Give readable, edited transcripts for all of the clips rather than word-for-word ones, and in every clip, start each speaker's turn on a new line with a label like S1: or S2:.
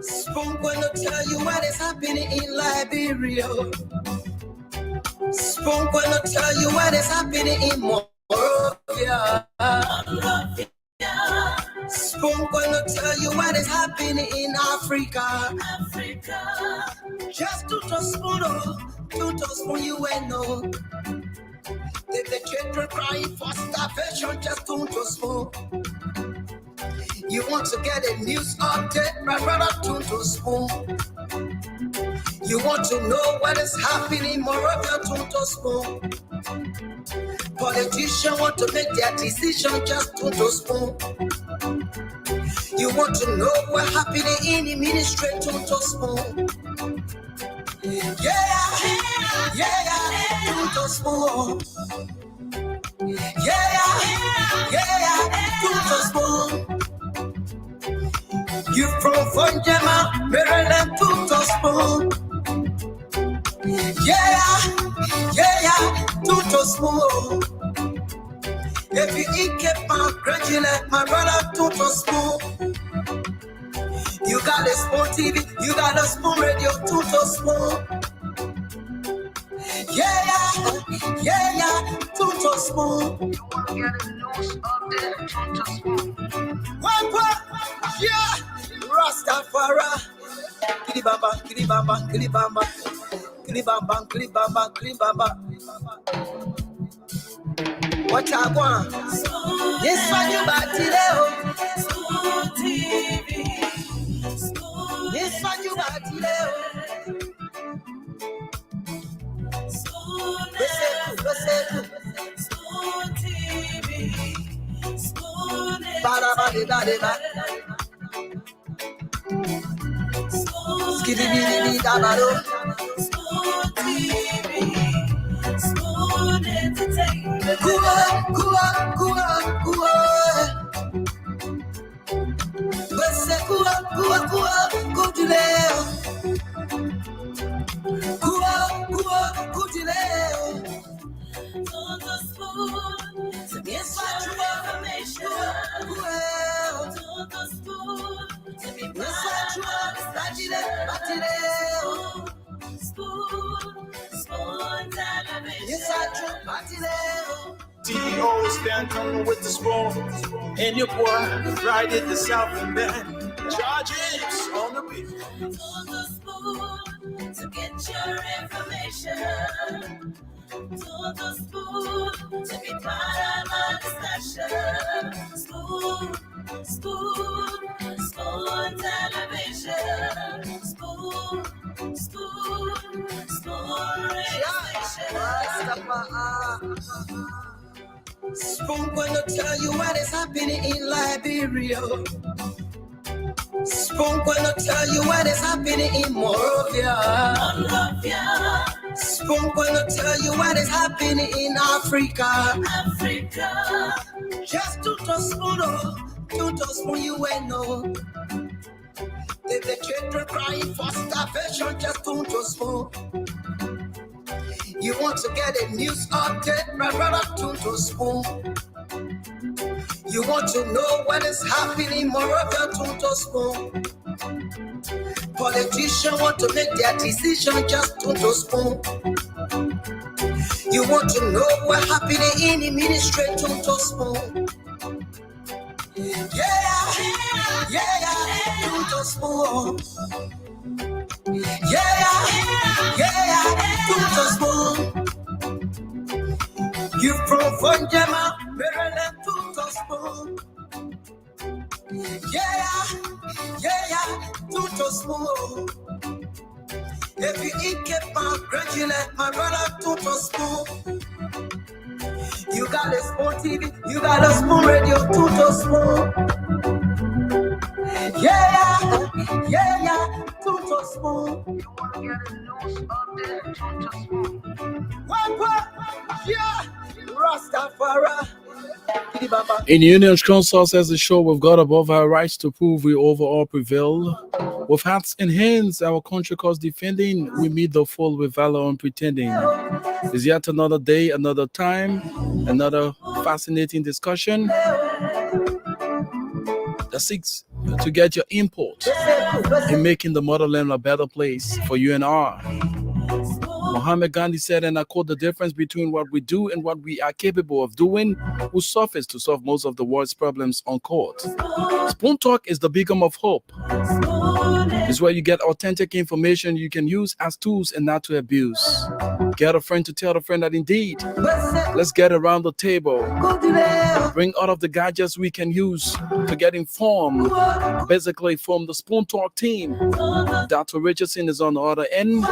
S1: Spoon gonna tell you what is happening in Liberia. Spoon gonna tell you what is happening in Monrovia. Spoon gonna tell you what is happening in Africa. Just to spoon, you will know. The children crying for starvation, just to spoon. You want to get a news update, my brother, to spoon. You want to know what is happening, Moravia, to spoon. Politicians want to make their decision, just to spoon. You want to know what's happening in the ministry, to spoon. Yeah, to spoon. Yeah, to spoon. You from Fonjama, Maryland, to spoon. Yeah, to spoon. If you eat kepa, gradually, my brother, to spoon. You got a spoon TV, you got a spoon radio, to spoon. Yeah, to spoon. You want to get a news update, to spoon. What? Yeah, Rastafari. Kilibamba. What I want? Yes, when you batileo. Spoon TV. Yes, when you batileo. Spoon TV. Spoon. Ba. Skidibidi dabado. Spoon TV. Spoon entertainment. Kua. Bese kua, kudileo. Kua, kudileo. On the spoon, to get your information. On the spoon, to be proud of Spoon television.
S2: CEOs stand coming with the spoon, and your boy riding the Southern band. Charges on the beat.
S1: On the spoon, to get your information. On the spoon, to be part of our discussion. Spoon television. Spoon radio station. Spoon gonna tell you what is happening in Liberia. Spoon gonna tell you what is happening in Monrovia. Spoon gonna tell you what is happening in Africa. Just to spoon, you will know. The children crying for starvation, just to spoon. You want to get a news update, my brother, to spoon. You want to know what is happening, Moravia, to spoon. Politicians want to make their decision, just to spoon. You want to know what's happening in the ministry, to spoon. Yeah, to spoon. Yeah, to spoon. You from Fonjama, Maryland, to spoon. Yeah, to spoon. If you eat kepa, gradually, my brother, to spoon. You got a spoon TV, you got a spoon radio, to spoon. Yeah, to spoon. You want to get a news update, to spoon. What? Yeah, Rastafari.
S3: In Union's Council says the show we've got above our rights to prove we overall prevail. With hats in hands, our country cause defending, we meet the foe with valor unpretending. Is yet another day, another time, another fascinating discussion. that seeks to get your input in making the motherland a better place for you and I. Muhammad Gandhi said, and I quote, the difference between what we do and what we are capable of doing will suffice to solve most of the world's problems, unquote. Spoon Talk is the beacon of hope. It's where you get authentic information you can use as tools and not to abuse. Get a friend to tell a friend that indeed, let's get around the table. Bring all of the gadgets we can use to get informed. Basically, from the Spoon Talk team, Dr. Richardson is on the other end.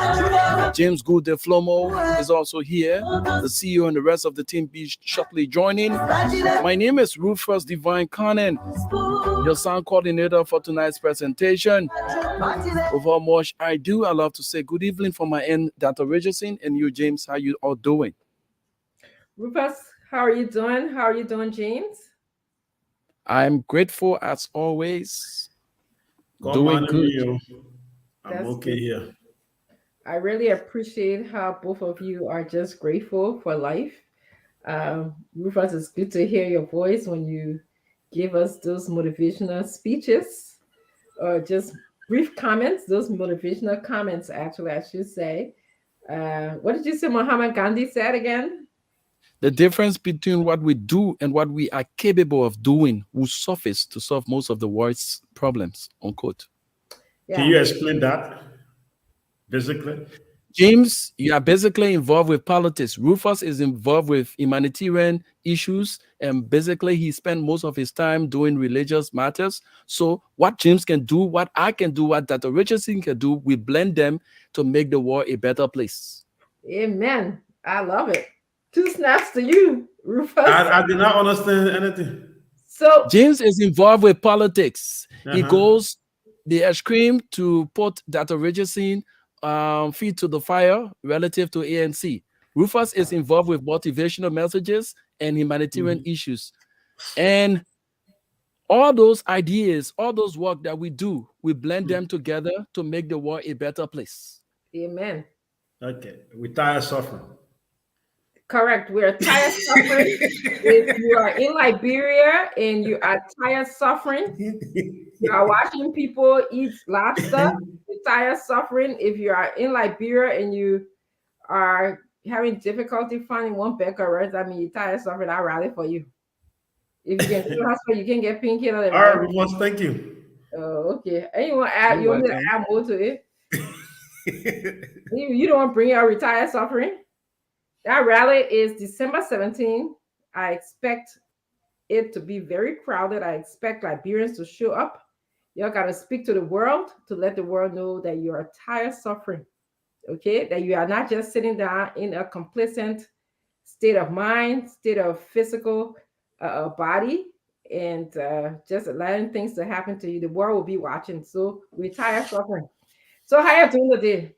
S3: James Goode Flomo is also here. The CEO and the rest of the team be shortly joining. My name is Rufus Divine Conan, your sound coordinator for tonight's presentation. Without much ado, I love to say good evening from my end, Dr. Richardson, and you, James. How you all doing?
S4: Rufus, how are you doing? How are you doing, James?
S3: I'm grateful as always. Doing good.
S2: I'm okay here.
S4: I really appreciate how both of you are just grateful for life. Rufus, it's good to hear your voice when you give us those motivational speeches or just brief comments, those motivational comments, actually, I should say. What did you say Muhammad Gandhi said again?
S3: The difference between what we do and what we are capable of doing will suffice to solve most of the world's problems, unquote.
S4: Yeah.
S2: Can you explain that, basically?
S3: James, you are basically involved with politics. Rufus is involved with humanitarian issues, and basically he spent most of his time doing religious matters. So what James can do, what I can do, what Dr. Richardson can do, we blend them to make the world a better place.
S4: Amen. I love it. 2 snaps to you, Rufus.
S2: I did not understand anything.
S4: So
S3: James is involved with politics. He goes the extreme to put Dr. Richardson feet to the fire relative to ANC. Rufus is involved with motivational messages and humanitarian issues. And all those ideas, all those work that we do, we blend them together to make the world a better place.
S4: Amen.
S2: Okay. We tired suffering.
S4: Correct. We're tired suffering. If you are in Liberia and you are tired suffering, you are watching people eat lobster, you're tired suffering. If you are in Liberia and you are having difficulty finding one bag of rice, I mean, you're tired suffering, I'll rally for you. If you can go to the hospital, you can get painkiller.
S2: All right, Rufus, thank you.
S4: Oh, okay. And you want to add, you want me to add more to it? You don't bring your retired suffering? That rally is December 17. I expect it to be very crowded. I expect Liberians to show up. You got to speak to the world to let the world know that you are tired suffering, okay? That you are not just sitting down in a complacent state of mind, state of physical body, and just allowing things to happen to you. The world will be watching. So we're tired suffering. So how are you doing today?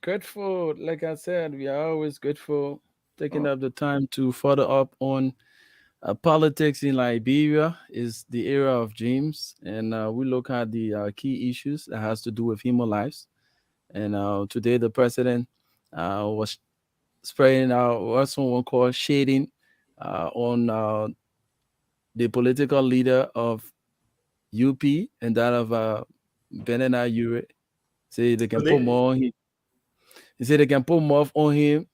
S3: Grateful, like I said, we are always grateful, taking up the time to further up on politics in Liberia is the era of James, and we look at the key issues that has to do with human lives. And today the president was spreading out what someone called shading on the political leader of UP and that of Benena Ure. Say they can put more on him. He said they can put more on him,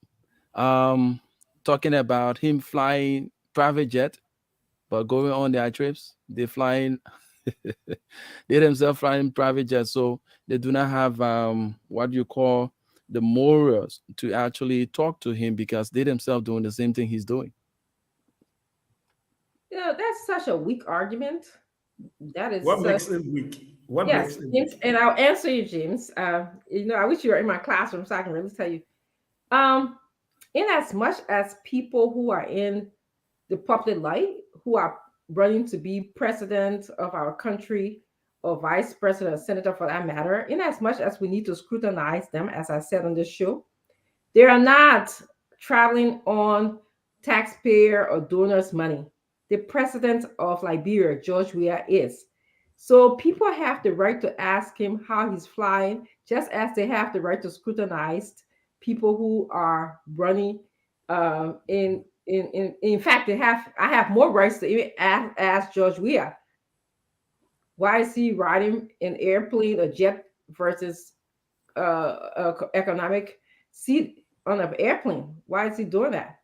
S3: talking about him flying private jet, but going on their trips, they flying, they themselves flying private jets, so they do not have what you call the morals to actually talk to him because they themselves doing the same thing he's doing.
S4: You know, that's such a weak argument. That is
S2: what makes it weak. What
S4: yes,
S2: makes it
S4: James,
S2: weak?
S4: and I'll answer you, James. You know, I wish you were in my classroom so I can really tell you. In as much as people who are in the public light, who are running to be president of our country or vice president or senator for that matter, in as much as we need to scrutinize them, as I said on this show, they are not traveling on taxpayer or donors' money. The president of Liberia, George Weah, is. So people have the right to ask him how he's flying, just as they have the right to scrutinize people who are running in in fact, I have more rights to even ask George Weah, why is he riding an airplane, a jet, versus economic seat on an airplane? Why is he doing that?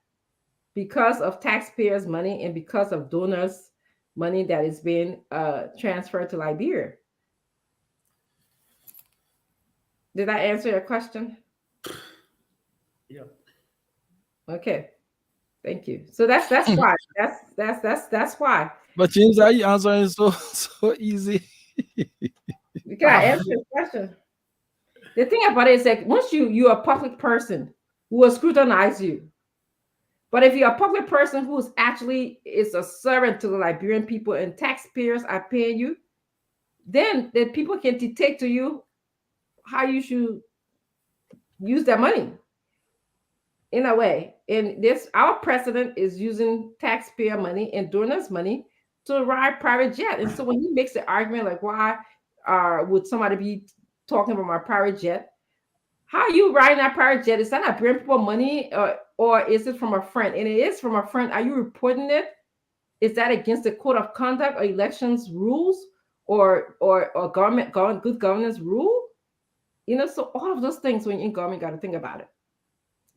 S4: Because of taxpayers' money and because of donors' money that is being transferred to Liberia. Did I answer your question?
S5: Yeah.
S4: Okay. Thank you. So that's why. That's why.
S3: But James, how you answering so easy?
S4: Can I answer your question? The thing about it is that once you're a public person who will scrutinize you. But if you're a public person who is a servant to the Liberian people and taxpayers are paying you, then the people can dictate to you how you should use their money in a way. And our president is using taxpayer money and donors' money to ride private jet. And so when he makes the argument like, why would somebody be talking about my private jet? How are you riding that private jet? Is that not bringing people money, or is it from a friend? And it is from a friend. Are you reporting it? Is that against the code of conduct or elections rules or good governance rule? So all of those things when you're in government, you got to think about it.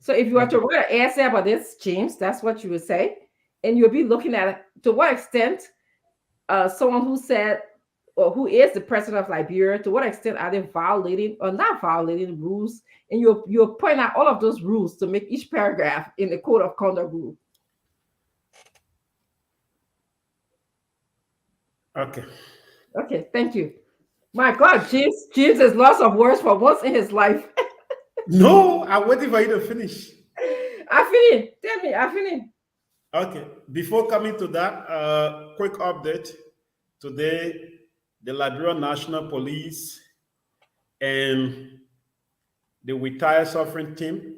S4: So if you were to write an essay about this, James, that's what you would say. And you'll be looking at it, to what extent someone who said, or who is the president of Liberia, to what extent are they violating or not violating rules? And you'll point out all of those rules to make each paragraph in the code of conduct rule. Okay, thank you. My God, James has lots of words for once in his life.
S5: No, I'm waiting for you to finish.
S4: I finished. Tell me, I finished.
S5: Okay. Before coming to that, quick update. Today, the Liberian National Police and the Retire Suffering Team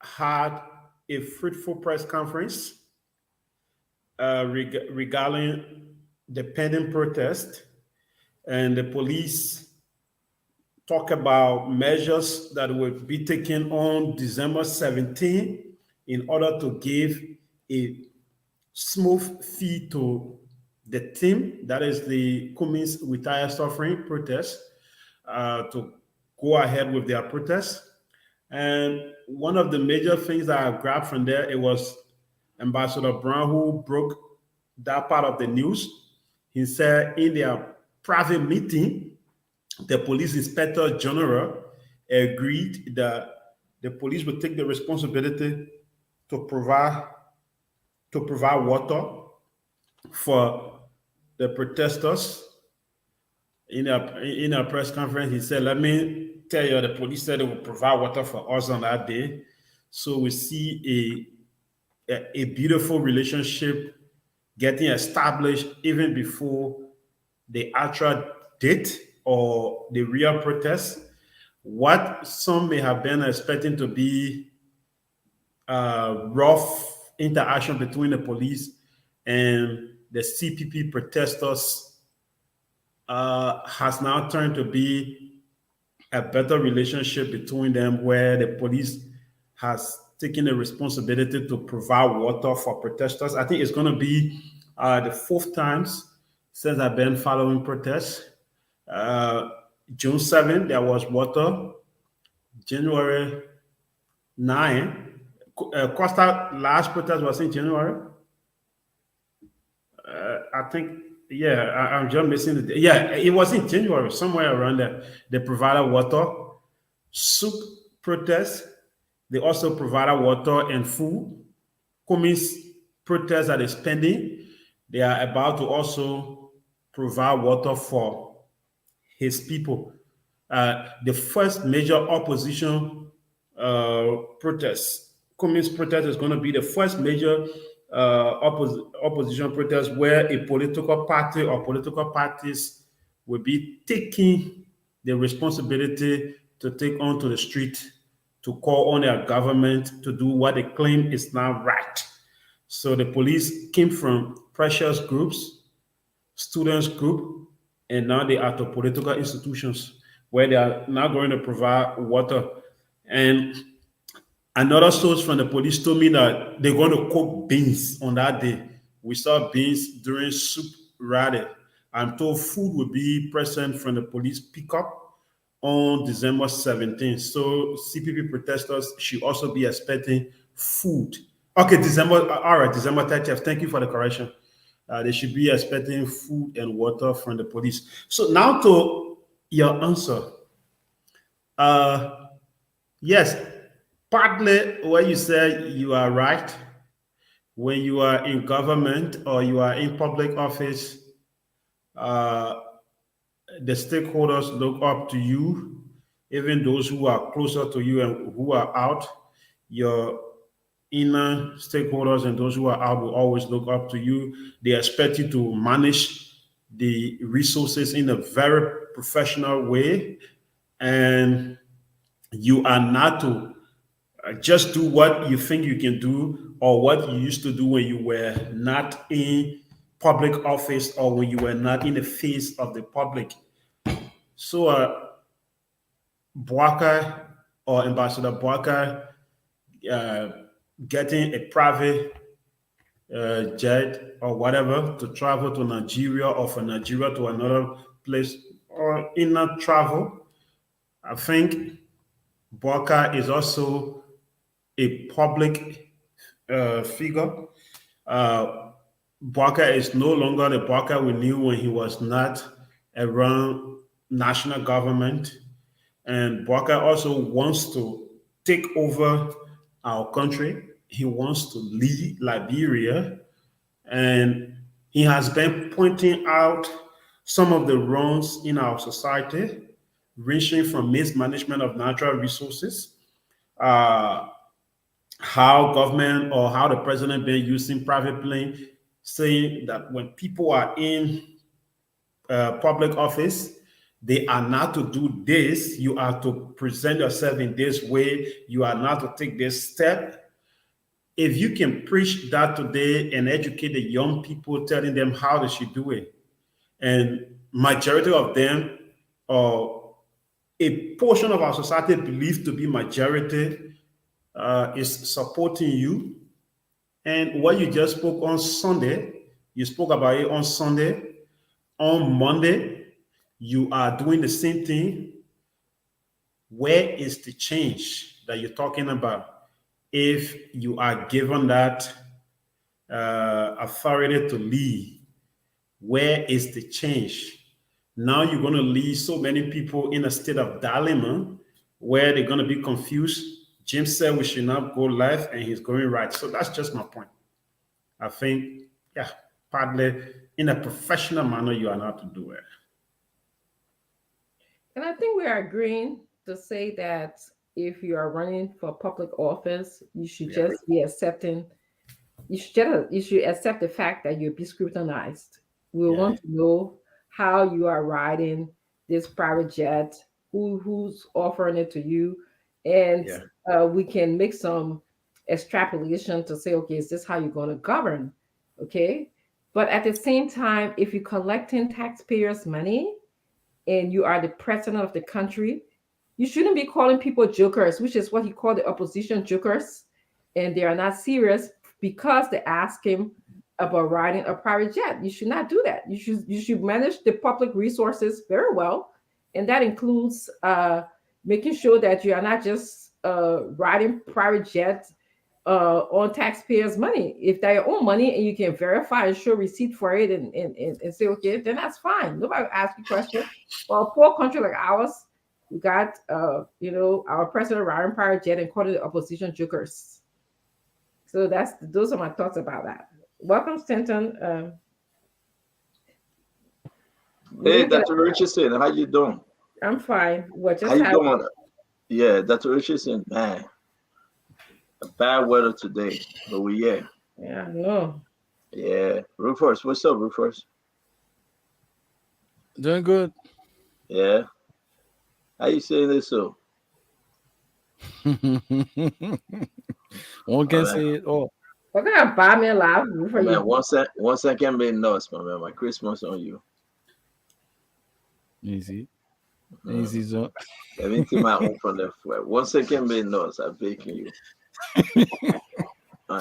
S5: had a fruitful press conference regarding the pending protest, and the police talk about measures that will be taken on December 17 in order to give a smooth feed to the team, that is the Cummins Retire Suffering protest, to go ahead with their protest. And one of the major things that I grabbed from there, it was Ambassador Brown who broke that part of the news. He said in their private meeting, the police inspector general agreed that the police would take the responsibility to provide water for the protesters. In a press conference, he said, "Let me tell you, the police said they will provide water for us on that day." So we see a beautiful relationship getting established even before the actual date or the real protest. What some may have been expecting to be rough interaction between the police and the CPP protesters has now turned to be a better relationship between them, where the police has taken the responsibility to provide water for protesters. I think it's going to be the fourth time since I've been following protests. June 7th, there was water. January 9, Costa last protest was in January. I think, I'm just missing the day. Yeah, it was in January, somewhere around there. They provided water. Soup protest, they also provided water and food. Cummins protest that is pending, they are about to also provide water for his people. The first major opposition protest, Cummins protest, is going to be the first major opposition protest where a political party or political parties will be taking the responsibility to take onto the street to call on their government to do what they claim is not right. So the police came from precious groups, students group, and now they are to political institutions where they are now going to provide water. And Another source from the police told me that they're going to cook beans on that day. We saw beans during soup rally. I'm told food will be present from the police pickup on December 17th. So CPP protesters should also be expecting food. Okay, all right, December 30th. Thank you for the correction. They should be expecting food and water from the police. So now to your answer. Yes, partly what you said, you are right. When you are in government or you are in public office, uh, the stakeholders look up to you, even those who are closer to you and who are out. Your inner stakeholders and those who are out will always look up to you. They expect you to manage the resources in a very professional way, and you are not to just do what you think you can do or what you used to do when you were not in public office or when you were not in the face of the public. So, Bouaka or Ambassador Bouaka getting a private jet or whatever to travel to Nigeria or from Nigeria to another place or inner travel, I think Bouaka is also a public figure. Bouaka is no longer the Bouaka we knew when he was not around national government. And Bouaka also wants to take over our country. He wants to lead Liberia. And he has been pointing out some of the wrongs in our society, ranging from mismanagement of natural resources, how government or how the president been using private plane, saying that when people are in public office, they are not to do this. You are to present yourself in this way. You are not to take this step. If you can preach that today and educate the young people, telling them how they should do it, and majority of them, or a portion of our society believed to be majority, is supporting you. And what you just spoke on Sunday, you spoke about it on Sunday. On Monday, you are doing the same thing. Where is the change that you're talking about? If you are given that authority to lead, where is the change? Now you're going to leave so many people in a state of dilemma where they're going to be confused. Jim said we should not go left, and he's going right. So that's just my point. I think, yeah, partly in a professional manner, you are not to do it.
S4: And I think we are agreeing to say that if you are running for public office, you should just be accepting. You should accept the fact that you'll be scrutinized. We want to know how you are riding this private jet, who's offering it to you, and we can make some extrapolation to say, okay, is this how you're going to govern? Okay, but at the same time, if you're collecting taxpayers' money and you are the president of the country, you shouldn't be calling people jokers, which is what he called the opposition jokers, and they are not serious because they ask him about riding a private jet. You should not do that. You should manage the public resources very well, and that includes making sure that you are not just riding private jets on taxpayers' money. If they're your own money and you can verify and show receipt for it and say, okay, then that's fine. Nobody will ask you questions. For a poor country like ours, we got our president riding private jet and calling the opposition jokers. So those are my thoughts about that. Welcome, Stanton.
S6: Hey, Dr. Richardson, how you doing?
S4: I'm fine.
S6: How you doing? Yeah, Dr. Richardson, man. Bad weather today, but
S4: Yeah, I know.
S6: Yeah. Rufus, what's up, Rufus?
S3: Doing good.
S6: Yeah. How you saying this so?
S3: One can say it all.
S4: We're gonna buy me a laugh for
S6: man,
S4: you.
S6: one second be nuts, my man. My Christmas on you.
S3: Easy. Easy, so.
S6: Everything my own from the 1 second be nuts. I'm baking you.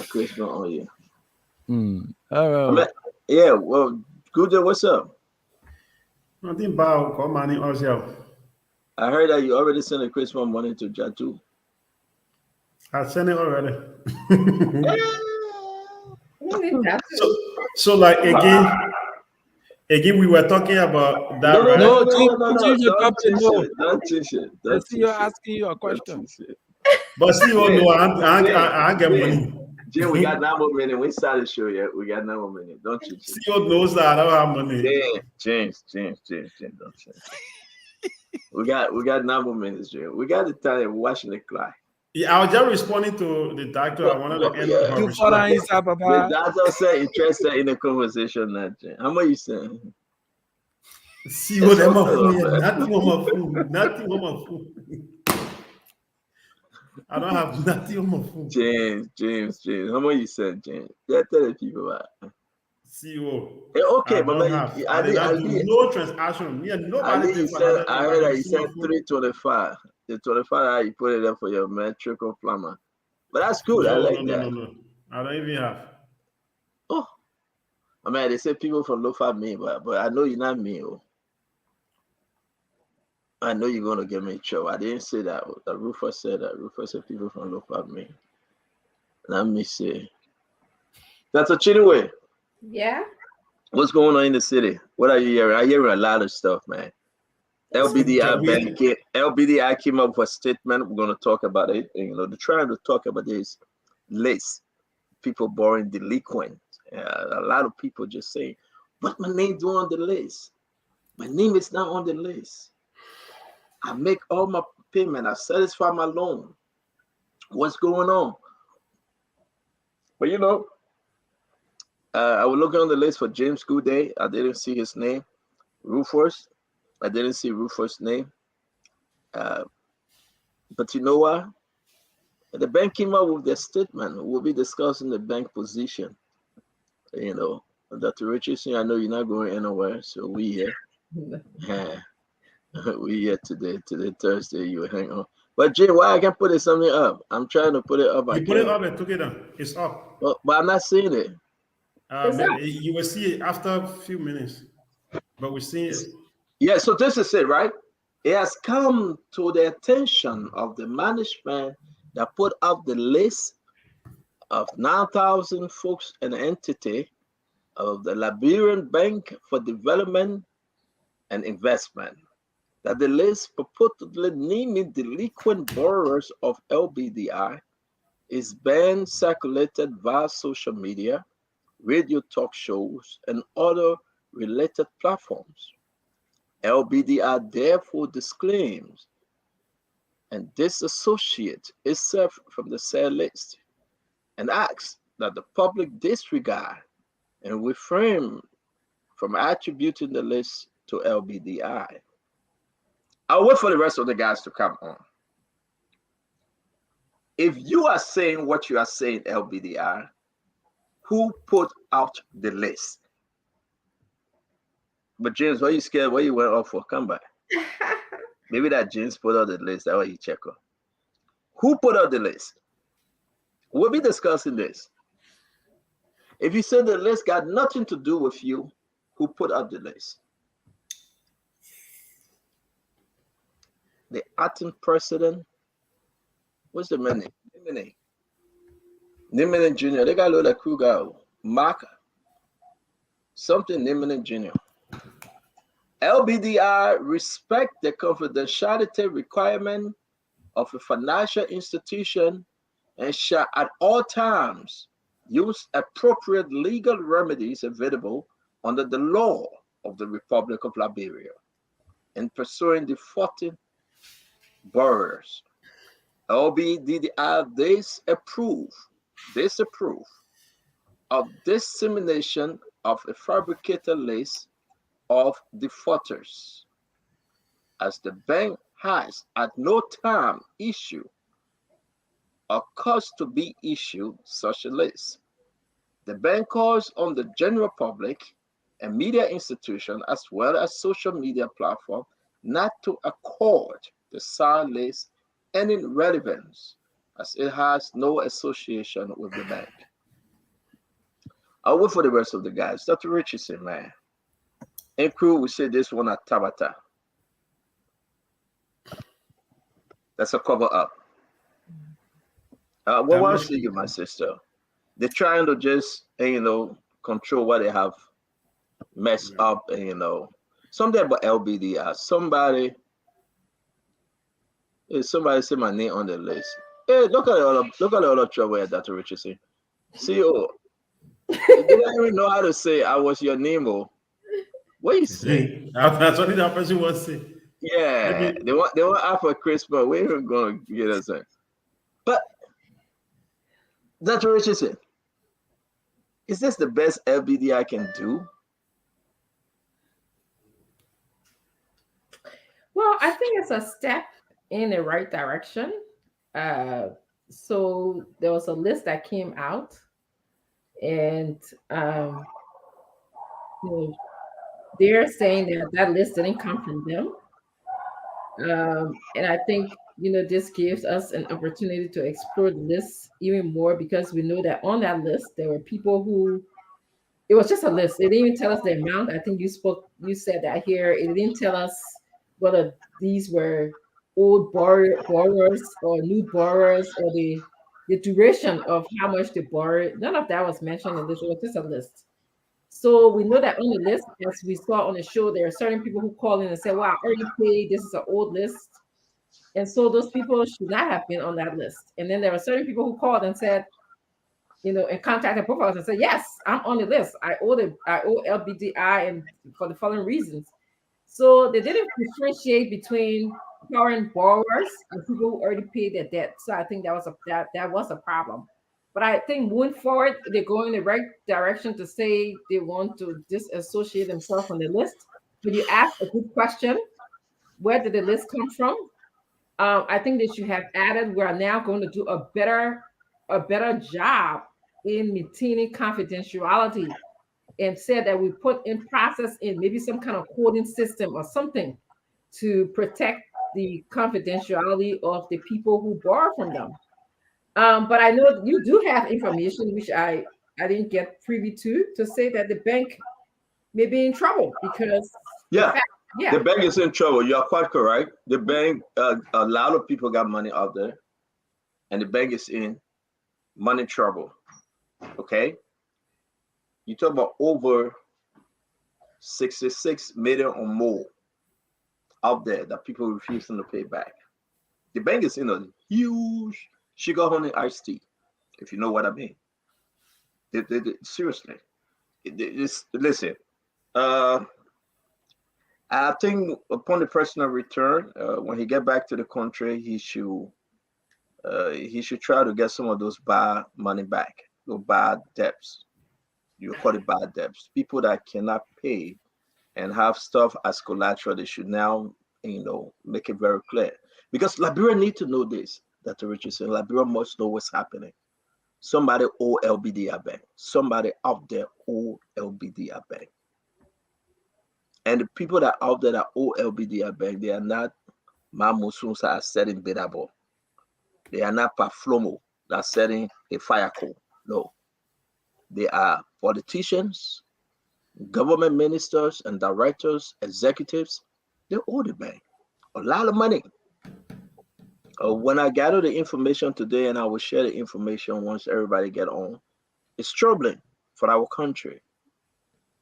S6: Chris Brown. Oh yeah.
S3: All right.
S6: Yeah. Well, good day. What's up?
S5: Nothing about call money also.
S6: I heard that you already sent a Chris Brown money to Jatu.
S5: I sent it already.
S4: So,
S5: like again, we were talking about that, right?
S3: No,
S6: Don't
S3: change it. I see you're asking you a question.
S5: But see, I get money.
S6: Jim, we got 9 more minutes. We started the show yet. We got 9 more minutes. Don't change it.
S5: CEO knows that I don't have money.
S6: James, don't change it. We got 9 more minutes, Jim. We got the time watching the clock.
S5: Yeah, I was just responding to the doctor. I wanted to end the
S6: The doctor said interested in the conversation, not Jim. How much you saying?
S5: See what I'm nothing on my phone. Nothing on my phone. I don't have nothing on my phone.
S6: James. How much you said, James? Yeah, tell the people that.
S5: CEO.
S6: Okay, but
S5: I did no transaction. Yeah, nobody.
S6: I heard that you said 325. The 25 you put it there for your metrical plumber. But that's good. I like that.
S5: No. I don't even have.
S6: Oh. I mean, they say people from low fat me, but I know you're not me. Oh. I know you're gonna get me in trouble. I didn't say that. The Rufus said that. Rufus said people from low fat me. Let me see. That's a Chinwe.
S4: Yeah.
S6: What's going on in the city? What are you hearing? I'm hearing a lot of stuff, man. LBDI came up with a statement. We're going to talk about it. And, they're trying to talk about this list. People borrowing delinquent. A lot of people just saying, "What my name do on the list? My name is not on the list. I make all my payment. I satisfy my loan. What's going on?" But I was looking on the list for James Goodday. I didn't see his name. Rufus. I didn't see Rufus' name. But you know what? The bank came out with their statement. We'll be discussing the bank position. Dr. Richardson, I know you're not going anywhere, so we here. We here today. Today, Thursday, you hang on. But Jay, why I can't put something up? I'm trying to put it up.
S5: You put it up and took it down. It's up.
S6: But I'm not seeing it.
S5: You will see it after a few minutes. But we're seeing it.
S6: Yeah, so this is it, right? It has come to the attention of the management that put up the list of 9,000 folks and entity of the Liberian Bank for Development and Investment, that the list purportedly naming delinquent borrowers of LBDI is being circulated via social media, radio talk shows, and other related platforms. LBDI therefore disclaims and disassociates itself from the said list and asks that the public disregard and refrain from attributing the list to LBDI. I'll wait for the rest of the guys to come on. If you are saying what you are saying, LBDI, who put out the list? But James, why are you scared? Why you went off for comeback? Maybe that James put out the list. That's why you check on. Who put out the list? We'll be discussing this. If you said the list got nothing to do with you, who put out the list? The acting president. What's the man name? Nimene Jr. They got a little crew guy. Mark. Something Nimene Jr. LBDI respect the confidentiality requirement of a financial institution and shall at all times use appropriate legal remedies available under the law of the Republic of Liberia in pursuing defaulting borrowers. LBDI disapprove of dissemination of a fabricated list of defaulters, as the bank has at no time issued or caused to be issued such a list. The bank calls on the general public and media institutions as well as social media platforms not to accord the said list any relevance as it has no association with the bank. I'll wait for the rest of the guys. Dr. Richardson, man. And crew, we say this one at Tabata. That's a cover up. What was thinking, my sister? They're trying to just, control what they have messed up, and something about LBDR. Somebody say my name on the list. Hey, look at all the trouble at Dr. Richardson. CEO, they didn't even know how to say I was your name. What you say?
S5: That's what that person was saying.
S6: Yeah, they want after Christmas. We ain't gonna get us in. But Dr. Richardson, is this the best LBD I can do?
S4: Well, I think it's a step in the right direction. So there was a list that came out, and they're saying that list didn't come from them. And I think this gives us an opportunity to explore the list even more, because we know that on that list there were people who, it was just a list. It didn't even tell us the amount. I think you said that here. It didn't tell us whether these were old borrowers or new borrowers, or the duration of how much they borrowed. None of that was mentioned in this. It was just a list. So we know that on the list, as we saw on the show, there are certain people who call in and say, "Wow, I already paid. This is an old list." And so those people should not have been on that list. And then there are certain people who called and said, and contacted both of us and said, "Yes, I'm on the list. I owe LBDI, and for the following reasons." So they didn't differentiate between current borrowers and people who already paid their debt. So I think that was a problem. But I think moving forward, they're going in the right direction to say they want to disassociate themselves from the list. But you asked a good question: where did the list come from? I think they should have added, we are now going to do a better job in maintaining confidentiality, and said that we put in process in maybe some kind of coding system or something to protect the confidentiality of the people who borrow from them. But I know you do have information which I didn't get privy to say that the bank may be in trouble because
S6: the bank is in trouble. You are quite correct. The bank, a lot of people got money out there, and the bank is in money trouble. Okay, you talk about over 66 million or more out there that people refusing to pay back. The bank is in a huge sugar honey iced tea, if you know what I mean. Seriously, listen. I think upon the personal return, when he get back to the country, he should try to get some of those bad money back, those bad debts. You call it bad debts. People that cannot pay and have stuff as collateral, they should now, make it very clear. Because Liberia need to know this, Dr. Richardson. Liberia must know what's happening. Somebody owe LBDI Bank. Somebody out there owe LBDI Bank. And the people that out there that owe LBDI Bank, they are not Mamusunsa setting Bedabo. They are not Paflomo that setting a fire code. No. They are politicians, government ministers and directors, executives. They owe the bank a lot of money. When I gather the information today, and I will share the information once everybody get on, it's troubling for our country.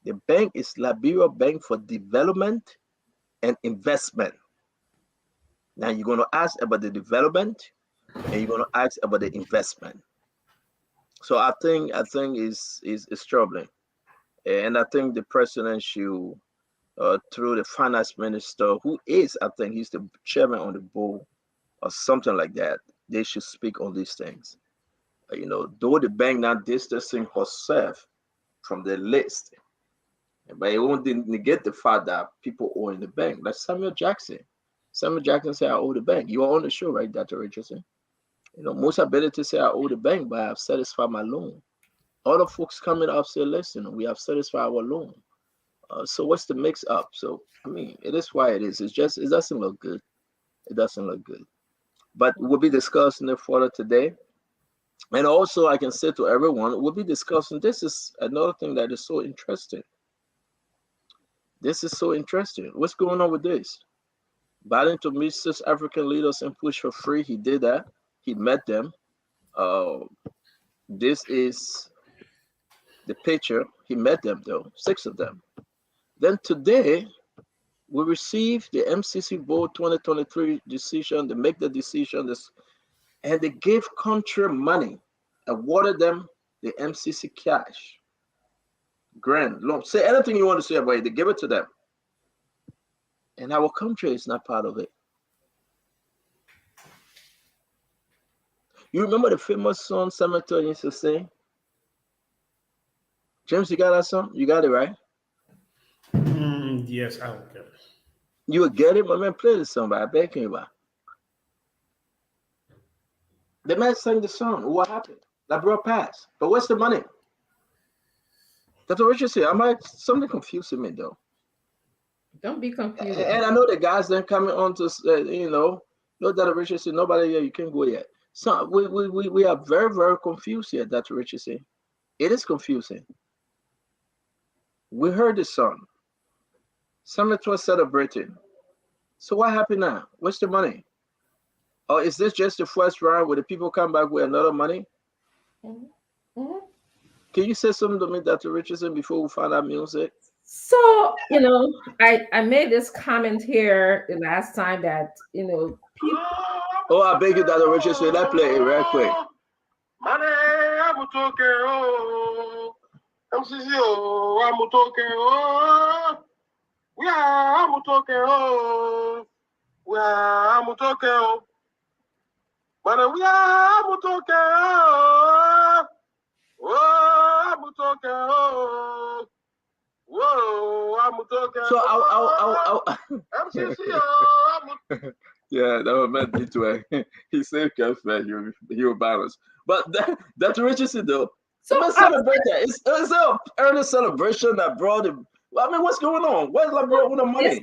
S6: The bank is Liberia Bank for Development and Investment. Now you're going to ask about the development, and you're going to ask about the investment. So I think it's troubling, and I think the president should, through the finance minister, who is, I think he's the chairman on the board or something like that, they should speak on these things. Though the bank not distancing herself from the list, but it won't negate the fact that people owe in the bank. Like Samuel Jackson. Samuel Jackson said, "I owe the bank." You are on the show, right, Dr. Richardson? Most ability say, "I owe the bank, but I have satisfied my loan." Other folks coming up say, "Listen, we have satisfied our loan." So what's the mix up? So, it is why it is. It doesn't look good. It doesn't look good. but we'll be discussing it further today. And also, I can say to everyone, we'll be discussing, this is another thing that is so interesting. This is so interesting. What's going on with this? Biden to meet 6 African leaders and push for free. He did that. He met them. This is the picture. He met them, though, 6 of them. Then today, we received the MCC Board 2023 decision. They make the decision, and they gave country money, awarded them the MCC cash. Grand loan. Say anything you want to say about it. They give it to them. And our country is not part of it. You remember the famous song Senator used to sing? James, you got that song? You got it, right?
S5: Yes, I will get it.
S6: You would get it? My man, play the song, but I beg you. The man sang the song. What happened? That bro passed. But what's the money? That's what Richard said. Something confusing me, though.
S4: Don't be confused.
S6: And I know the guys then coming on to, no, Dr. Richard said, nobody here, you can't go yet. So we are very, very confused here, Dr. Richard said. It is confusing. We heard the song. Summit was celebrating. So what happened now? What's the money? Or is this just the first round where the people come back with another money?
S4: Mm-hmm.
S6: Can you say something to me, Dr. Richardson, before we find out music?
S4: So, I made this comment here the last time that, people.
S6: Oh, I beg you, Dr. Richardson, let's play it real quick.
S7: Money, I'm talking, oh. MCC, oh, I'm talking, oh. We are, I'm talking, oh. We are, I'm talking, oh. Money, we are, I'm talking, oh. Oh, I'm talking, oh. Whoa, I'm talking.
S6: So
S7: MCC, oh,
S6: yeah, that was meant to. He saved Kefir. He will balance. But Dr. Richardson, though, so let's celebrate that. It's an early celebration that brought him. I mean, what's going on? What's like brought with the money?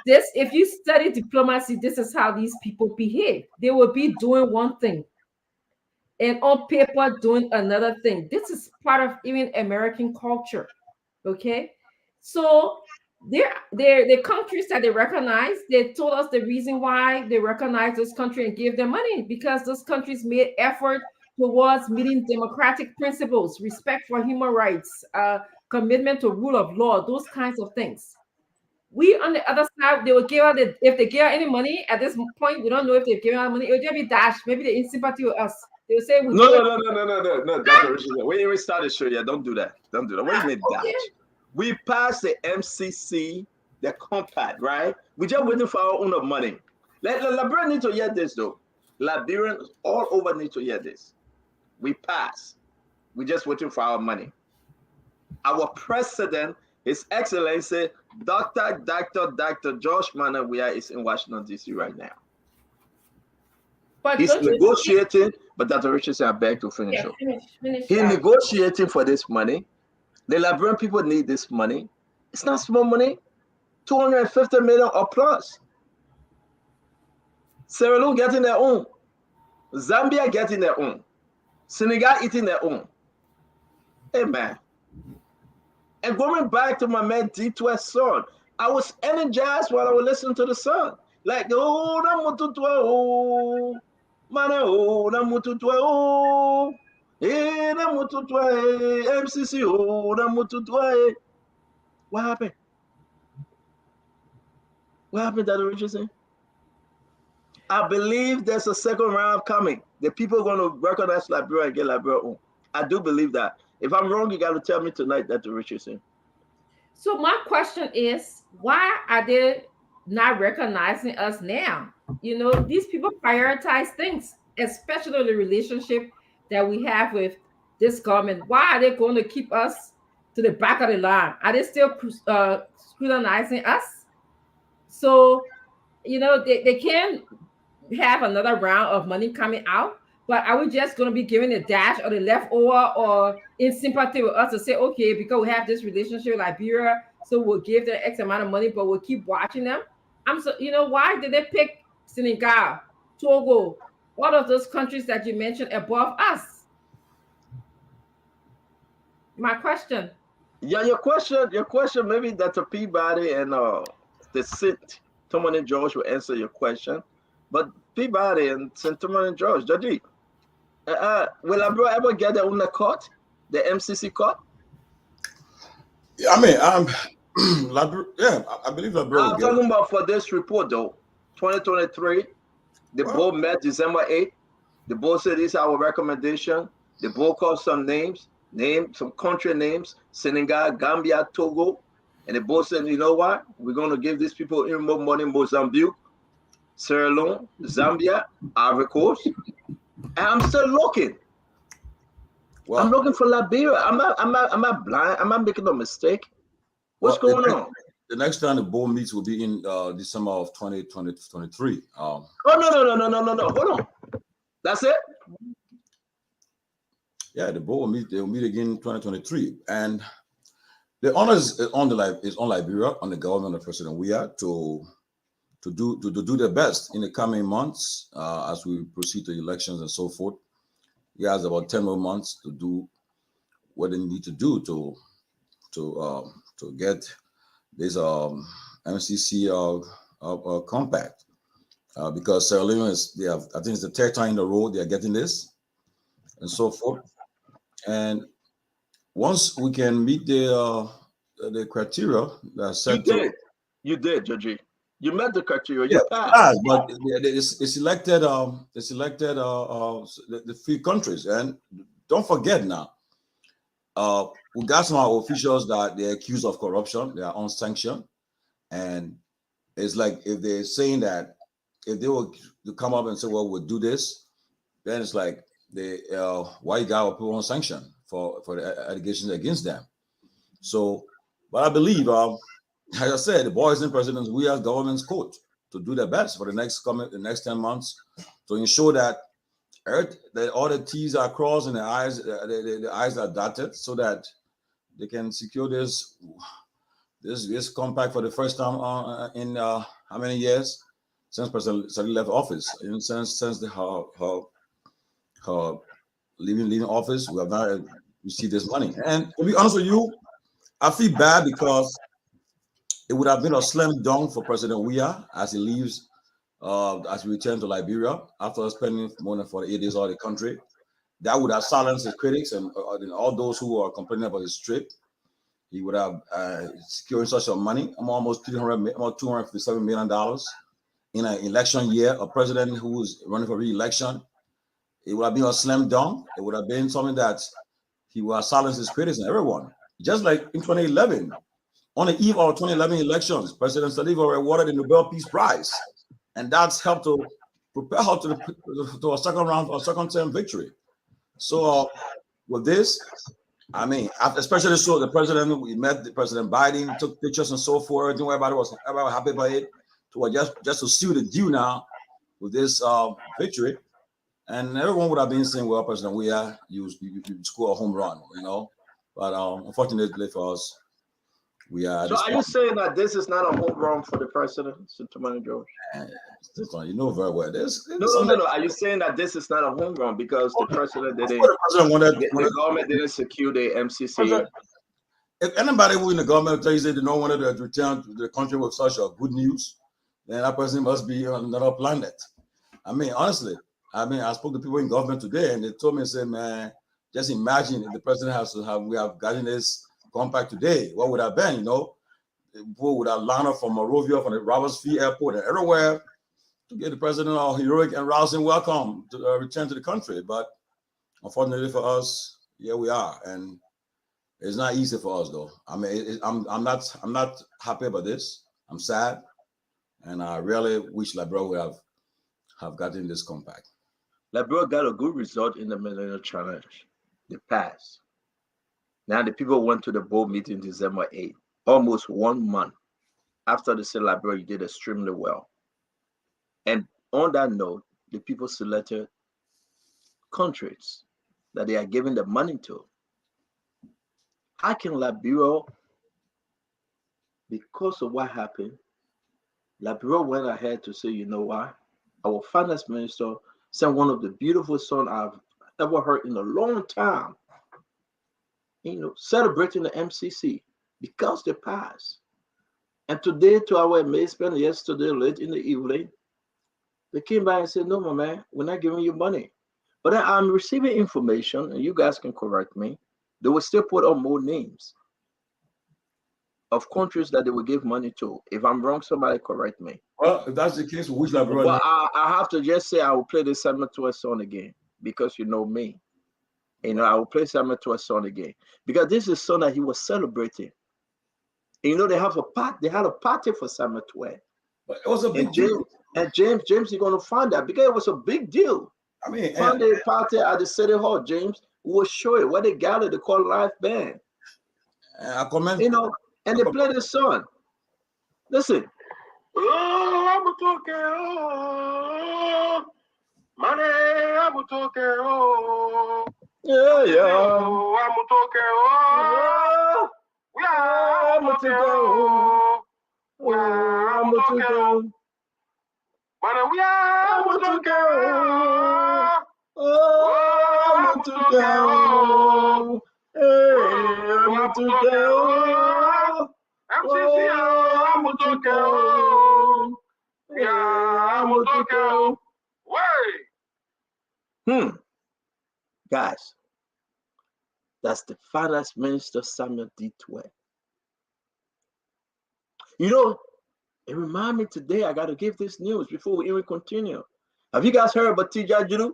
S4: This. If you study diplomacy, this is how these people behave. They will be doing one thing, and on paper doing another thing. This is part of even American culture. Okay, so the countries that they recognize, they told us the reason why they recognize this country and give them money, because those countries made effort towards meeting democratic principles, respect for human rights, commitment to rule of law, those kinds of things. We on the other side, they will give out if they give out any money at this point, we don't know if they've given out money. It will just be dashed. Maybe they're in sympathy with us. They will say,
S6: no, Dr. Richardson. When you start the show, don't do that. Don't do that. What do you mean dash? We passed the MCC, the compact, right? We just waiting for our own money. Liberians need to hear this, though. Liberians all over need to hear this. We passed. We just waiting for our money. Our president, His Excellency, Dr. Josh Manawia is in Washington, D.C. right now.
S4: But
S6: he's negotiating, but Dr. Richardson, I beg to finish up. He's negotiating for this money. The Liberian people need this money. It's not small money. 250 million or plus. Sierra Leone getting their own. Zambia getting their own. Senegal eating their own. Hey, man. And going back to my man D12 song, I was energized while I was listening to the song. Like, oh, oh, man, oh, oh, MCC, oh, what happened? What happened, Dr. Richardson? I believe there's a second round coming. The people are going to recognize Liberia and get Liberia on. I do believe that. If I'm wrong, you got to tell me tonight, Dr. Richardson.
S4: So my question is, why are they not recognizing us now? These people prioritize things, especially the relationship that we have with this government. Why are they going to keep us to the back of the line? Are they still scrutinizing us? So, they can have another round of money coming out, but are we just going to be giving a dash or the leftover or in sympathy with us to say, okay, because we have this relationship with Liberia, so we'll give them X amount of money, but we'll keep watching them? Why did they pick Senegal, Togo, all of those countries that you mentioned above us? My question.
S6: Yeah, your question, maybe Dr. Peabody and the St. Thomas and George will answer your question. But Peabody and St. Thomas and George, Judge, will Labro ever get their own court, the MCC court?
S8: Yeah, I mean, yeah, I believe Labro will
S6: I'm
S8: get it.
S6: talking about for this report though, 2023. The board met December 8th. The board said this is our recommendation. The board called some names, some country names, Senegal, Gambia, Togo. And the board said, you know what? We're going to give these people even more money, Mozambique, Sierra Leone, Zambia, Ivory Coast. And I'm still looking.
S8: Well,
S6: I'm looking for Liberia. I'm not blind. I'm not making a mistake. What's going on?
S8: The next time the board meets will be in December of 2023.
S6: Oh, no. Hold on. That's it?
S8: Yeah, the board will meet. They will meet again in 2023, and the honor is on Liberia, on the government of President Weah to do their best in the coming months as we proceed to elections and so forth. He has about 10 more months to do what they need to do to get this MCC compact because Sierra Leone I think it's the third time in a row they are getting this and so forth. And once we can meet the criteria that set,
S6: you did, Judge. You met the criteria.
S8: Yeah,
S6: You passed.
S8: but it's selected the three countries, and don't forget now. We got some of our officials that they're accused of corruption, they are unsanctioned, and it's like if they're saying that if they were to come up and say, "Well, we'll do this," then it's like why you got people unsanctioned for the allegations against them. So, but I believe, as I said, the boys and presidents, we as government's court to do their best for the next 10 months to ensure that all the T's are crossed and the I's are dotted, so that they can secure this compact for the first time in how many years since President Sadi left office? And since her leaving office, we have not received this money. And to be honest with you, I feel bad because it would have been a slam dunk for President Weah as he leaves, as he returned to Liberia after spending more than 48 days out of the country. That would have silenced his critics and all those who are complaining about his trip. He would have secured such a money, almost $257 million in an election year. A president who was running for re-election, it would have been a slam dunk. It would have been something that he would have silenced his critics and everyone. Just like in 2011, on the eve of 2011 elections, President Saliva was awarded the Nobel Peace Prize, and that's helped to prepare her to a second round, a second term victory. So with this, I mean, especially so the president, we met the President Biden, took pictures and so forth. Everybody was happy about it. So just to seal the deal now with this victory, and everyone would have been saying, "Well, President Weah, you score a home run," you know. But unfortunately for us, we are.
S6: So are you saying that this is not a home run for the president, Sintomani George?
S8: You know very well.
S6: No. Are you saying that this is not a home run because the president the government didn't secure the MCC?
S8: If anybody who in the government tells you they don't want to return to the country with such a good news, then that person must be on another planet. I mean, honestly, I spoke to people in government today, and they told me, "Say, man, just imagine if the president we have gotten this compact today, what would have been, you know? People would have lined up from Monrovia, from the Roberts Field Airport, and everywhere to give the president a heroic and rousing welcome to return to the country. But unfortunately for us, here we are, and it's not easy for us, though. I mean, I'm not happy about this. I'm sad, and I really wish Liberia would have gotten this compact.
S6: Liberia got a good result in the Millennium Challenge. They passed. Now the people went to the board meeting December 8th, almost 1 month after the said Liberia did extremely well. And on that note, the people selected countries that they are giving the money to. How can Liberia, because of what happened, Liberia went ahead to say, you know what? Our finance minister sang one of the beautiful songs I've ever heard in a long time. Celebrating the MCC because they passed. And today, to our amazement, yesterday, late in the evening, they came back and said, no, my man, we're not giving you money. But I'm receiving information, and you guys can correct me. They will still put on more names of countries that they will give money to. If I'm wrong, somebody correct me.
S8: Well, if that's the case, which library?
S6: Well, I have to just say I will play the Samuel Toy song again because you know me. I will play Samuel Toy song again because this is a song that he was celebrating. And, they have a party. They had a party for Samuel Toy.
S8: But it was a big deal.
S6: And James, you're going to find that because it was a big deal.
S8: I mean,
S6: found a party at the City Hall, James. We will show it where they gathered. They call live band.
S8: I comment.
S6: And they play this song. Listen.
S7: Oh, I'm talking. Oh, money, I'm talking. Oh,
S6: yeah.
S7: Oh, I'm talking. Oh, yeah, I'm talking. Oh, I'm talking. Money, we are talking.
S6: Oh, I'm talking. I'm talking.
S7: MCC, I'm talking. Yeah, I'm talking. Wait.
S6: Guys, that's the finance minister, Samuel D. Toy. It reminds me today, I got to give this news before we even continue. Have you guys heard about T.J. Judu?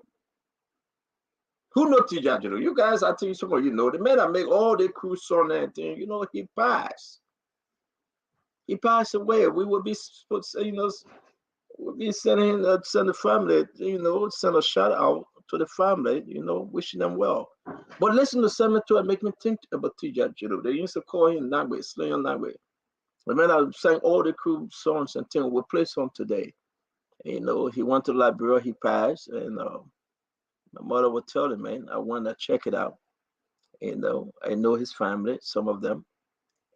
S6: Who know T.J. Judu? You guys, I tell you something, the man that make all the cruise on that thing, he passed. He passed away. We would be, we'll be sending the family, send a shout out to the family, wishing them well. But listen to Samuel Toy make me think about T.J. Judu. They used to call him Nagwe, Slinger Nagwe. The man that sang all the crew songs and things, we'll play some today. He went to Liberia, he passed, and my mother would tell him, man, I want to check it out. I know his family, some of them,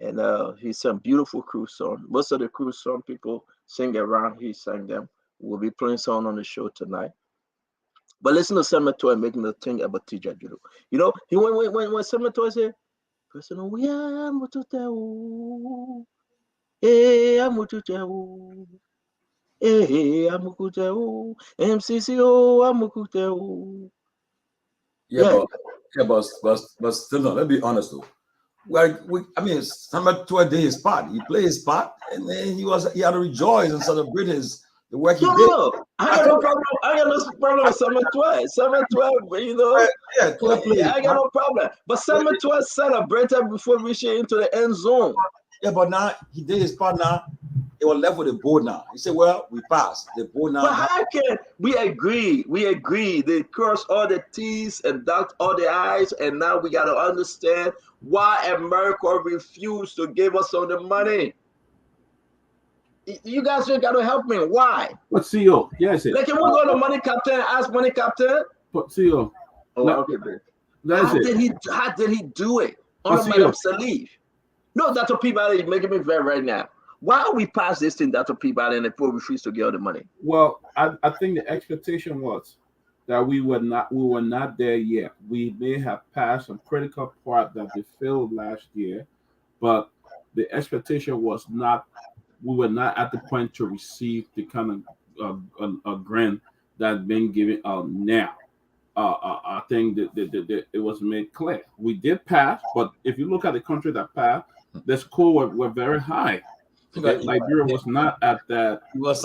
S6: and he sang beautiful crew song. Most of the crew song people sing around, he sang them. We'll be playing song on the show tonight. But listen to Samuel Toy making the thing about T.J. Judu. He when Samuel Toy said, "Personal, we are mututeu." I'm Mukuteu. I'm Mukuteu. MCCO, I'm Mukuteu.
S8: Yeah, but still, no. Let's be honest though. Samuel Toy did his part. He played his part, and then he had to rejoice and celebrate the work he did.
S6: No, I got no problem. I got no problem with Samuel Toy. Samuel Toy,
S8: Yeah, Toy played.
S6: I got no problem. But Samuel Toy celebrated before reaching into the end zone.
S8: Yeah, but now he did his part. Now it was left with the board. Now he said, "Well, we passed the board now."
S6: But how can we agree? We agree. They crossed all the T's and dot all the I's, and now we got to understand why America refused to give us all the money. You guys just got to help me. Why?
S5: But CEO, yes,
S6: Like, can we go to Money Captain and ask Money Captain?
S5: But CEO,
S6: Okay, babe. How did he do it? On Madam Salif. No, Dr. Peabody is making me very right now. Why are we past this thing, Dr. Peabody, and the poor refuse to get all the money?
S5: Well, I think the expectation was that we were not there yet. We may have passed some critical part that they failed last year, but the expectation was not. We were not at the point to receive the kind of a grant that's been given out now. I think that it was made clear. We did pass, but if you look at the country that passed, the score were very high. Liberia was not at that point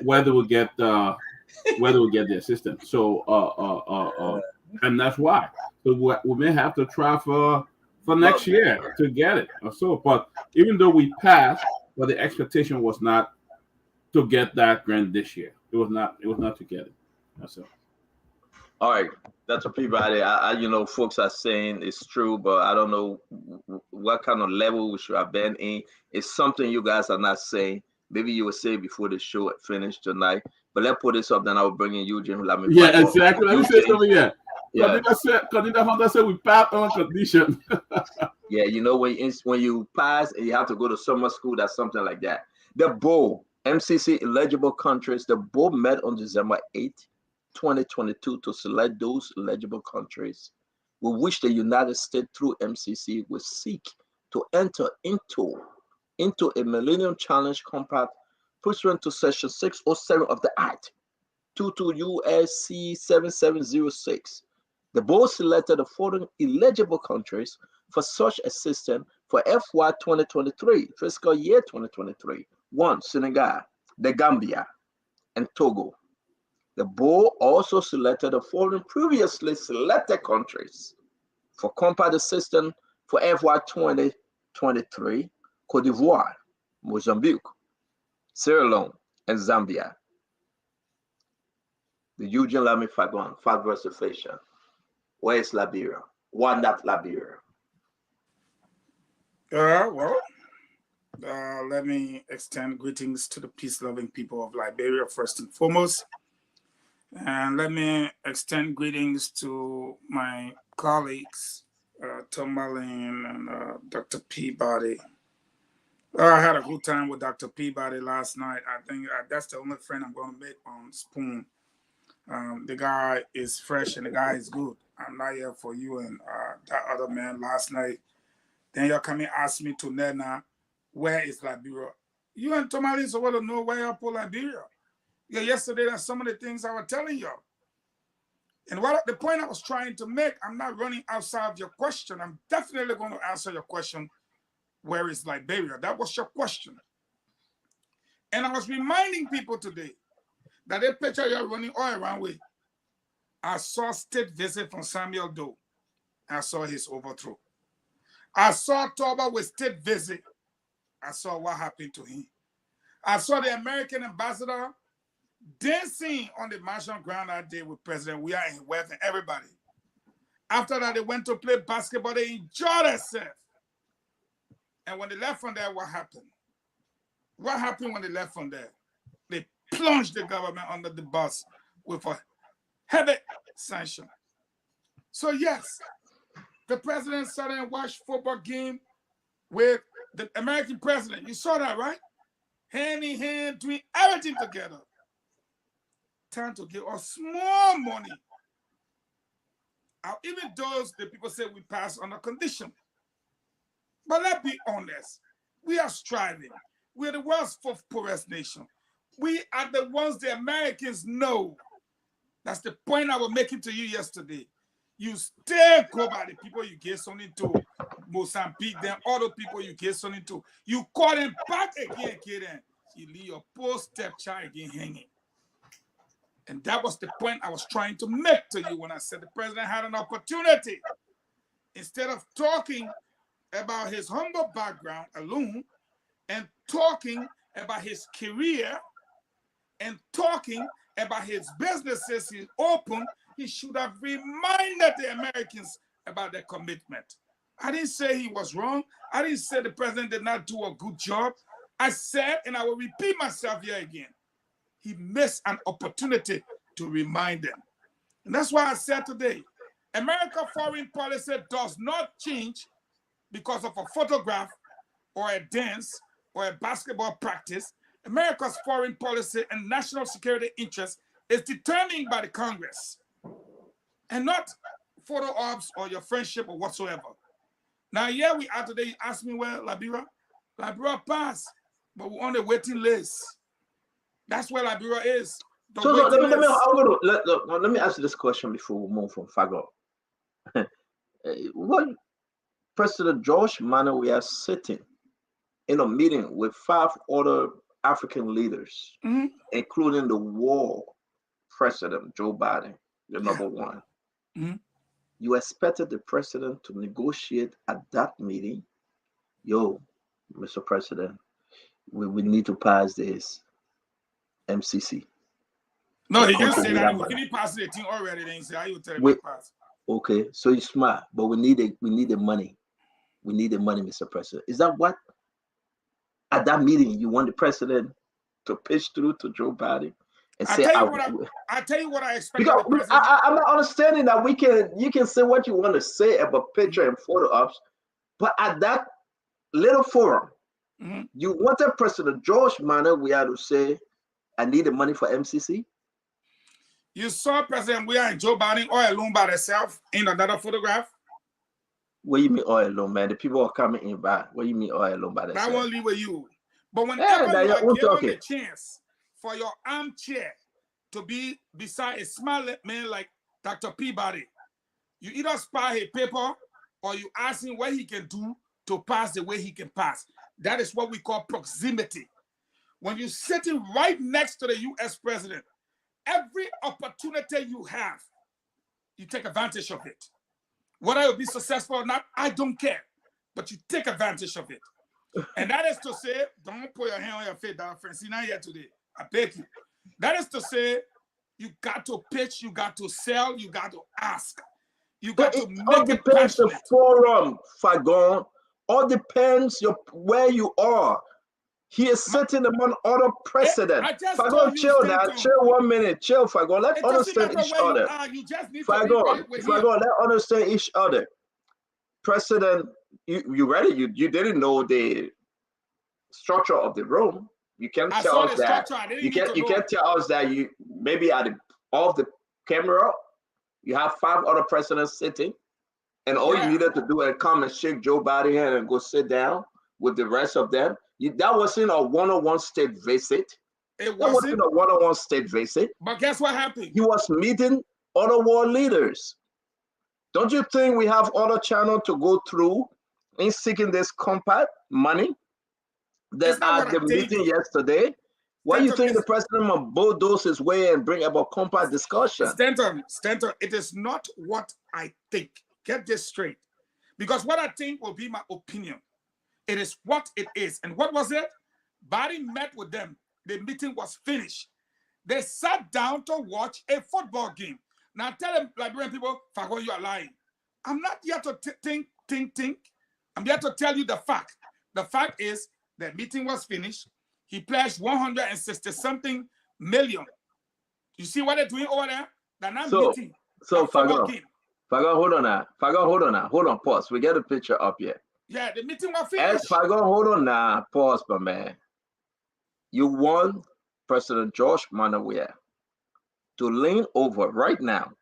S5: where they will get the assistance. So and that's why. So we may have to try for next year to get it or so. But even though we passed, but the expectation was not to get that grant this year. It was not to get it. That's all.
S6: All right, Dr. Peabody, I folks are saying it's true, but I don't know what kind of level we should have been in. It's something you guys are not saying. Maybe you will say before the show finished tonight. But let's put this up, then I'll bring in you, Jim.
S5: Yeah, exactly. Let me say something here. Yeah. Kadida Hunter said we pass on condition.
S6: Yeah, when you pass and you have to go to summer school, that's something like that. The bowl, MCC eligible countries, the bowl met on December 8th. 2022 to select those eligible countries with which the United States through MCC will seek to enter into a Millennium Challenge Compact pursuant to Section 607 of the Act 22 U.S.C. 7706. The board selected the following eligible countries for such assistance for FY 2023, fiscal year 2023. 1. Senegal, the Gambia, and Togo. The board also selected the following previously selected countries for compact assistance for FY 2023: Cote d'Ivoire, Mozambique, Sierra Leone, and Zambia. The Eugene Lamy Fagon, Fat versus Fashion. Where is Liberia? Why not Liberia?
S9: Let me extend greetings to the peace-loving people of Liberia first and foremost. And let me extend greetings to my colleagues, Tom Malin and Dr. Peabody. I had a good time with Dr. Peabody last night. I think that's the only friend I'm going to make on Spoon. The guy is fresh and the guy is good. I'm not here for you and that other man last night. Then you're coming ask me to Nena, where is Liberia? You and Tom Malin so well to know where you put Liberia. Yeah, yesterday, that's some of the things I was telling you. And what the point I was trying to make, I'm not running outside of your question. I'm definitely going to answer your question, where is Liberia? That was your question. And I was reminding people today that they picture you're running all around with. I saw state visit from Samuel Doe. I saw his overthrow. I saw Toba with state visit. I saw what happened to him. I saw the American ambassador dancing on the marching ground that day with President Weah and Webb and everybody. After that, they went to play basketball. They enjoyed themselves. And when they left from there, what happened? What happened when they left from there? They plunged the government under the bus with a heavy sanction. So yes, the president sat and watched football game with the American president. You saw that, right? Hand in hand, doing everything together. Time to give us small money. Even those the people say we pass on a condition. But let's be honest. We are striving. We're the world's fourth poorest nation. We are the ones the Americans know. That's the point I was making to you yesterday. You still go by the people you gave something to. Mozambique, then all the people you gave something to. You call them back again, kid. You leave your poor stepchild again hanging. And that was the point I was trying to make to you when I said the president had an opportunity. Instead of talking about his humble background alone and talking about his career and talking about his businesses he opened, he should have reminded the Americans about their commitment. I didn't say he was wrong. I didn't say the president did not do a good job. I said, and I will repeat myself here again, he missed an opportunity to remind them. And that's why I said today, America's foreign policy does not change because of a photograph or a dance or a basketball practice. America's foreign policy and national security interest is determined by the Congress and not photo ops or your friendship or whatsoever. Now, here we are today. You ask me where Liberia passed, but we're on the waiting list. That's where Liberia is.
S6: So let me ask you this question before we move from Fago. What President George Manneh, we are sitting in a meeting with 5 other African leaders, including the war president, Joe Biden, the number one. You expected the president to negotiate at that meeting. Yo, Mr. President, we need to pass this MCC.
S9: No, he didn't say that. We can pass the thing already. Then he said, "How you tell me pass?"
S6: Okay, so you're smart, but we need the money. We need the money, Mr. President. Is that what? At that meeting, you want the president to pitch through to Joe Biden and say,
S9: I tell you what I expect.
S6: Because I'm not understanding that you can say what you want to say about picture and photo ops, but at that little forum, you wanted President George Manneh, we had to say, I need the money for MCC.
S9: You saw President Weah and Joe Biden all alone by themselves in another photograph?
S6: What you mean all alone, man? The people are coming in back. What you mean all alone by
S9: That
S6: themselves?
S9: won't leave with you. But whenever
S6: now
S9: you
S6: you're
S9: are given
S6: talking.
S9: the chance for your armchair to be beside a smart man like Dr. Peabody, you either spy a paper or you ask him what he can do to pass the way he can pass. That is what we call proximity. When you're sitting right next to the U.S. president, every opportunity you have, you take advantage of it. Whether you'll be successful or not, I don't care. But you take advantage of it. And that is to say, don't put your hand on your face, that Francina here today. I beg you. That is to say, you got to pitch, you got to sell, you got to ask. You got to
S6: all
S5: Oh,
S9: make it
S6: depends the
S9: passionate.
S6: forum, Fagon. All depends where you are. He is sitting among other presidents.
S9: I just
S6: Fagon,
S9: told you,
S6: chill now.
S9: Stanton.
S6: Chill 1 minute. Chill, Fagon. Let's
S9: It doesn't
S6: understand
S9: matter
S6: each
S9: where
S6: other.
S9: you are, you just need to be
S6: Fagon,
S9: right with him.
S6: Fagon, let's understand each other. President, you ready? You didn't know the structure of the room. You can't
S9: I
S6: tell
S9: saw
S6: us
S9: the
S6: that.
S9: structure. I didn't
S6: You
S9: need to know.
S6: can't tell us that you maybe at the off the camera, you have 5 other presidents sitting, and all
S9: Yeah.
S6: you needed to do is come and shake Joe Biden's hand and go sit down with the rest of them. That wasn't a one-on-one state visit.
S9: It
S6: That
S9: wasn't.
S6: wasn't a one-on-one state visit.
S9: But guess what happened?
S6: He was meeting other world leaders. Don't you think we have other channels to go through in seeking this compact money that
S9: It's not
S6: at
S9: what
S6: the
S9: I think.
S6: meeting yesterday? Why do you
S9: Stanton,
S6: think the president must bulldoze his way and bring about compact discussion?
S9: Stanton, it is not what I think. Get this straight. Because what I think will be my opinion. It is what it is. And what was it? Biden met with them. The meeting was finished. They sat down to watch a football game. Now tell them, Liberian people, Fagon, you are lying. I'm not here to think. I'm here to tell you the fact. The fact is, the meeting was finished. He pledged 160-something million. You see what they're doing over there? They're not meeting.
S6: So
S9: a football
S6: Fagon,
S9: game.
S6: hold on now. Fagon, hold on now. Hold on, pause. We get a picture up here.
S9: Yeah, the meeting was
S6: As
S9: finished.
S6: Fagon, hold on now. Pause, my man. You want President George Manawia to lean over right now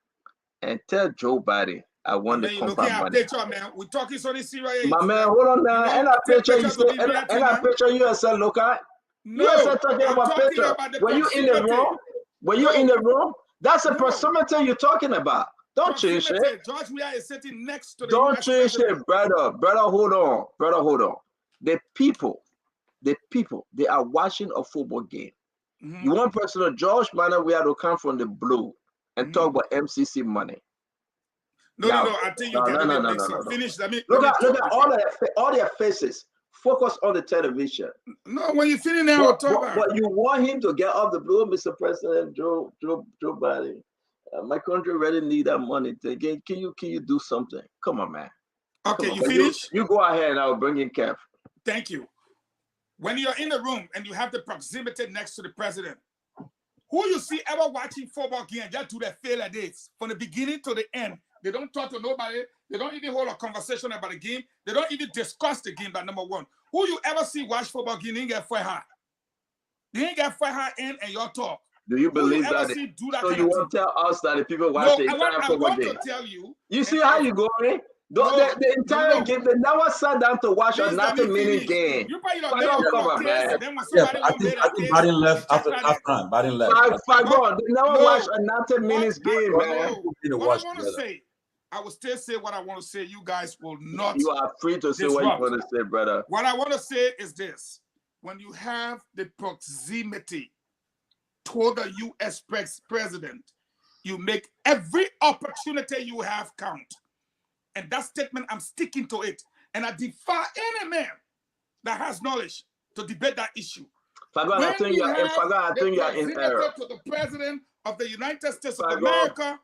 S6: and tell Joe Biden, I want
S9: Man,
S6: the
S9: you looking
S6: compact
S9: at
S6: money.
S9: picture, man. We're talking so this serious.
S6: My man, hold on now.
S9: You know,
S6: And that
S9: take
S6: picture, you
S9: pictures
S6: say,
S9: of the
S6: and
S9: reality,
S6: that
S9: man.
S6: picture you said, look at.
S9: No,
S6: You said talking
S9: I'm
S6: about
S9: talking
S6: picture.
S9: about the
S6: Were you in the
S9: proximity.
S6: room? Were you
S9: No.
S6: in the room? That's the
S9: No.
S6: proximity you're talking about. Don't change it.
S9: Proximity. George Weah is sitting next to the
S6: Don't
S9: US
S6: change
S9: president.
S6: it, brother. Brother, hold on. Brother, hold on. The people, they are watching a football game.
S9: Mhm.
S6: You want President George Manawia to come from the blue and talk about MCC money.
S9: No, I think you
S6: No,
S9: get
S6: no,
S9: it
S6: no, no,
S9: mixed
S6: no,
S9: up.
S6: no.
S9: Finish. Let me
S6: Look
S9: talk
S6: at
S9: with
S6: all their faces. Focus on the television.
S9: you. No, when you finish now, we'll talk about it.
S6: But you want him to get off the blue, Mr. President Joe Biden. My country really need that money. Can you do something? Come on, man.
S9: Okay,
S6: Come on.
S9: you
S6: But
S9: finish?
S6: You go ahead and I'll bring in Kev.
S9: Thank you. When you're in the room and you have the proximity next to the president, who you see ever watching football game just do their failure dates from the beginning to the end? They don't talk to nobody. They don't even hold a conversation about the game. They don't even discuss the game. That number one. Who you ever see watch football game? They ain't get fight hard. They ain't get fight hard in and your talk.
S6: Do you
S9: Who you
S6: believe
S9: ever
S6: that?
S9: see do that
S6: So
S9: kind
S6: you
S9: of
S6: want to
S9: thing?
S6: tell us that the people
S9: No,
S6: watch the
S9: I
S6: entire
S9: want
S6: football
S9: to
S6: game?
S9: tell you.
S6: You see
S9: and
S6: how
S9: if-
S6: you going?
S9: No,
S6: The entire
S9: no.
S6: game, they never sat down to watch a
S9: Please let me
S6: 90-minute
S9: finish.
S6: game.
S9: You probably don't
S6: Fagon,
S9: make
S6: come
S9: your
S6: on,
S9: case,
S6: man.
S9: and then when
S8: Yeah,
S9: somebody
S8: I
S9: won't make
S8: think
S9: that case,
S8: Biden left
S9: you
S8: after
S9: check that.
S8: halftime. Biden left.
S6: Fagon, they never
S9: No.
S6: watch a 90-minute game, man.
S9: No.
S8: Didn't
S9: What
S8: watch
S9: I want to
S8: together.
S9: say, I will still say what I want to say. You guys will not.
S6: You are free to say what you
S9: Disrupt.
S6: want to say, brother.
S9: What I want to say is this: when you have the proximity toward the U.S. president, you make every opportunity you have count. And that statement, I'm sticking to it. And I defy any man that has knowledge to debate that issue.
S6: Fagon, I
S9: When
S6: think
S9: you
S6: you are in
S9: have
S6: Fagon, I
S9: the
S6: think you are in
S9: proximity
S6: error.
S9: to the president of the United States of
S6: Fagon.
S9: America,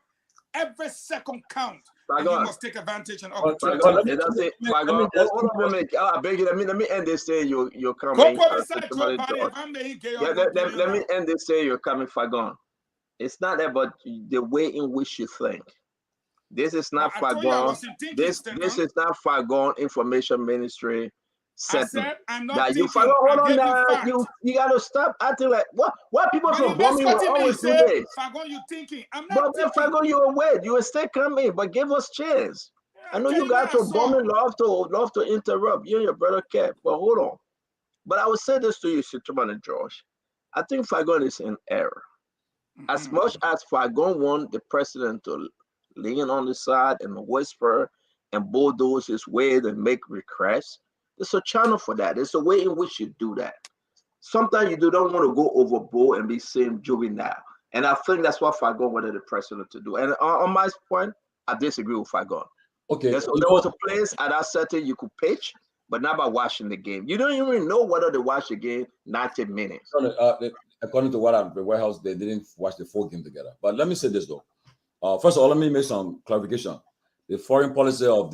S9: every second count. And you
S6: Fagon.
S9: must take advantage and
S8: Well,
S9: opportunity.
S6: Fagon,
S8: let me-
S6: it doesn't.
S8: let me
S6: Fagon,
S8: just-
S6: hold on a minute. I beg you. Let me end this saying you're
S9: Go
S6: coming.
S9: put beside Joe
S6: somebody
S9: Biden.
S6: talk.
S9: If I'm there, he get
S6: Yeah,
S9: your
S6: let me end this saying you're coming, Fagon. It's not about the way in which you think. This is not
S9: I told you I
S6: Fagon.
S9: wasn't thinking,
S6: This
S9: Stanton.
S6: is not Fagon Information Ministry
S9: I
S6: setting.
S9: said I'm not
S6: Now you
S9: thinking.
S6: Fagon, hold
S9: I
S6: on
S9: gave you
S6: now.
S9: facts.
S6: You gotta stop acting like what? Why people
S9: But
S6: from
S9: you just
S6: Birmingham
S9: cut
S6: will
S9: me.
S6: always do
S9: Say,
S6: this?
S9: Fagon, you thinking? I'm
S6: But
S9: not
S6: then
S9: thinking.
S6: Fagon, you will wait. You will still come in, but give us chance.
S9: Yeah,
S6: I know
S9: tell
S6: you got
S9: what I
S6: to
S9: saw.
S6: Bowman love to interrupt. You and your brother Cap, but hold on. But I will say this to you, Sitraman and George. I think Fagon is in error. As much as Fagon want the president to lean on the side and whisper and bulldoze his way and make requests, there's a channel for that. There's a way in which you do that. Sometimes you don't want to go overboard and be seen juvenile. And I think that's what Fagon wanted the president to do. And on my point, I disagree with Fagon.
S8: Okay.
S6: There was a place at that setting you could pitch, but not by watching the game. You don't even know whether they watch the game 90 minutes.
S8: According to what the White House, they didn't watch the full game together. But let me say this though. First of all, let me make some clarification. The foreign policy of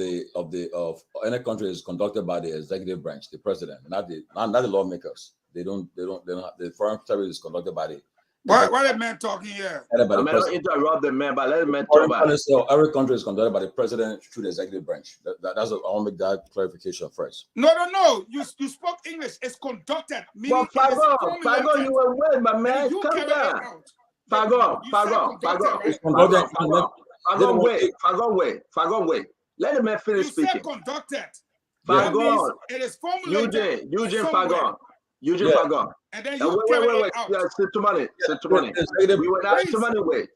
S8: any country is conducted by the executive branch, the president, not the lawmakers. The foreign service is conducted by the.
S9: What the man talking here?
S6: I may not interrupt the man, but let the man talk
S8: Foreign
S6: about
S8: policy of every country is conducted by the president through the executive branch. That's I want to make that clarification first.
S9: No. You spoke English. It's conducted.
S6: But Fagon, you were wait, my man. Come down. Fagon. Fagon, wait. Let the man finish speaking.
S9: You said conducted.
S6: Fagon.
S9: It is formulated.
S6: Eugene Fagon. Fagon.
S9: And then you
S6: wait. Yeah, sit to money. We were not too many wait.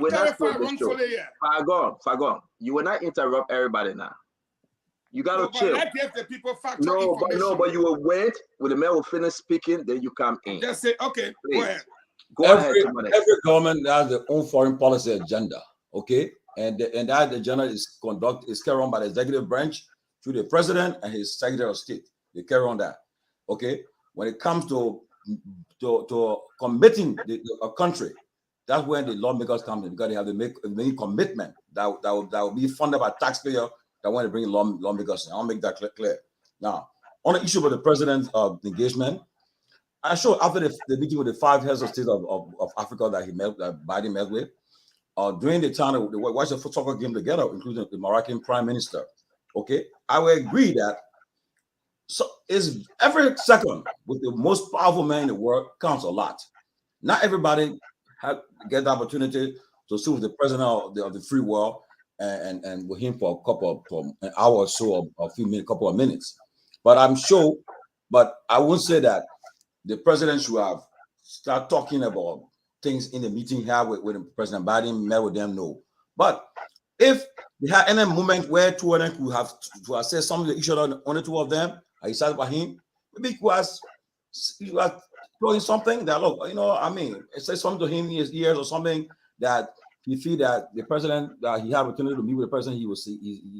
S6: We're not supposed to Fagon. You will not interrupt everybody now. You gotta chill.
S9: I give the people
S6: No, but you will wait when the man will finish speaking, then you come in.
S9: Just say, okay, please.
S6: Go ahead.
S8: Every government has their own foreign policy agenda, okay? And that agenda is carried on by the executive branch through the president and his secretary of state. They carry on that, okay? When it comes to committing a country, that's when the lawmakers come in because they have to make a commitment that will be funded by taxpayers that want to bring lawmakers in. I'll make that clear. Now, on the issue of the president's engagement, I'm sure after the meeting with the 5 heads of state of Africa that Biden met with, during the time they watched the soccer game together, including the Moroccan prime minister. Okay, I will agree that is every second with the most powerful man in the world counts a lot. Not everybody get the opportunity to sit with the president of the free world and with him for an hour or so, or a couple of minutes. But I'm sure, but I would say that the president should have start talking about things in the meeting here with President Biden, met with them, no. But if they had any moment where two of them could have to say something to each other, only two of them, I decided by him, maybe he was doing something that, look, say something to him in his ears or something that he feel that the president, that he had opportunity to meet with the president, he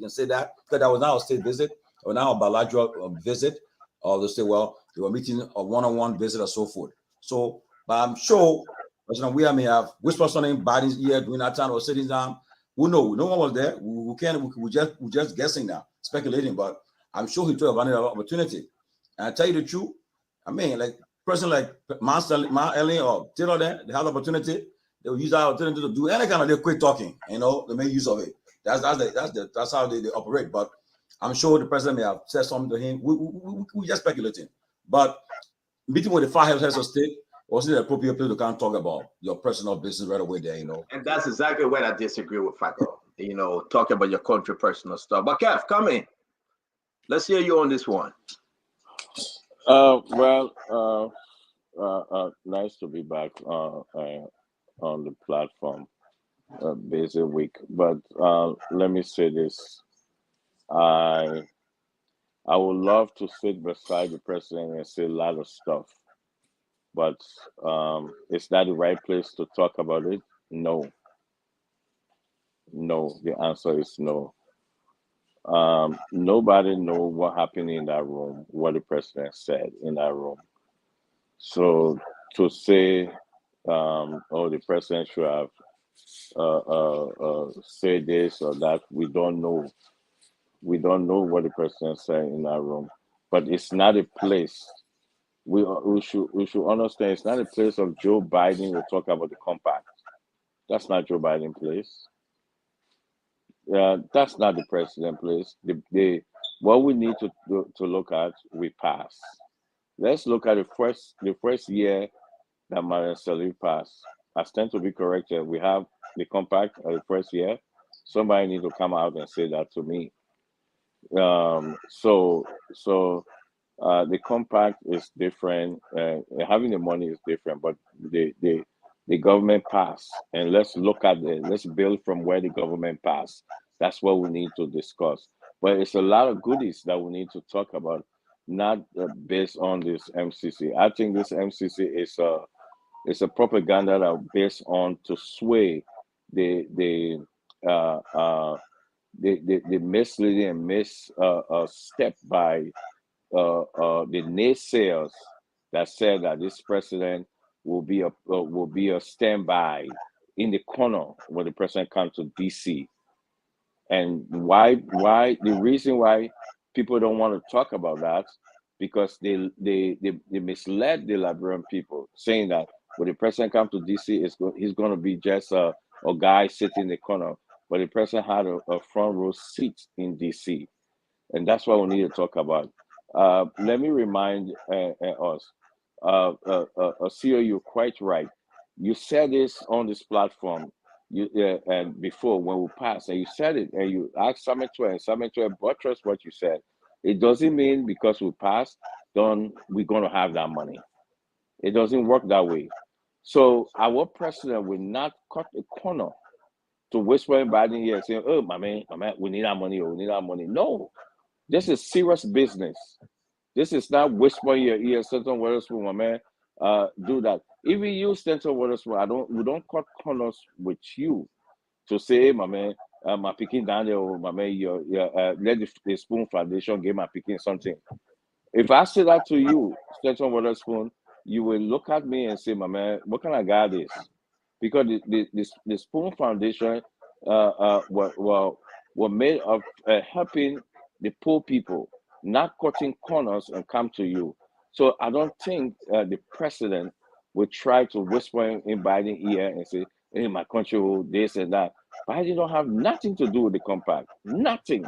S8: can say that, because that was now a state visit, or now a bilateral visit, or they say, well, they were meeting a one-on-one visit or so forth. So, but I'm sure President Weah may have whispered something in Biden's ear during that time or sitting down. Who knows? No one was there. We're just guessing now, speculating, but I'm sure he took advantage of the opportunity. And I tell you the truth, like person like Ma Ellen or Taylor there, they have the opportunity. They will use that opportunity to do any kind of quick talking. They make use of it. That's how they operate. But I'm sure the president may have said something to him. We just speculating. But meeting with the 5 heads of state wasn't the appropriate place to kind of talk about your personal business right away there,
S6: And that's exactly where I disagree with Fago. Talking about your country personal stuff. But Kev, come in. Let's hear you on this one.
S10: Nice to be back on the platform, busy week. But let me say this: I would love to sit beside the president and say a lot of stuff, but is that the right place to talk about it? No. The answer is no. Nobody knows what happened in that room, what the president said in that room. So to say, the president should have said this or that, we don't know. We don't know what the president said in that room. But it's not a place. We should understand it's not a place of Joe Biden to talk about the compact. That's not Joe Biden's place. That's not the president's place. The What we need to look at, we pass. Let's look at the first year that Mariam Salih passed. I stand to be corrected. We have the compact of the first year. Somebody need to come out and say that to me. So the compact is different. Having the money is different, but the government passed, and let's look at let's build from where the government passed. That's what we need to discuss. But it's a lot of goodies that we need to talk about, not based on this MCC. I think this MCC is a propaganda that based on to sway the misleading and misstep by the naysayers that said that this president will be a standby in the corner when the president comes to DC. And why the reason why people don't want to talk about that, because they misled the Liberian people, saying that when the president comes to DC, he's going to be just a guy sitting in the corner. But the president had a front row seat in DC, and that's what we need to talk about. Let me remind us, CEO, you're quite right. You said this on this platform, and before when we passed, and you said it, and you asked Sametua, and Sametua buttressed what you said. It doesn't mean because we passed, we're going to have that money. It doesn't work that way. So our president will not cut a corner to whisper in Biden here saying, "Oh, my man, we need our money, or we need our money." No, this is serious business. This is not whispering your ear, Stanton Weatherspoon, my man. Do that. Even you, Stanton Weatherspoon, we don't cut corners with you to say, "Hey, my man, my picking down there, or my man, let the Spoon Foundation give my picking something." If I say that to you, Stanton Weatherspoon, you will look at me and say, "My man, what kind of guy is?" Because the Spoon Foundation were made of helping the poor people, not cutting corners and come to you. So I don't think the president will try to whisper in Biden's ear and say, "Hey, my country will this and that." Biden don't have nothing to do with the compact. Nothing.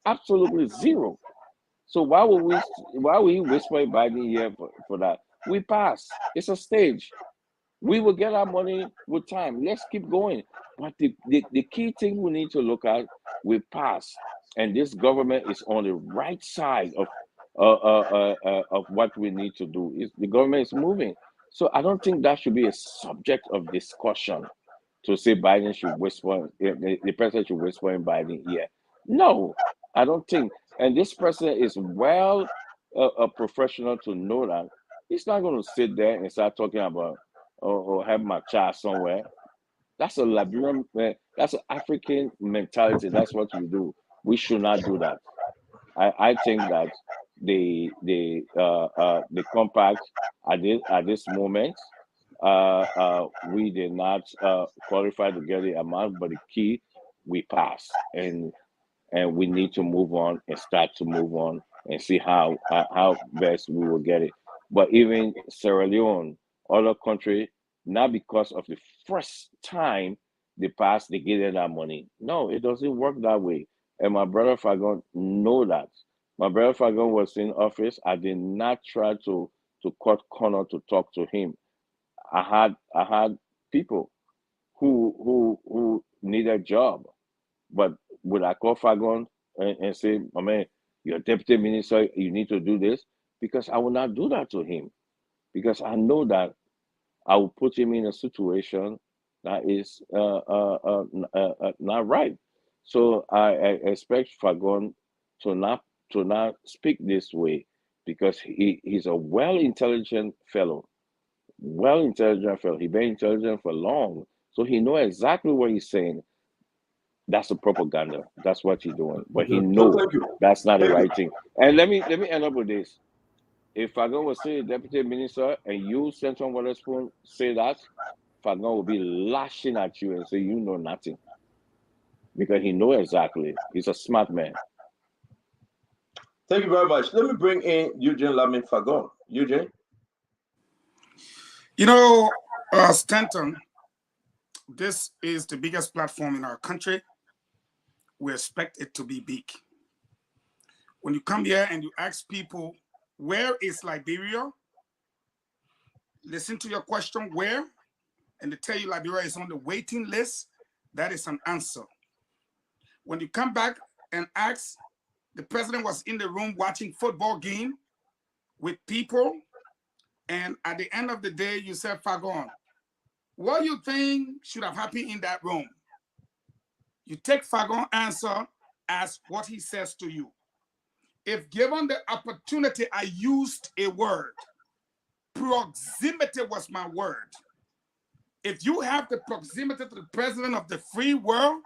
S10: Absolutely zero. So why will he whisper in Biden's ear for that? We pass. It's a stage. We will get our money with time. Let's keep going. But the key thing we need to look at, we pass, and this government is on the right side of what we need to do. The government is moving. So I don't think that should be a subject of discussion to say Biden should whisper, the president should whisper in Biden's ear. No, I don't think. And this president is well a professional to know that he's not going to sit there and start talking about or have my child somewhere. That's a Liberian, that's an African mentality. That's what we do. We should not do that. I think that the compact at this moment, we did not qualify to get the amount, but the key, we pass, and we need to move on and start to move on and see how best we will get it. But even Sierra Leone, other country, not because of the first time they passed, they gave them that money. No, it doesn't work that way. And my brother Fagon know that. My brother Fagon was in office. I did not try to cut corner to talk to him. I had people who need a job, but would I call Fagon and say, "My man, you're deputy minister, you need to do this"? Because I will not do that to him, because I know that I will put him in a situation that is not right. So I expect Fagon to not speak this way, because he's a well-intelligent fellow. He's been intelligent for long, so he knows exactly what he's saying. That's a propaganda. That's what he's doing. But he knows that's not the right thing. And let me end up with this. If Fagon will say deputy minister and you, Stanton Weatherspoon, say that, Fagon will be lashing at you and say you know nothing. Because he knows exactly. He's a smart man.
S6: Thank you very much. Let me bring in Eugene Lamin Fagon. Eugene?
S9: You know, Stanton, this is the biggest platform in our country. We expect it to be big. When you come here and you ask people, where is Liberia? Listen to your question, where? And they tell you Liberia is on the waiting list. That is an answer. When you come back and ask, the president was in the room watching football game with people, and at the end of the day, you said, Fagon, what do you think should have happened in that room? You take Fagon's answer as what he says to you. If given the opportunity, I used a word. Proximity was my word. If you have the proximity to the president of the free world,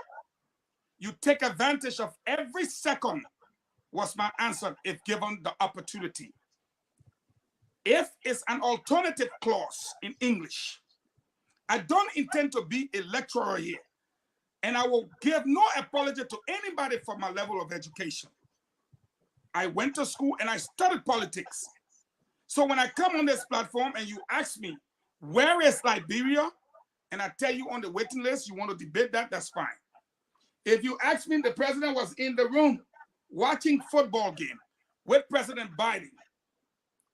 S9: you take advantage of every second, was my answer if given the opportunity. If it's an alternative clause in English, I don't intend to be a lecturer here, and I will give no apology to anybody for my level of education. I went to school and I studied politics. So when I come on this platform and you ask me, where is Liberia? And I tell you on the waiting list, you want to debate that, that's fine. If you ask me, the president was in the room watching football game with President Biden,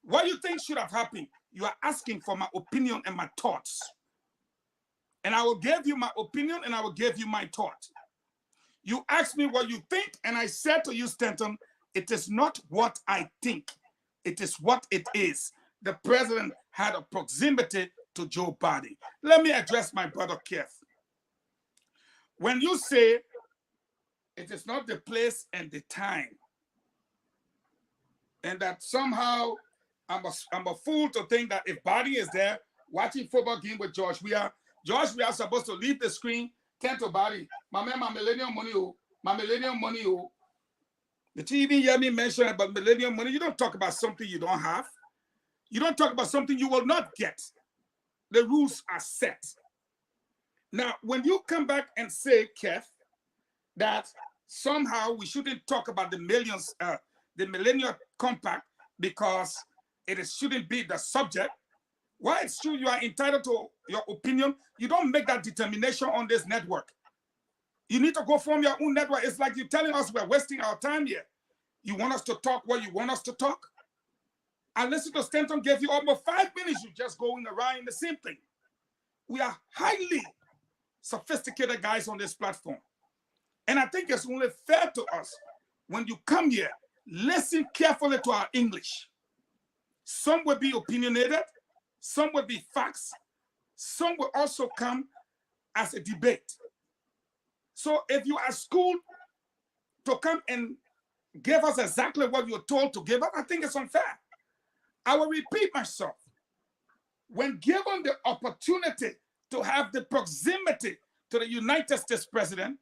S9: what do you think should have happened? You are asking for my opinion and my thoughts. And I will give you my opinion and I will give you my thought. You asked me what you think, and I said to you, Stanton, it is not what I think. It is what it is. The president had a proximity to Joe Biden. Let me address my brother Keith. When you say it is not the place and the time, and that somehow I'm a fool to think that if Biden is there watching football game with George Weah is supposed to leave the screen, turn to Biden. My man, my millennium money, my millennium money. Did you even hear me mention about millennium money? You don't talk about something you don't have. You don't talk about something you will not get. The rules are set. Now, when you come back and say, Keith, that somehow we shouldn't talk about the Millennium Compact because shouldn't be the subject, well, it's true you are entitled to your opinion. You don't make that determination on this network. You need to go form your own network. It's like you're telling us we're wasting our time here. You want us to talk what you want us to talk? And listen to Stanton gave you almost 5 minutes. You're just going around in the same thing. We are highly sophisticated guys on this platform. And I think it's only fair to us when you come here, listen carefully to our English. Some will be opinionated, some will be facts, some will also come as a debate. So if you are schooled to come and give us exactly what you're told to give us, I think it's unfair. I will repeat myself. When given the opportunity to have the proximity to the United States president,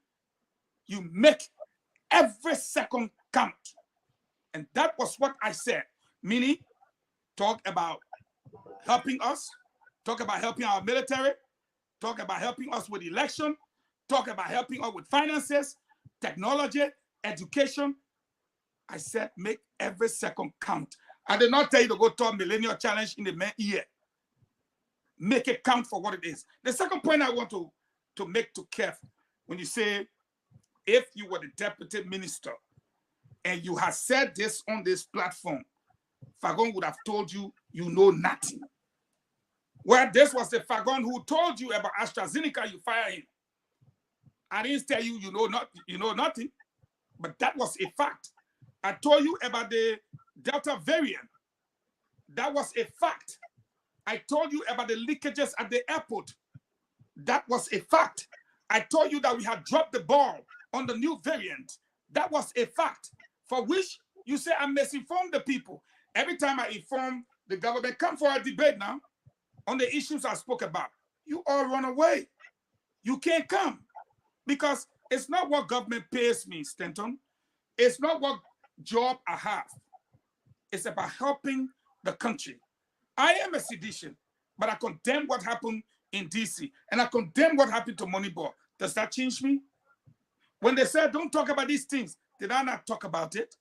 S9: you make every second count. And that was what I said, meaning talk about helping us, talk about helping our military, talk about helping us with election, talk about helping us with finances, technology, education. I said, make every second count. I did not tell you to go to a Millennial Challenge in the year. Make it count for what it is. The second point I want to make to Keith, when you say, if you were the deputy minister and you had said this on this platform, Fagon would have told you, you know nothing. Well, this was the Fagon who told you about AstraZeneca, you fire him. I didn't tell you, you know nothing, but that was a fact. I told you about the Delta variant. That was a fact. I told you about the leakages at the airport. That was a fact. I told you that we had dropped the ball on the new variant. That was a fact, for which you say I misinform the people. Every time I inform the government, come for a debate now on the issues I spoke about. You all run away. You can't come because it's not what government pays me, Stanton. It's not what job I have. It's about helping the country. I am a sedition, but I condemn what happened in DC, and I condemn what happened to Moneyball. Does that change me? When they said, don't talk about these things, did I not talk about it?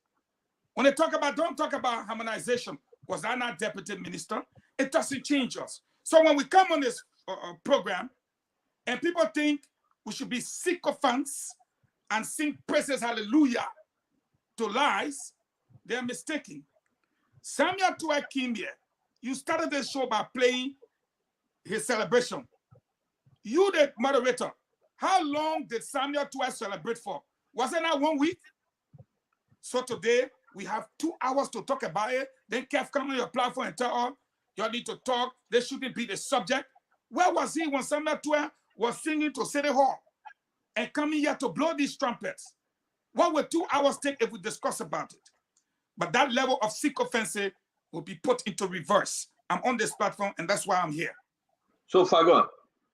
S9: When they talk about, don't talk about harmonization, was I not deputy minister? It doesn't change us. So when we come on this program, and people think we should be sycophants and sing praises hallelujah to lies, They're mistaken. Samuel Tuah came here. You started the show by playing his celebration. You, the moderator, how long did Samuel Tuah celebrate for? Was it not 1 week? So today, we have 2 hours to talk about it. Then Kev come on your platform and tell all, y'all need to talk. They shouldn't be the subject. Where was he when Samuel Tuah was singing to City Hall and coming here to blow these trumpets? What would 2 hours take if we discuss about it? But that level of sycophancy will be put into reverse. I'm on this platform, and that's why I'm here.
S6: So, Fagon,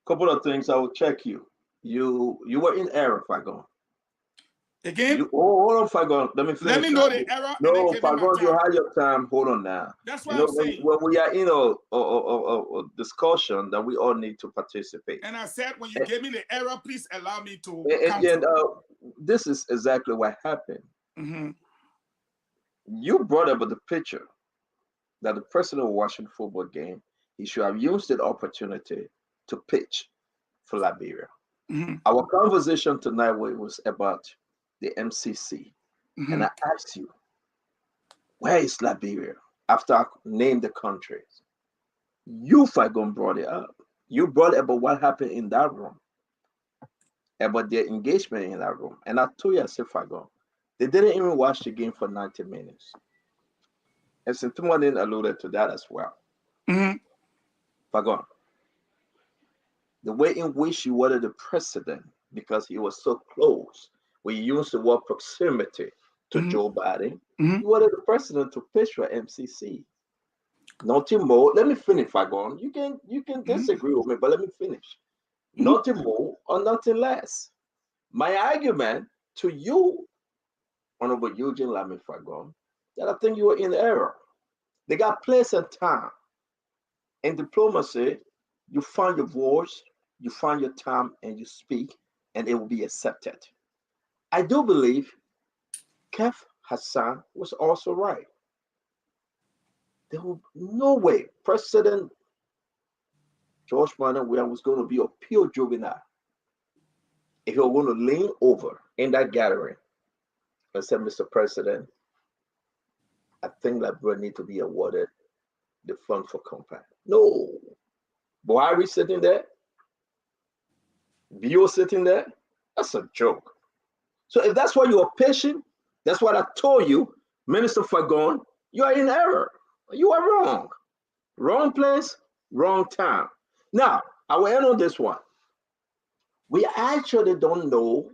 S6: couple of things I will check you. You were in error, Fagon.
S9: Again?
S6: Hold on, Fagon. Let me finish.
S9: Let me know the error.
S6: No, Fagon, you had your time. Hold on now.
S9: That's what I'm saying.
S6: When we are in a discussion, that we all need to participate.
S9: And I said, when you gave me the error, please allow me to.
S6: And this is exactly what happened.
S9: Mm-hmm.
S6: You brought up the picture that the president of Washington football game, he should have used the opportunity to pitch for Liberia.
S9: Mm-hmm.
S6: Our conversation tonight was about the MCC.
S9: Mm-hmm.
S6: And I asked you, where is Liberia? After I named the countries. You, Fagon, brought it up. You brought up about what happened in that room, about their engagement in that room. And I told you, I said, Fagon, they didn't even watch the game for 90 minutes. And Sintumanin alluded to that as well.
S9: Mm-hmm.
S6: Fagon, the way in which you wanted the president, because he was so close, we used the word proximity to
S9: Mm-hmm.
S6: Joe Biden,
S9: Mm-hmm.
S6: you wanted the president to pitch for MCC. Nothing more. Let me finish, Fagon. You can disagree with me, but let me finish.
S9: Mm-hmm.
S6: Nothing more or nothing less. My argument to you, Honorable Eugene Lamin Fagon, that I think you were in error. They got place and time. In diplomacy, you find your voice, you find your time, and you speak, and it will be accepted. I do believe Kev Hassan was also right. There was no way President George Manneh was going to be a pure juvenile if he were going to lean over in that gathering and say, Mr. President, I think Liberia need to be awarded the fund for compact. No. Buhari sitting there, Bio sitting there, that's a joke. So if that's what you are pitching, that's what I told you, Minister Fagon, you are in error. You are wrong. Wrong place, wrong time. Now, I will end on this one. We actually don't know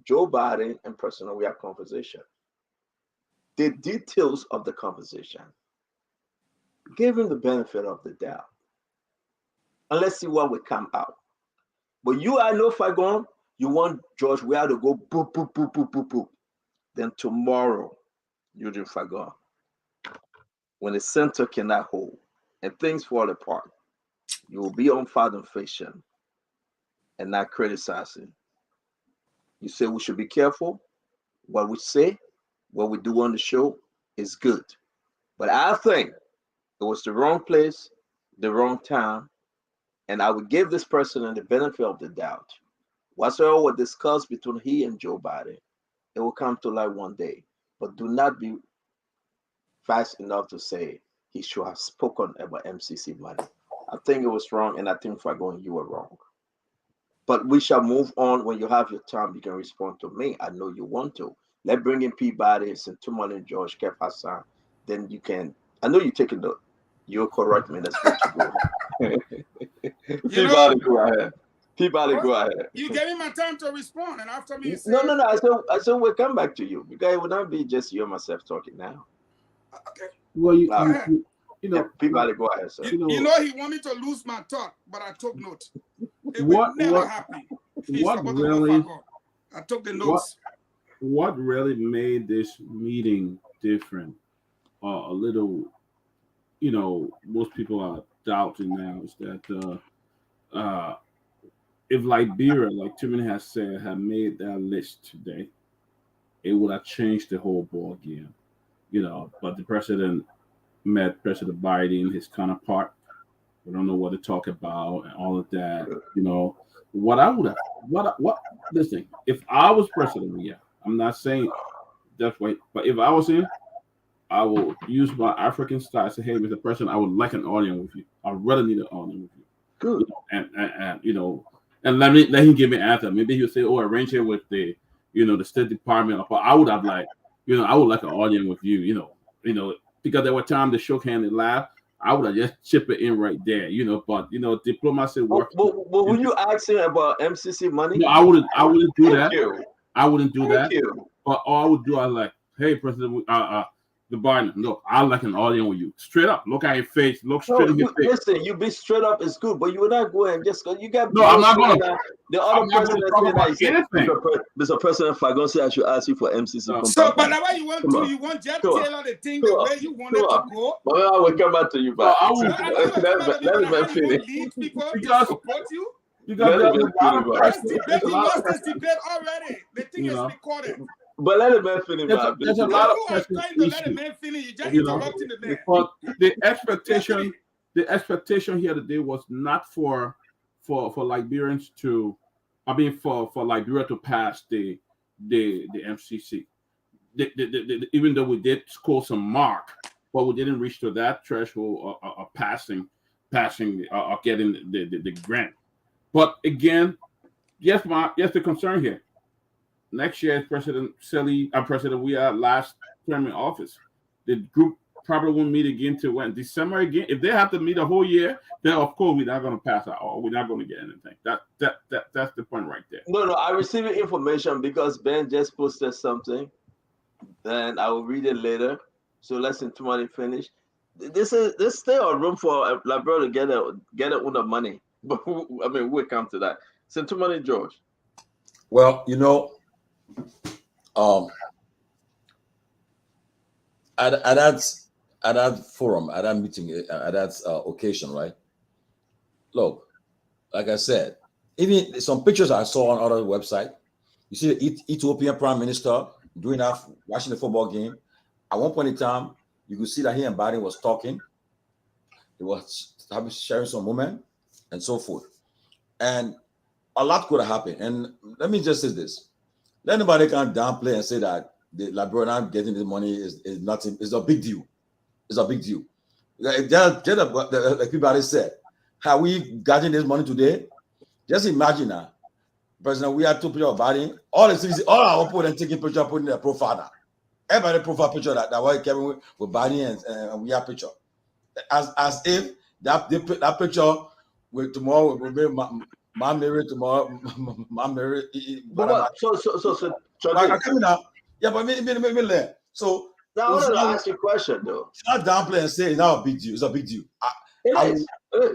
S6: Joe Biden and President Weah conversation. The details of the conversation. Give him the benefit of the doubt. And let's see what will come out. But you, I know, Fagon, you want George Weah to go boop, boop, boop, boop, boop, boop. Then tomorrow, Eugene Fagon, when the center cannot hold and things fall apart, you will be on Father Fashion and not criticizing. You say we should be careful. What we say, what we do on the show is good. But I think it was the wrong place, the wrong time, and I would give this president the benefit of the doubt. Whatsoever was discussed between he and Joe Biden, it will come to light one day. But do not be fast enough to say he should have spoken about MCC money. I think it was wrong, and I think Fagon, you were wrong. But we shall move on. When you have your time, you can respond to me. I know you want to. Let's bring in Peabody and Sintumanin and George Kev Hassan. Then you can. I know you're taking the. You'll correct me. That's what you do. Peabody, go ahead. Peabody, go ahead.
S9: You gave me my time to respond, and after me,
S6: No. I said we'll come back to you because it would not be just you and myself talking now.
S9: Okay.
S5: Well, you know,
S6: Peabody, go ahead, sir.
S9: You know he want me to lose my thought, but I took notes. It will never happen. I took the notes.
S5: What really made this meeting different, a little, most people are doubting now, is that if Liberia, like Timothy has said, had made that list today, it would have changed the whole ball game, But the president met President Biden, his counterpart. We don't know what to talk about and all of that. What I would have, listen, if I was president, I'm not saying that's right, but if I was him,
S11: I will use my African style. Say, hey, Mr. President, I would like an audience with you. I really need an audience with you.
S6: Good.
S11: You know, and you know, and let him give me an answer. Maybe he'll say, oh, arrange it with the, you know, the State Department. But I would have like, you know, I would like an audience with you. You know, because there were times they shook hands and laughed. I would have just chip it in right there, you know. But you know, diplomacy works.
S6: But when you asking about MCC money,
S11: no, I wouldn't do that.
S6: You.
S11: I wouldn't do
S6: Thank
S11: that.
S6: you.
S11: But all I would do, I was like, hey, President, the Biden, look, I like an audience with you. Straight up, look at your face, look straight in your face.
S6: Listen, you be straight up is good, but you would not go and just go. You got
S11: no, I'm not going to.
S6: The other president
S11: anything.
S6: Mr. President, if I go say I should ask you for MCC.
S9: So, but now you want to, you want Jeff Taylor the thing the way you want it to go.
S6: But I will come back to you, but let me finish.
S9: People to support you.
S11: You got
S9: They lost this debate already. The thing is recorded.
S6: But let the man finish.
S11: There's a lot of
S9: trying to let the man finish. You just interrupting the man.
S11: But the expectation here today was not for Liberians to, for Liberia to pass the MCC. Even though we did score some mark, but we didn't reach to that threshold of passing or getting the grant. But again, yes, the concern here. Next year, President we are last term in office. The group probably won't meet again till when? December again. If they have to meet a whole year, then of course we're not going to pass at all. We're not going to get anything. That's the point right there.
S6: No, I received information because Ben just posted something, and I will read it later. So let's somebody finish. This still a room for Liberia to get it under money. But I mean, we'll come to that. Centumani George.
S8: Well, you know, at that forum, at that meeting, at that occasion, right? Look, like I said, even some pictures I saw on other website, you see the Ethiopian Prime Minister doing that, watching the football game. At one point in time, you could see that he and Biden was talking. He was sharing some moment and so forth. And a lot could have happened. And let me just say this. Let nobody can downplay and say that the Liberian getting the money is nothing. It's a big deal. It's a big deal. Like everybody said, have we gotten this money today? Just imagine now. President, we had two pictures of Biden. All our opponents taking picture, putting their profile. Everybody profile picture that was Kevin with Biden and we have picture. As if that picture with tomorrow will be my Mary tomorrow. My Mary.
S6: So
S8: yeah, but me. So
S6: now I want to ask you a question though.
S8: Not downplay and say it's not a big deal. It's a big deal. I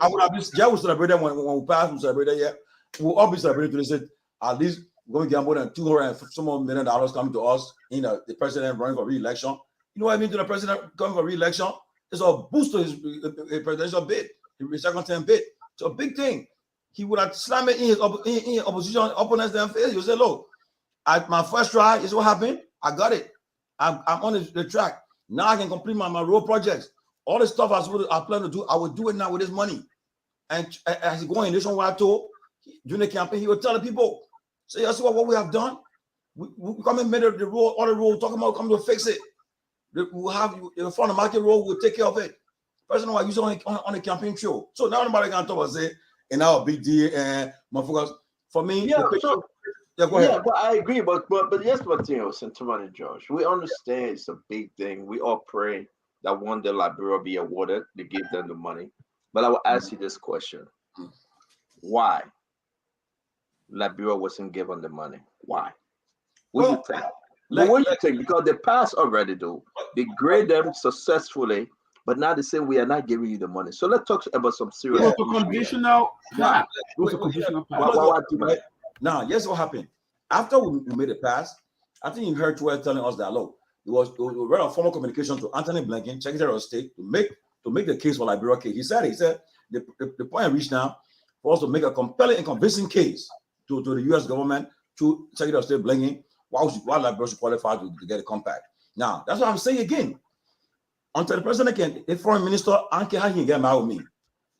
S8: would have been. Yeah, we celebrated when we passed. We celebrated. Yeah, we'll all be celebrating today. Said at least we're going to get more than $200 million coming to us. You know, the president running for re-election. You know what I mean to the president coming for re-election? It's a boost to his presidential bid, his second term bid. It's a big thing. He would have slammed it in his opposition opponents' their face. You say, look, my first try is what happened. I got it. I'm on the track. Now I can complete my road projects. All the stuff I plan to do, I will do it now with this money. And as he going nationwide tour, during the campaign, he will tell the people, say, you see what we have done? We come and made the road, all the road, talking about coming to fix it. We'll have the front of the market road, we'll take care of it. President will use it on the campaign trail. So now nobody can talk and say, and now a big deal and motherfuckers. For me,
S6: go ahead. Yeah, but I agree. But yes, but Centumani George, we understand it's a big thing. We all pray that one day Liberia be awarded to give them the money. But I will ask you this question: why Liberia wasn't given the money? Why? What do you think? What do you think? Because they passed already, though. They grade them successfully. But now they say we are not giving you the money. So let's talk about some serious.
S11: It was a conditional pass. It was a conditional pass.
S8: Now, here's what happened. After we made a pass, I think you heard Tuel telling us that, look, it was a formal communication to Anthony Blinken, Secretary of State, to make the case for Liberia case. He said the point reached now for us to make a compelling and convincing case to the U.S. government, to Secretary of State Blinken, why Liberia should qualify to get a compact. Now, that's what I'm saying again. Until the president can, the foreign minister, I don't care how he can get mad with me.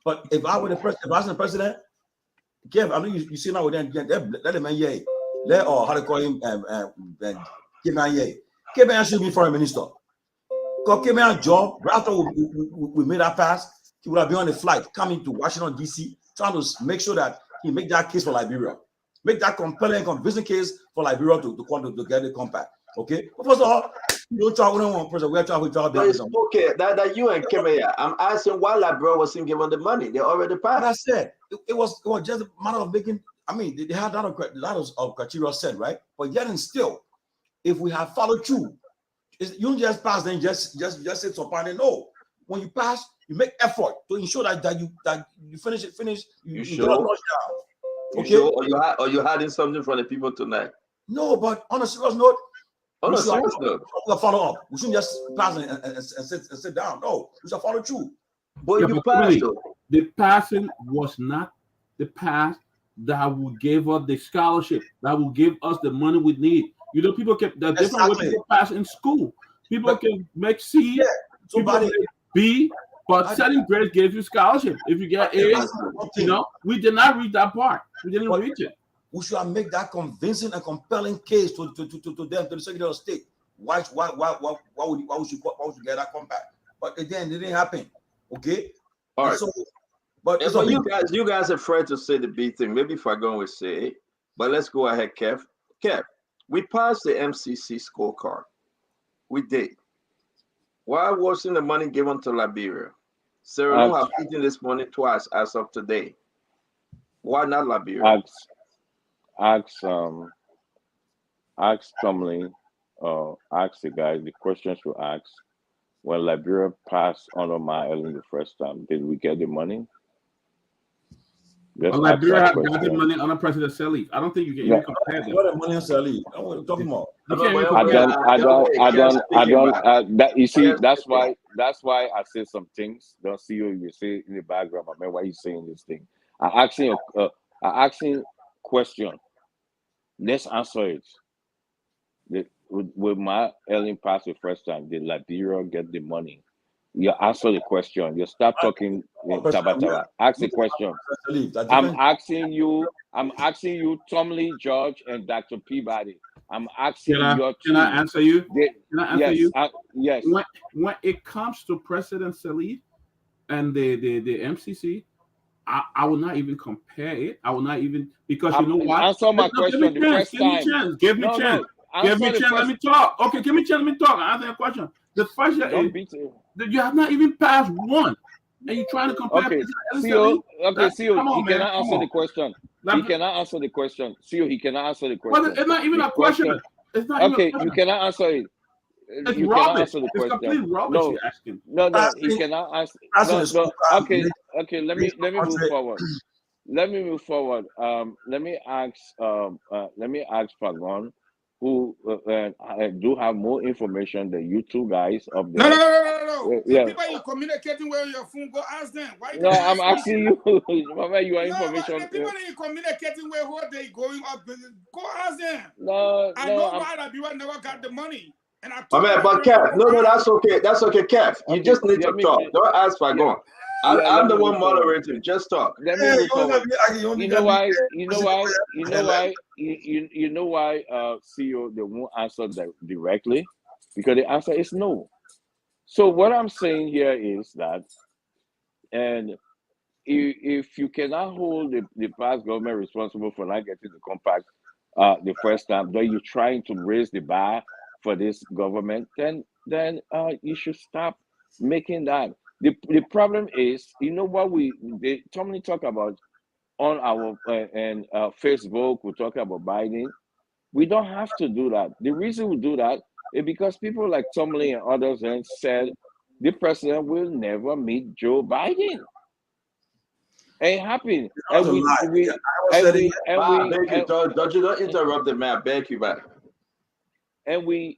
S8: But if I were the president, if I was the president, Kev, I know you see now with them, let the man yay. How to call him, give man yay. Kev should be foreign minister. God gave me a job. Right after we made that pass, he would have been on a flight coming to Washington, D.C., trying to make sure that he make that case for Liberia. Make that compelling, convincing case for Liberia to get the compact. Okay? But first of all, you don't try with one person. We are trying with
S6: But it's okay. That you and Kemaya. I'm asking why Liberia wasn't given the money. They already passed.
S8: Like I said, it was just a matter of making. I mean, they had a lot of criteria set, right? But yet and still, if we have followed through, you don't just pass, then just sit so far. No, when you pass, you make effort to ensure that you finish it. You
S6: sure?
S8: Get a touchdown.
S6: Okay. Sure? Or you hiding something from the people tonight?
S8: No, but on a serious note,
S6: on a serious note,
S8: we should follow up. We shouldn't just pass and sit down. No, we should follow through.
S6: But you passed.
S11: The passing was not the pass that will give us the scholarship, that will give us the money we need. You know, people can the different ways people pass in school. People can make C, people make B, but setting grades gives you scholarship. If you get A, you know, we did not reach that part. We didn't reach it.
S8: We should make that convincing and compelling case to them, to the Secretary of State. Why would you get that compact? But again, it didn't happen. Okay.
S6: All right. So, but you guys are afraid to say the B thing. Maybe if I go with say, but let's go ahead, Kev. Kev, we passed the MCC scorecard. We did. Why wasn't the money given to Liberia? Sierra Leone have eaten this money twice as of today. Why not Liberia?
S10: Ask Tomlin, ask the guys the questions to ask. When Liberia passed under my island the first time, did we get the money?
S11: Liberia got the money under President Sirleaf. I don't think you can even compare them.
S8: What the money on Sirleaf? What are you talking about?
S10: You see, that's why I say some things. Don't see you say in the background. I mean, why you saying this thing? I asking question. Let's answer it. With my alien pass the first time, did Liberia get the money? You answer the question. You stop talking taba. Ask the question. I'm asking you, Tomlin, George, and Dr. Peabody. I'm asking you.
S11: Can I answer you? Can I answer you?
S10: Yes.
S11: When it comes to President Sirleaf and the MCC, I will not even compare it. I will not even, because you know what?
S10: Answer my question the first time.
S11: Give me a chance. Give me a chance. Let me talk. Okay, give me a chance. Let me talk. I answer your question. The first year is that you have not even passed one, and you're trying to compare.
S10: Okay, CEO, he cannot answer the question. He cannot answer the question. CEO, he cannot answer the question.
S11: Well, it's not even a question. It's not even a question.
S10: You cannot answer it.
S11: It's rubbish. It's complete rubbish you're asking.
S10: No, he cannot answer. No. Okay. Let me move forward. Let me move forward. Let me ask Fagon, who do have more information than you two guys up there.
S9: No. Yeah. People you communicating with your phone, go ask them. Why
S10: no, I'm asking you. Mama, you are information.
S9: The people you communicating with, who are they going up? Go ask them.
S10: No,
S9: I know why that people never got the money. And I
S6: but Kev, no, that's okay. That's okay, Kev. You just need to talk. Don't ask for going. I'm the one moderating. Just talk.
S10: Let me move forward. You know why? CEO, they won't answer directly because the answer is no. So what I'm saying here is that, and if you cannot hold the past government responsible for not getting the compact the first time, then you're trying to raise the bar for this government, then you should stop making that. The problem is, you know what Tomlin talk about on our Facebook, we talk about Biden. We don't have to do that. The reason we do that is because people like Tomlin and others said the president will never meet Joe Biden. Ain't happening.
S6: Don't interrupt the man. Beg you back.
S10: And we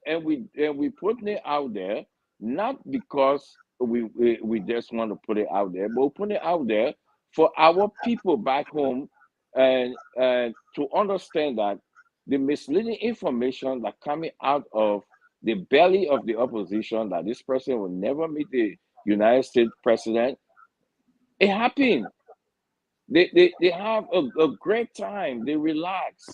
S10: putting it out there not because we just want to put it out there, but we put it out there for our people back home and to understand that the misleading information that coming out of the belly of the opposition that this person will never meet the United States president, it happened. They have a great time. They relax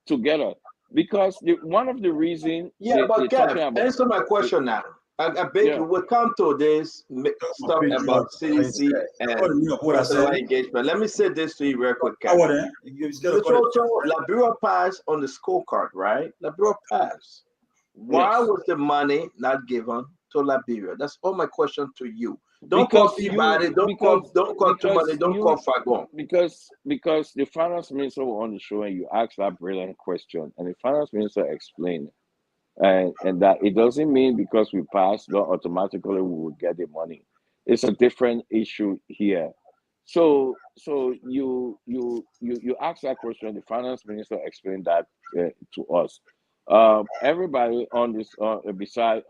S10: together. Because one of the reasons...
S6: Yeah, but Kev, answer my question now. I bet
S10: Yeah.
S6: you will come to this stuff about CDC and personal engagement. Let me say this to you real quick, Captain. Liberia passed on the scorecard, right? Liberia passed. Why was the money not given to Liberia? That's all my question to you. Don't call Peabody, don't call Tumani, don't call Fagon.
S10: Because the finance minister was on the show and you asked that brilliant question, and the finance minister explained, and that it doesn't mean because we pass, that automatically we will get the money. It's a different issue here. So you ask that question. The finance minister explained that to us. Everybody on this, beside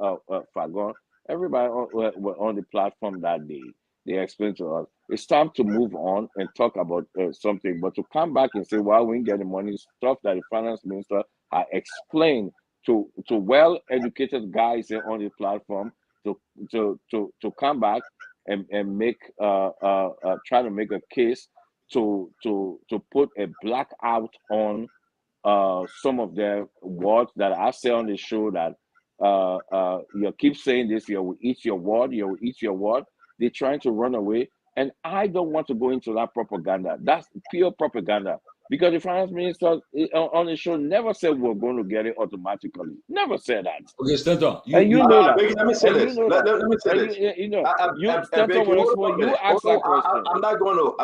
S10: Fagon, everybody were on the platform that day. They explained to us. It's time to move on and talk about something, but to come back and say, "Well, we didn't get the money," stuff that the finance minister had explained to well-educated guys on the platform to come back and make try to make a case to put a blackout on some of their words that I say on the show, that you keep saying this, you will eat your word, you will eat your word. They're trying to run away, and I don't want to go into that propaganda. That's pure propaganda. Because the finance minister on the show never said we're going to get it automatically. Never said that.
S8: Okay, Stanton,
S10: and you know that.
S6: Let me say this. Let me say this.
S10: Stanton, you asked that question.
S6: I'm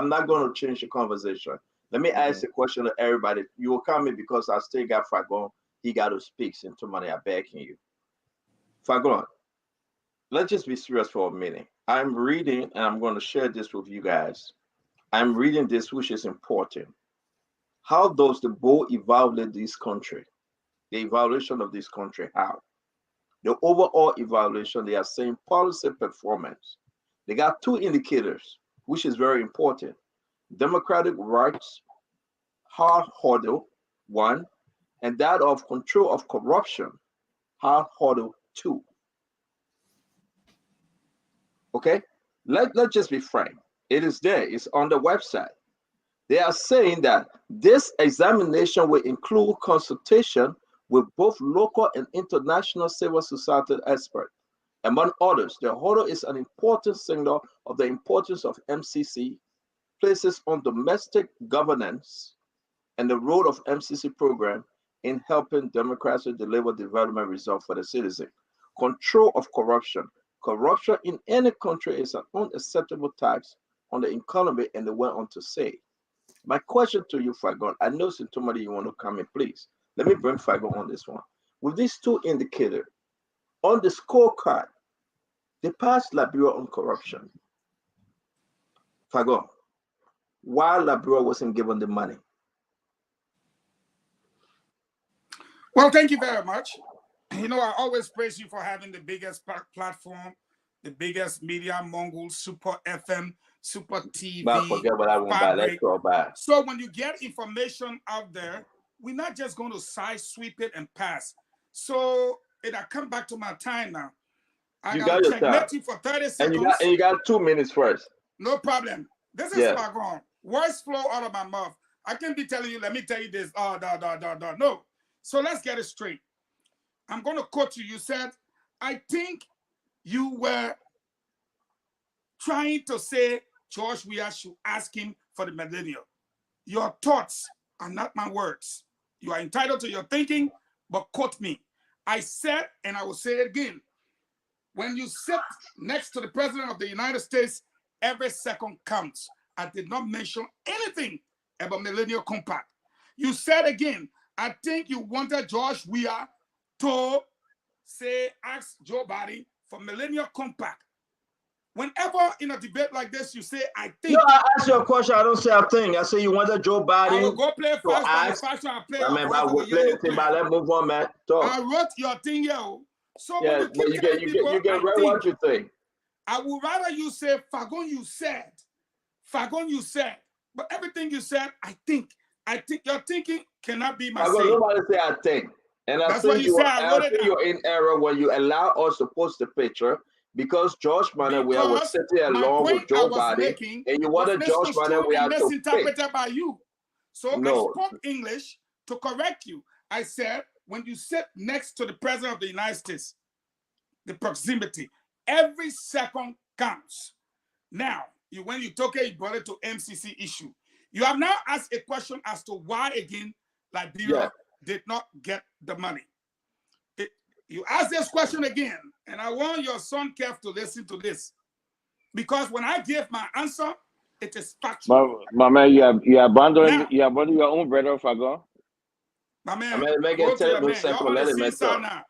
S6: not going to change the conversation. Let me ask the question to everybody. You will come in because I still got Fagon. He got to speak into money. I'm begging you. Fagon, let's just be serious for a minute. I'm reading, and I'm going to share this with you guys. I'm reading this, which is important. How does the board evaluate this country? The evaluation of this country, how? The overall evaluation, they are saying policy performance. They got two indicators, which is very important. Democratic rights, hard hurdle, 1, and that of control of corruption, hard hurdle, 2. Okay, let's just be frank. It is there, it's on the website. They are saying that this examination will include consultation with both local and international civil society experts. Among others, the hurdle is an important signal of the importance of MCC, places on domestic governance, and the role of MCC program in helping democracy deliver development results for the citizen. Control of corruption. Corruption in any country is an unacceptable tax on the economy, and they went on to say. My question to you, Fagon, I know somebody you want to come in, please. Let me bring Fagon on this one. With these two indicators, on the scorecard, they passed Liberia on corruption. Fagon, why Liberia wasn't given the money?
S9: Well, thank you very much. You know, I always praise you for having the biggest platform, the biggest media mogul, Super FM, Super TV.
S6: But forget what I want by. Let's go by.
S9: So when you get information out there, we're not just going to side sweep it and pass. So it I come back to my time now. I got to checkmate you for 30 seconds.
S6: And you got 2 minutes first.
S9: No problem. This is Fagon. Words flow out of my mouth. I can't be telling you, let me tell you this. No. So let's get it straight. I'm going to quote you. You said, I think you were trying to say George Weah should ask him for the millennium. Your thoughts are not my words. You are entitled to your thinking, but quote me. I said, and I will say it again, when you sit next to the President of the United States, every second counts. I did not mention anything about Millennium Compact. You said again, I think you wanted George Weah to say, ask Joe Biden for Millennium Compact. Whenever in a debate like this, you say, I think.
S6: No, I ask you a question. I don't say a thing. I say you wanted Joe Biden.
S9: I will go play fast. I play.
S6: I mean, I will play it. Let's move on, man. Talk.
S9: I wrote your thing here. So
S6: yeah, you get right what you think.
S9: I would rather you say, Fagon, you said. Fagon, you said. But everything you said, I think your thinking cannot be my saying.
S6: Nobody say I think. And I think you're in error when you allow us to post the picture because George Weah was sitting along with Joe Biden, and you wanted George Weah to
S9: misinterpreted by you. So no. I spoke English to correct you. I said, when you sit next to the President of the United States, the proximity. Every second counts. Now, when you talk, you brought it to MCC issue. You have now asked a question as to why, again, Liberia did not get the money. You ask this question again, and I want your son Kev to listen to this. Because when I give my answer, it is factual.
S10: My man, you abandon your own brother, Fagon.
S9: My man,
S6: let me
S9: go
S6: get
S9: to your man.
S6: second,
S9: You're
S6: let
S9: on the
S6: him
S9: scene
S6: talk.
S9: now.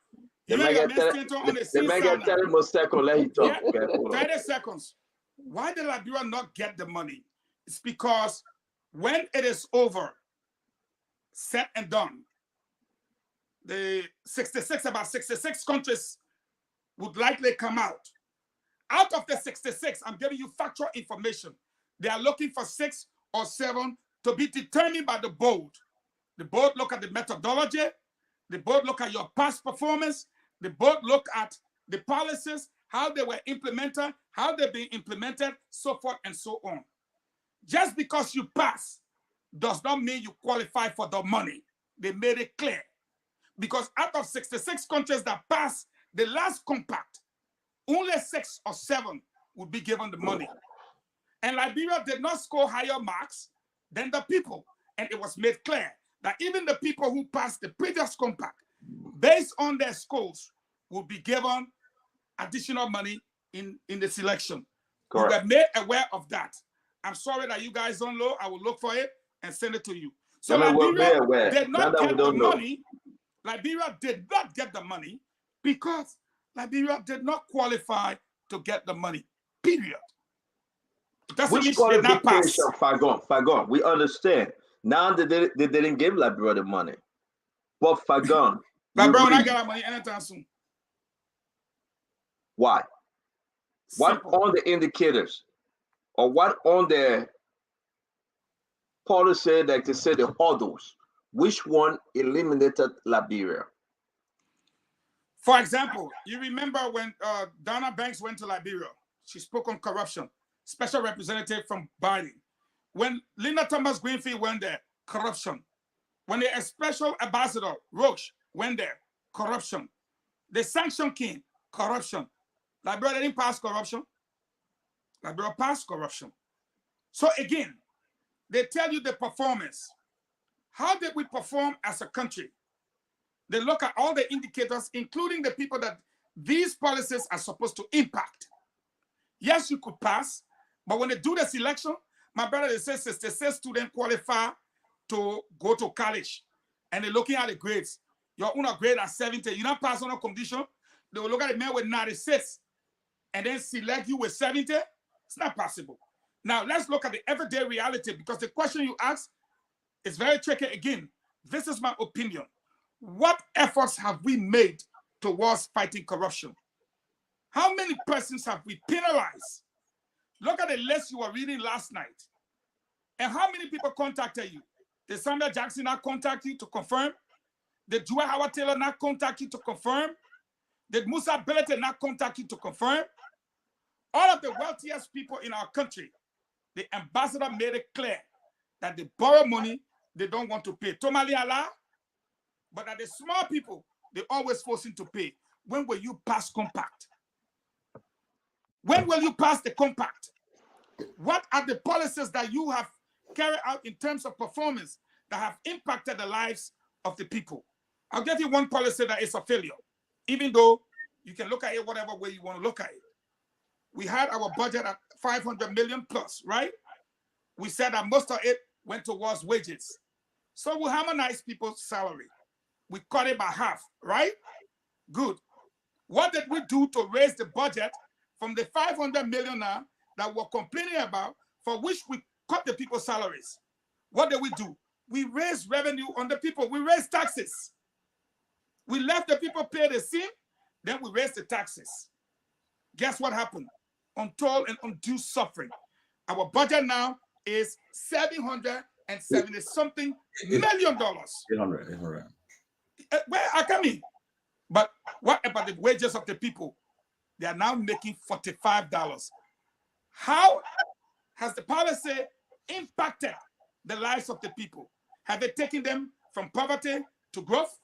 S6: Let
S9: You
S6: me
S9: got
S6: get
S9: on the scene now.
S6: tell him second, let him talk.
S9: Yeah,
S6: Okay,
S9: 30 seconds. Why did Liberia not get the money? It's because when it is over, said and done, about 66 countries would likely come out. Out of the 66, I'm giving you factual information. They are looking for 6 or 7 to be determined by the board. The board look at the methodology. The board look at your past performance. The board look at the policies, how they were implemented, how they're being implemented, so forth and so on. Just because you pass does not mean you qualify for the money. They made it clear. Because out of 66 countries that passed the last compact, only 6 or 7 would be given the money. And Liberia did not score higher marks than the people. And it was made clear that even the people who passed the previous compact, based on their scores, will be given additional money in the selection.
S6: Correct.
S9: We were made aware of that. I'm sorry that you guys don't know. I will look for it and send it to you. So Liberia did not get the money. Liberia did not get the money because Liberia did not qualify to get the money. Period.
S6: Which qualification, Fagon? We understand. Now they didn't give Liberia the money. But Fagon,
S9: Liberia will not get that money anytime soon.
S6: Why? What on the indicators or what on the policy that they say the hurdles? Which one eliminated Liberia?
S9: For example, you remember when Donna Banks went to Liberia, she spoke on corruption, special representative from Biden. When Linda Thomas Greenfield went there, corruption. When the special ambassador, Roche, went there, corruption. The sanction king, corruption. Liberia didn't pass corruption. Liberia passed corruption. So again, they tell you the performance. How did we perform as a country? They look at all the indicators, including the people that these policies are supposed to impact. Yes, you could pass, but when they do the selection, my brother, they say 66 students qualify to go to college. And they're looking at the grades. Your own grade at 70. You not pass on a condition. They will look at the man with 96 and then select you with 70. It's not possible. Now, let's look at the everyday reality, because the question you ask is very tricky. Again, this is my opinion. What efforts have we made towards fighting corruption? How many persons have we penalized? Look at the list you were reading last night. And how many people contacted you? Did Samuel Jackson not contact you to confirm? Did Joy Howard Taylor not contact you to confirm? Did Musa Belete not contact you to confirm? All of the wealthiest people in our country, the ambassador made it clear that they borrow money, they don't want to pay. Tomali Allah, but that the small people, they always forcing to pay. When will you pass compact? When will you pass the compact? What are the policies that you have carried out in terms of performance that have impacted the lives of the people? I'll give you one policy that is a failure, even though you can look at it whatever way you want to look at it. We had our budget at 500 million plus, right? We said that most of it went towards wages. So we harmonized people's salary. We cut it by half, right? Good. What did we do to raise the budget from the 500 million now that we're complaining about, for which we cut the people's salaries? What did we do? We raised revenue on the people. We raised taxes. We left the people pay the same, then we raised the taxes. Guess what happened? Untold and undue suffering. Our budget now is $770-something million.
S8: 800.
S9: Where are coming? But what about the wages of the people? They are now making $45. How has the policy impacted the lives of the people? Have they taken them from poverty to growth,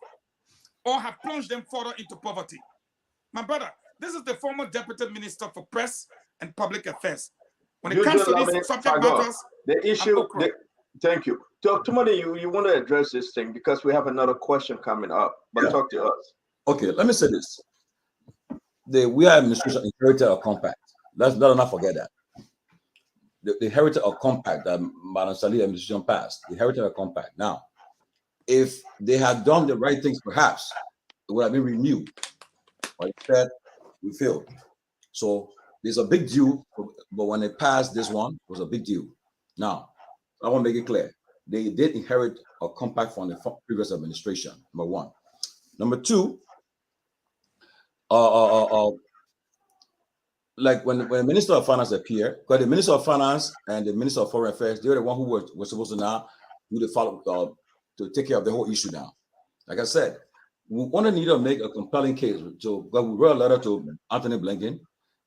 S9: or have plunged them further into poverty? My brother, This is the former Deputy Minister for Press and Public Affairs. When it
S6: You
S9: comes
S6: just
S9: to
S6: love
S9: these
S6: it,
S9: subject
S6: Fagon.
S9: matters,
S6: The issue.
S9: okra.
S6: Thank you. Tomorrow, you want to address this thing because we have another question coming up. But
S8: Yeah.
S6: talk to us.
S8: Okay, let me say this. The We Are administration inherited a compact. Let's not forget that. The inherited a compact that Madam Salih administration passed. The inherited a compact. Now, if they had done the right things, perhaps it would have been renewed. But instead, we failed. So there's a big deal. But when they passed this one, it was a big deal. Now, I want to make it clear. They did inherit a compact from the previous administration, number one. Number two, like when the Minister of Finance appeared, because the Minister of Finance and the Minister of Foreign Affairs, they were the one who were supposed to now do the follow to take care of the whole issue now. Like I said, we want to need to make a compelling case. So we wrote a letter to Anthony Blinken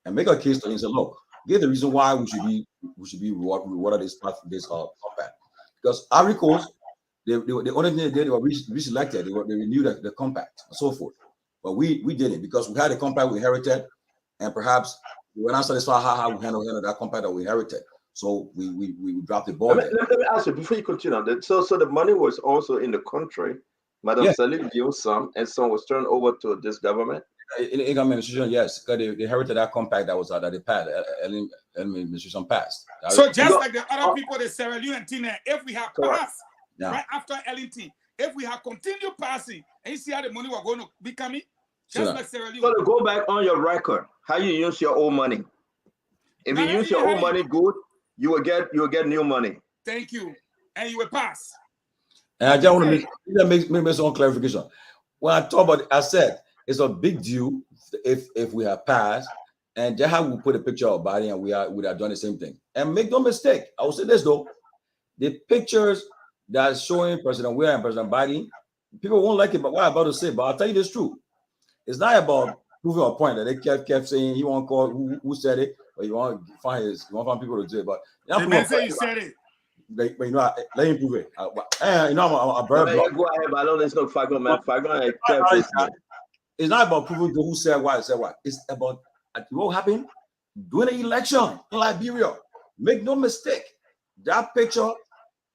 S8: and make a case to him and say, look, here's the reason why we should be rewarded this compact. Because Ivory Coast, the only thing they did, they were reselected, they renewed the compact and so forth. But we did it because we had a compact we inherited, and perhaps we were not satisfied how we handled that compact that we inherited. So we dropped the ball.
S6: Let me ask you before you continue. So the money was also in the country. Madam
S8: Yes.
S6: Salih gave some, and some was turned over to this government.
S8: In the income administration, yes, because they inherited that compact that was that they passed. Administration passed.
S9: So just like the other people, the Sierra Leone and Tina, if we have
S6: Correct.
S9: passed
S8: Yeah.
S9: right after Ellington, if we have continued passing, and you see how the money was going to be coming,
S8: So
S9: just
S8: that-
S9: like Sierra
S6: So
S9: Leone.
S6: to go back on your record, how you use your own money. If you
S9: Now,
S6: use your
S9: yeah.
S6: own money good, you will get new money.
S9: Thank you. And you will pass.
S8: And I just want to make some clarification. When I talk about it, I said it's a big deal if we have passed, and just how we put a picture of Biden and we have done the same thing. And make no mistake, I will say this though: the pictures that are showing President Weah and President Biden, people won't like it, but what I'm about to say, but I'll tell you this truth. It's not about proving a point that they kept saying he won't call who said it, but you want to find people to do it. But
S9: The man say you said it.
S8: but you know, let him prove it. You know, I'm very
S6: Go ahead, but I don't listen to Fagon, man. Fagon,
S8: it's not about proving who said what. It's about what happened during the election in Liberia. Make no mistake, that picture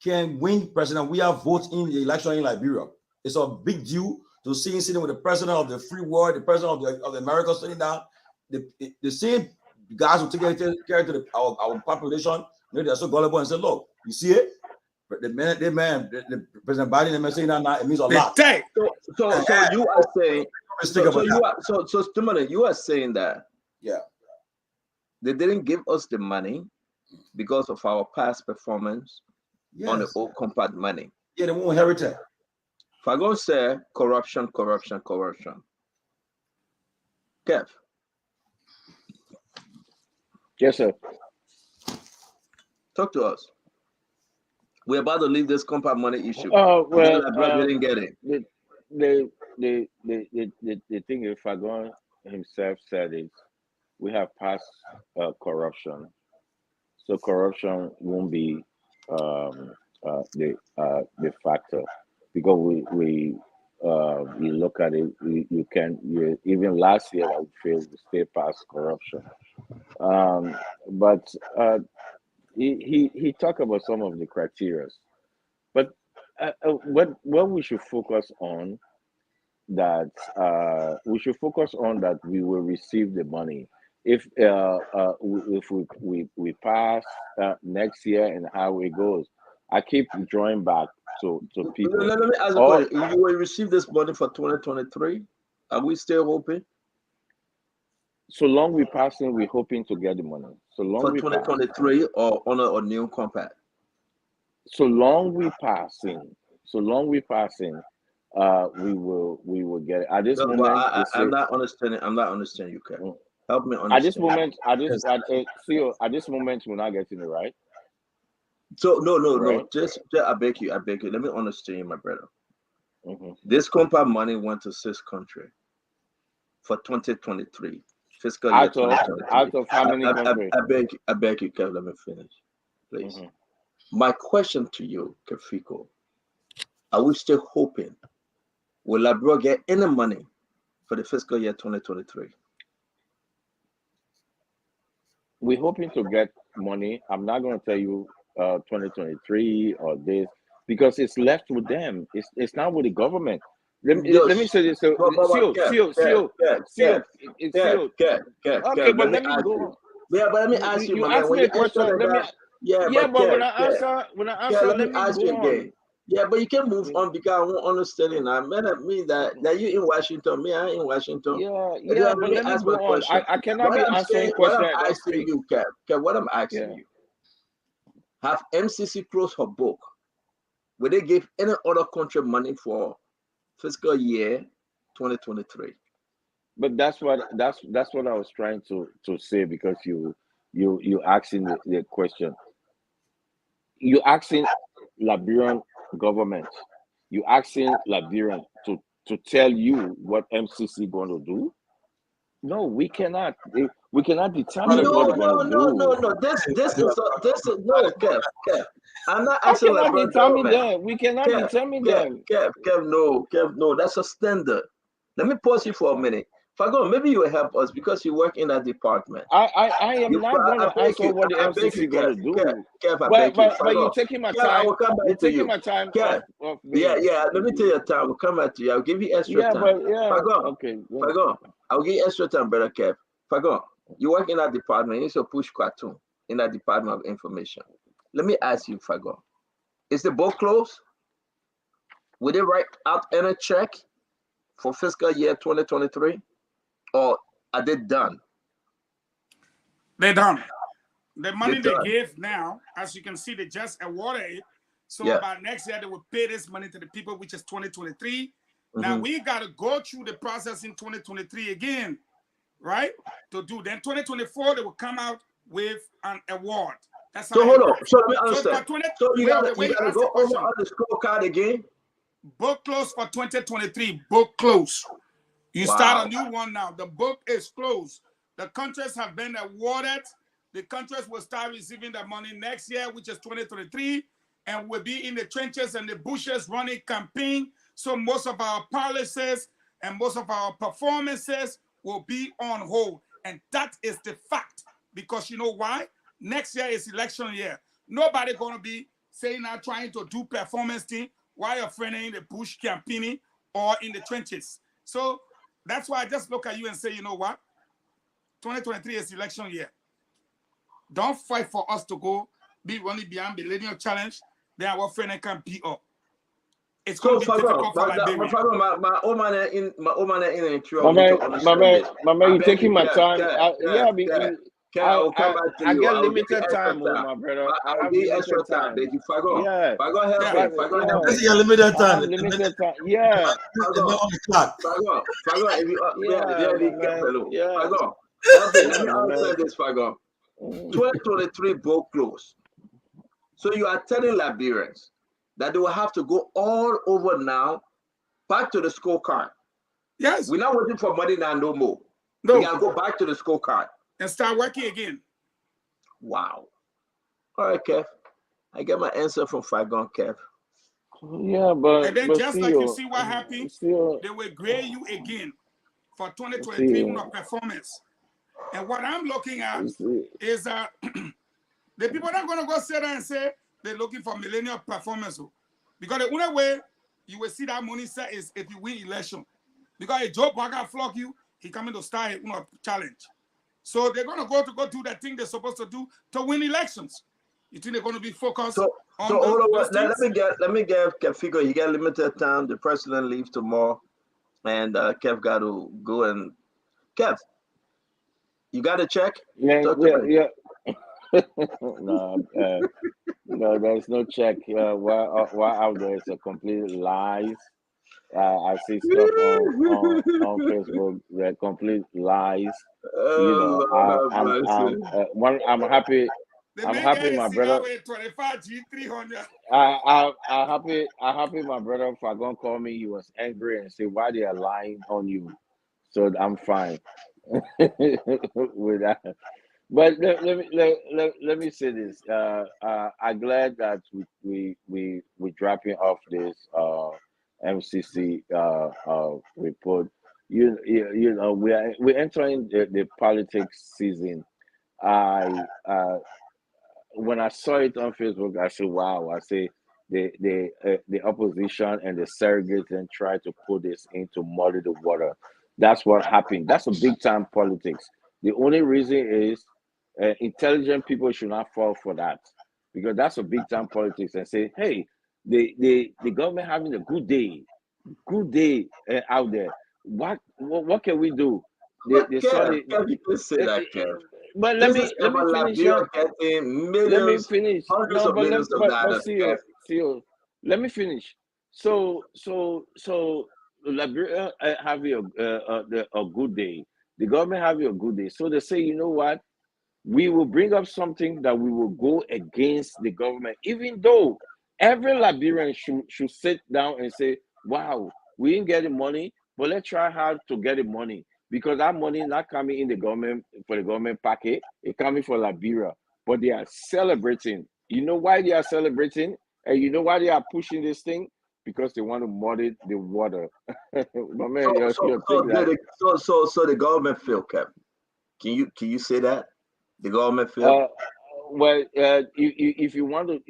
S8: can win President Weah votes in the election in Liberia. It's a big deal to see him sitting with the president of the free world, the president of the America sitting down. The same guys who take care to our population, they're so gullible and say, look, you see it? The President Biden and man saying that now, it means a lot.
S6: So you are saying, you are saying that they didn't give us the money because of our past performance on the old compact money.
S8: Yeah, they won't inherit it.
S6: Fagon said corruption. Kev.
S10: Yes, sir.
S6: Talk to us. We're about to leave this compact money issue.
S10: Oh well,
S6: we didn't get it.
S10: The thing is, Fagon himself said it. We have passed corruption, so corruption won't be the factor because we look at it. Even last year I failed to stay past corruption, but he talked about some of the criteria, but what we should focus on that we will receive the money if we pass next year and how it goes. I keep drawing back to people.
S6: Let me ask a question. You will receive this money for 2023. Are we still hoping?
S10: So long we passing, we're hoping to get the money. So long
S6: for
S10: we
S6: 2023 or on a new compact.
S10: So long we passing, we will get it. At this moment,
S6: I'm not understanding you, Kevin. Help me understand.
S10: At this moment, we're not getting it right.
S6: So no. Just I beg you. Let me understand you, my brother.
S10: Mm-hmm.
S6: This compact money went to 6 countries for 2023 fiscal year.
S10: Out of how many countries?
S6: I beg you, Kevin. Let me finish, please.
S10: Mm-hmm.
S6: My question to you, Kefiko, are we still hoping will Liberia get any money for the fiscal year 2023?
S10: we're hoping to get money. I'm not going to tell you 2023 or this because it's left with them. It's not with the government. Let me say this. So, seal. It's sealed. Okay, but let me go.
S6: Yeah, but let me ask you,
S10: You
S6: my man.
S10: asked
S6: When
S10: me
S6: you
S10: a question.
S6: answer
S10: Let me.
S6: that, yeah,
S10: Yeah,
S6: but
S10: but when
S6: Kev,
S10: I answer,
S6: let me
S10: let me
S6: ask
S10: go
S6: you
S10: on.
S6: again. Yeah, but you can move on because I won't understand it now. Man, that mean that you in Washington, me, I in Washington.
S10: Yeah,
S6: Let
S10: but
S6: me
S10: let me
S6: ask my
S10: go on.
S6: question.
S10: I cannot
S6: What
S10: be
S6: I'm
S10: answering
S6: saying, what
S10: questions
S6: I'm
S10: I don't
S6: asking
S10: speak.
S6: you, Kev, what I'm asking
S10: Yeah.
S6: you, have MCC closed her book? Will they give any other country money for fiscal year 2023?
S10: But that's what I was trying to say because you asking the question. You asking Liberian government. You asking Liberian to tell you what MCC going to do. No, we cannot. We cannot determine what they're going to do.
S6: No. This is no, Kev. I'm not
S10: I
S6: asking
S10: cannot
S6: Liberian
S10: determine
S6: government.
S10: them. We cannot determine them.
S6: Kev, no, that's a standard. Let me pause you for a minute. Fagon, maybe you will help us because you work in that department.
S10: I am not going to answer what the MCC going to do.
S6: Kev, I beg you.
S10: But you're taking my
S6: Kev, I
S10: time.
S6: will come
S10: You're
S6: back to
S10: taking
S6: you.
S10: my time
S6: Kev,
S10: off me.
S6: yeah. Let me tell you a time. We'll come back to you. I'll give you extra time. Fagon,
S10: Okay.
S6: Fagon, I'll give you extra time, brother Kev. Fagon, you work in that department. You need to push cartoon in that Department of Information. Let me ask you, Fagon, is the book closed? Will they write out any check for fiscal year 2023? Or are they done?
S9: They're done. The money they gave now, as you can see, they just awarded it. So by next year, they will pay this money to the people, which is 2023. Now we got to go through the process in 2023 again, right? To do. Then 2024, they will come out with an award. That's how
S6: hold on. So let me understand. So you got to go over on the scorecard again?
S9: Book close for 2023. Book close. You start a new one now. The book is closed. The countries have been awarded. The countries will start receiving the money next year, which is 2023, and will be in the trenches and the bushes running campaign. So most of our policies and most of our performances will be on hold. And that is the fact. Because you know why? Next year is election year. Nobody going to be saying now trying to do performance thing while you're friending in the bush campaigning or in the trenches. So that's why I just look at you and say, you know what? 2023 is election year. Don't fight for us to go be running beyond Millennium Challenge. Then our friend can be up. It's going to be difficult for Liberia.
S6: My old man in
S10: you're taking my time.
S6: I will come back to you.
S10: I get limited time, my brother.
S6: I have limited time.
S10: Yeah.
S6: Fagon, help me. Fagon,
S8: This is your limited time.
S10: Limited time. Yeah.
S6: Fagon, if you Fagon, help me. Let me answer this, Fagon. 2023 book close. So you are telling Liberians that they will have to go all over now, back to the scorecard.
S9: Yes.
S6: We're not waiting for money now no more.
S9: No.
S6: We gotta go back to the scorecard.
S9: And start working again.
S6: Wow. All right, Kev. I get my answer from Fagon, Kev.
S10: Yeah, but
S9: and then just like you see what happened, they will grade you again for 2023 performance. And what I'm looking at is the people are not going to go sit there and say they're looking for millennial performance. Because the only way you will see that money set is if you win election. Because if Joe Parker flock you, he coming to start a challenge. So they're going to go do that thing they're supposed to do to win elections. You think they're going to be focused on
S6: hold on. Let me get Kev figure. He got limited time. The president leaves tomorrow. And Kev got to go and Kev, you got a check?
S10: Yeah. No, there's no check. What out there is a complete lies. I see stuff on Facebook. They're complete lies. I'm happy. I'm happy, my brother. I'm happy, my brother. If I gonna call me, he was angry and say why they are lying on you. So I'm fine with that. But let me say this. I'm glad that we dropping off this MCC report. You know we're entering the politics season, When I saw it on Facebook, I said, "Wow!" I say the opposition and the surrogates and try to put this into muddy the water. That's what happened. That's a big time politics. The only reason is intelligent people should not fall for that, because that's a big time politics. And say, "Hey, the government having a good day out there. What can we do?" They saw the.
S6: Kev, you say that, Kev.
S10: But
S6: This is
S10: let me finish.
S6: Liberia getting
S10: Let me
S6: millions,
S10: finish.
S6: hundreds
S10: No,
S6: of millions of
S10: but
S6: dollars, Kev.
S10: let me finish. So Liberia having a good day. The government having a good day. So they say, you know what? We will bring up something that we will go against the government, even though every Liberian should sit down and say, wow, we didn't get the money, but let's try hard to get the money. Because that money is not coming in the government for the government packet, it's coming for Liberia. But they are celebrating. You know why they are celebrating? And you know why they are pushing this thing? Because they want to muddy the water. But man,
S6: So the government failed, Kev. Can you say that? The government failed?
S10: Well, if you want to,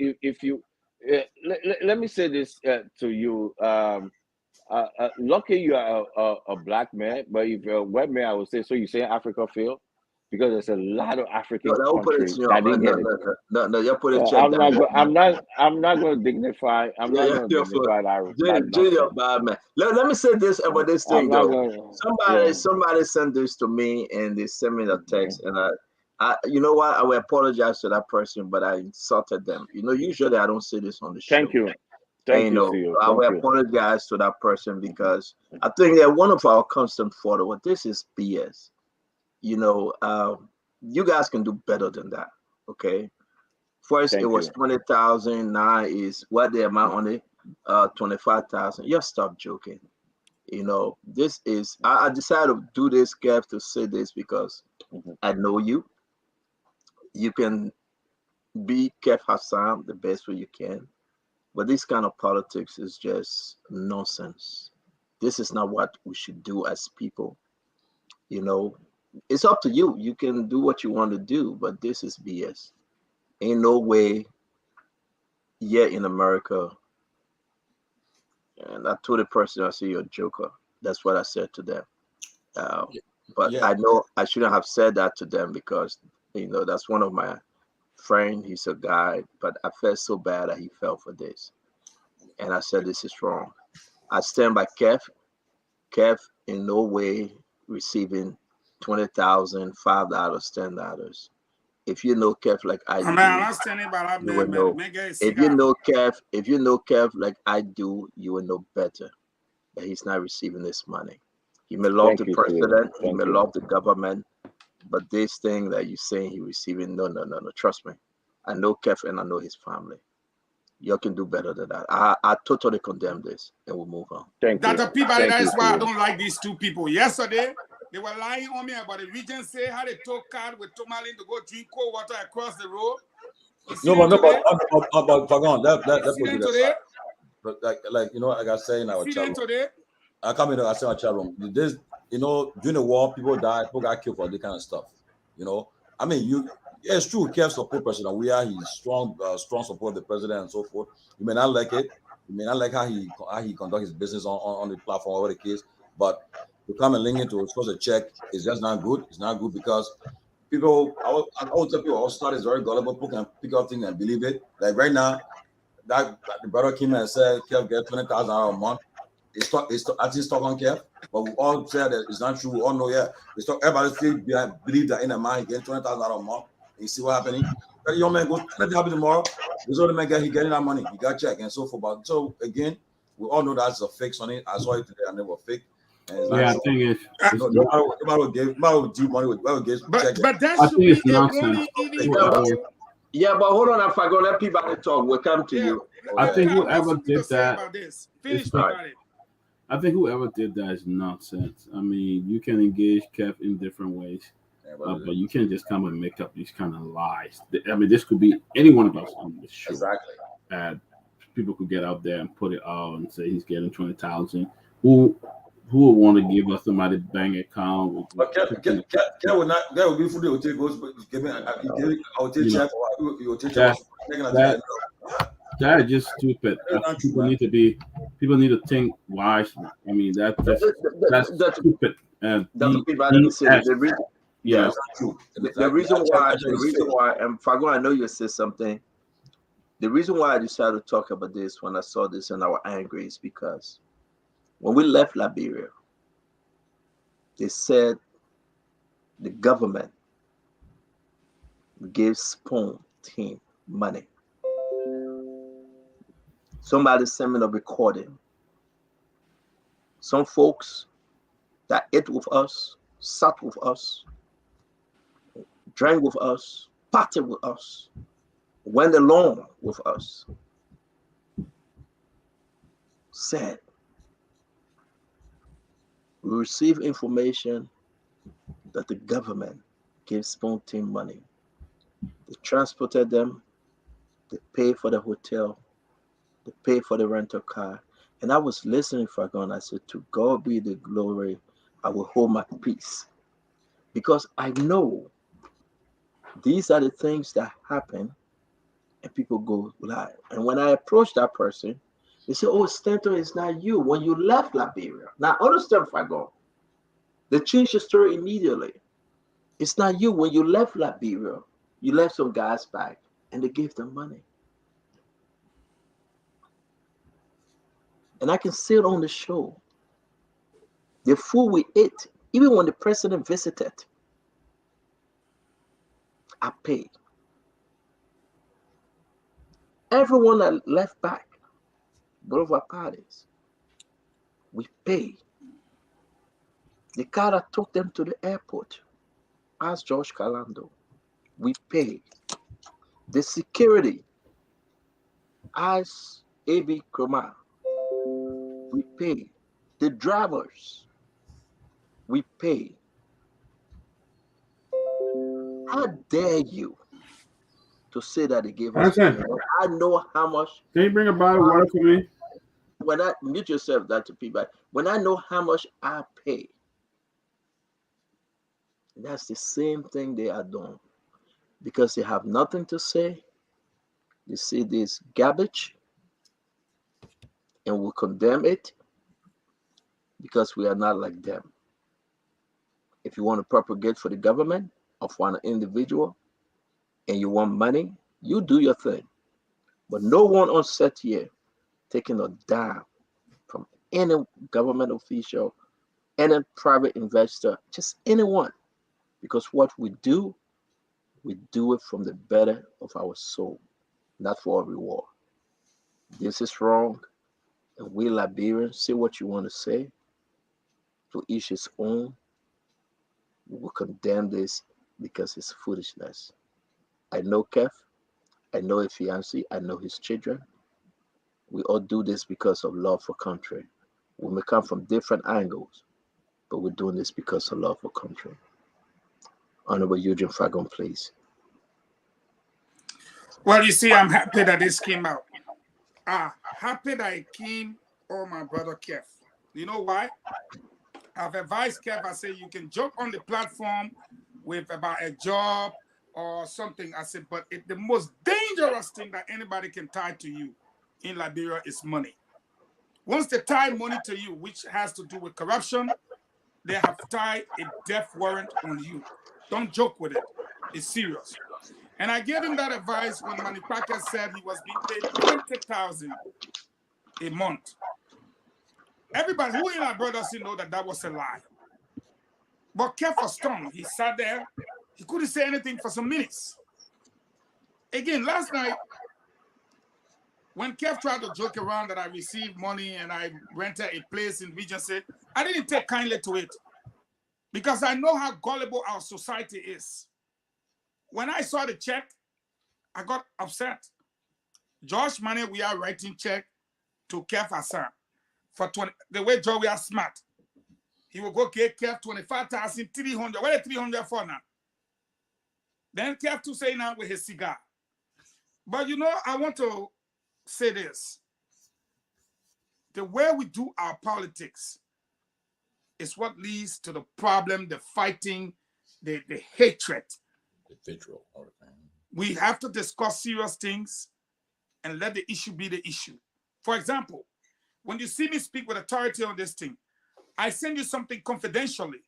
S10: let me say this to you. Lucky you are a black man, but if you're a white man, I would say, so you say Africa failed? Because there's a lot of African countries that didn't get it.
S6: No, you put it check down.
S10: I'm not going to dignify. I'm not going to dignify that.
S6: Junior, bad man. Let me say this about this thing though. Somebody sent this to me and they sent me the text, and I you know what? I will apologize to that person, but I insulted them. You know, usually I don't say this on the show.
S10: Thank you. I
S6: will apologize to that person because I think that one of our constant photo. This is BS. You know, you guys can do better than that. Okay. First, it was 20,000. Now is what the amount on it? 25,000. Just stop joking. You know, this is. I decided to do this, Kev, to say this because I know you. You can be Kev Hassan the best way you can. But this kind of politics is just nonsense. This is not what we should do as people. You know, it's up to you. You can do what you want to do, but this is BS. Ain't no way yet in America. And I told the person, I say, you're a joker. That's what I said to them. But I know I shouldn't have said that to them because, you know, that's one of my friend, he's a guy, but I felt so bad that he fell for this. And I said, this is wrong. I stand by Kev. Kev in no way receiving $20,000, $5, $10. If you know Kev like I do,
S9: I'm not standing by that
S6: you will know. If you know Kev like I do, you will know better that he's not receiving this money. He may love the president, he may love the government, but this thing that you're saying he receiving, no. Trust me. I know Kev and I know his family. You can do better than that. I totally condemn this and we'll move on.
S9: Dr. Peabody, that is why I don't like these two people. Yesterday, they were lying on me about the Regency, how they took card with Tomalin to go drink cold water across the road.
S8: But Fagon, that but like you know, like I say in our chat room. I come in, I say in our chat room. This, you know, during the war, people died, people got killed for this kind of stuff. You know, I mean, it's true. Kev support President Weah. He's strong support of the president and so forth. You may not like it. You may not like how he conduct his business on the platform, whatever the case. But to come and link it to supposed to check is just not good. It's not good because people. I would tell people, our start is very gullible. People can pick up things and believe it. Like right now, that the brother came and said Kev get $20,000 a month. It's actually stuck on Kev, but we all say that it's not true. We all know, it's stuck. Everybody still believe that in the mind he gets $20,000 a month. You see what happening? That young man goes, let it happen tomorrow. This other man he getting that money. He got check and so forth. But so again, we all know that's a fix on it. I saw it today. I never fake.
S11: I think it's
S8: nobody will do money with check.
S9: But that
S11: I
S9: should
S11: think
S9: be
S11: it's nonsense.
S6: Yeah, but hold on. If I go let people talk, we'll come to you.
S11: I think whoever did that. I think whoever did that is nonsense. I mean, you can engage Kev in different ways, but you can't just come and make up these kind of lies. I mean, this could be any one of us on the show.
S8: Exactly.
S11: And people could get out there and put it out and say he's getting 20,000. Who who would want to give us somebody's bank account?
S8: But Kev will not. That will be fully. Will take goes. Give me. I'll take check. Or you will take check.
S11: That is just stupid. People need to think wisely. I mean, that's stupid. And
S6: the reason why, and Fago, I know you said something. The reason why I decided to talk about this when I saw this and I was angry is because when we left Liberia, they said the government gave Spoon team money. Somebody sent me a recording. Some folks that ate with us, sat with us, drank with us, partied with us, went along with us, said, we received information that the government gave Spoon team money. They transported them, they paid for the hotel, they paid for the rental car. And I was listening for God, and I said, to God be the glory, I will hold my peace. Because I know these are the things that happen and people go lie. And when I approached that person, they said, oh, Stanton, it's not you. When you left Liberia, now understand, Fago, they changed the story immediately. It's not you. When you left Liberia, you left some guys back and they gave them money. And I can see it on the show. The food we ate, even when the president visited, I paid. Everyone that left back, both our parties, we paid. The car that took them to the airport, asked George Calando, we paid. The security, asked A.B. Kromah, we paid. The drivers, we paid. How dare you to say that they gave us money? I know how much.
S11: Can you bring a bottle of water for me?
S6: When I mute yourself, Dr. P. When I know how much I pay, that's the same thing they are doing. Because they have nothing to say, they say this garbage, and we condemn it because we are not like them. If you want to propagate for the government or for an individual and you want money, you do your thing. But no one on set here taking a dime from any government official, any private investor, just anyone. Because what we do it from the better of our soul, not for a reward. This is wrong. And we Liberians, say what you want to say. To each his own. We will condemn this because it's foolishness. I know Kev. I know his fiancé. I know his children. We all do this because of love for country. We may come from different angles, but we're doing this because of love for country. Honorable Eugene Fagon, please.
S9: Well, you see, I'm happy that this came out. Happy that it came on my brother Kev. You know why? I've advised Kev, I say, you can joke on the platform with about a job or something. I said, but the most dangerous thing that anybody can tie to you in Liberia is money. Once they tie money to you, which has to do with corruption, they have tied a death warrant on you. Don't joke with it. It's serious. And I gave him that advice when Manny Pacquiao said he was being paid $20,000 a month. Everybody who in our brothers know that was a lie. But Kev was stunned. He sat there. He couldn't say anything for some minutes. Again, last night, when Kev tried to joke around that I received money and I rented a place in Regency, I didn't take kindly to it because I know how gullible our society is. When I saw the check, I got upset. George Money, we are writing check to Kev Hassan for 20. The way Joe, we are smart. He will go get Kev 25,300. What is 300 for now? Then Kev to say now with his cigar. But you know, I want to say this. The way we do our politics, is what leads to the problem, the fighting, the hatred.
S8: The vitriol. Okay.
S9: We have to discuss serious things and let the issue be the issue. For example, when you see me speak with authority on this thing, I send you something confidentially.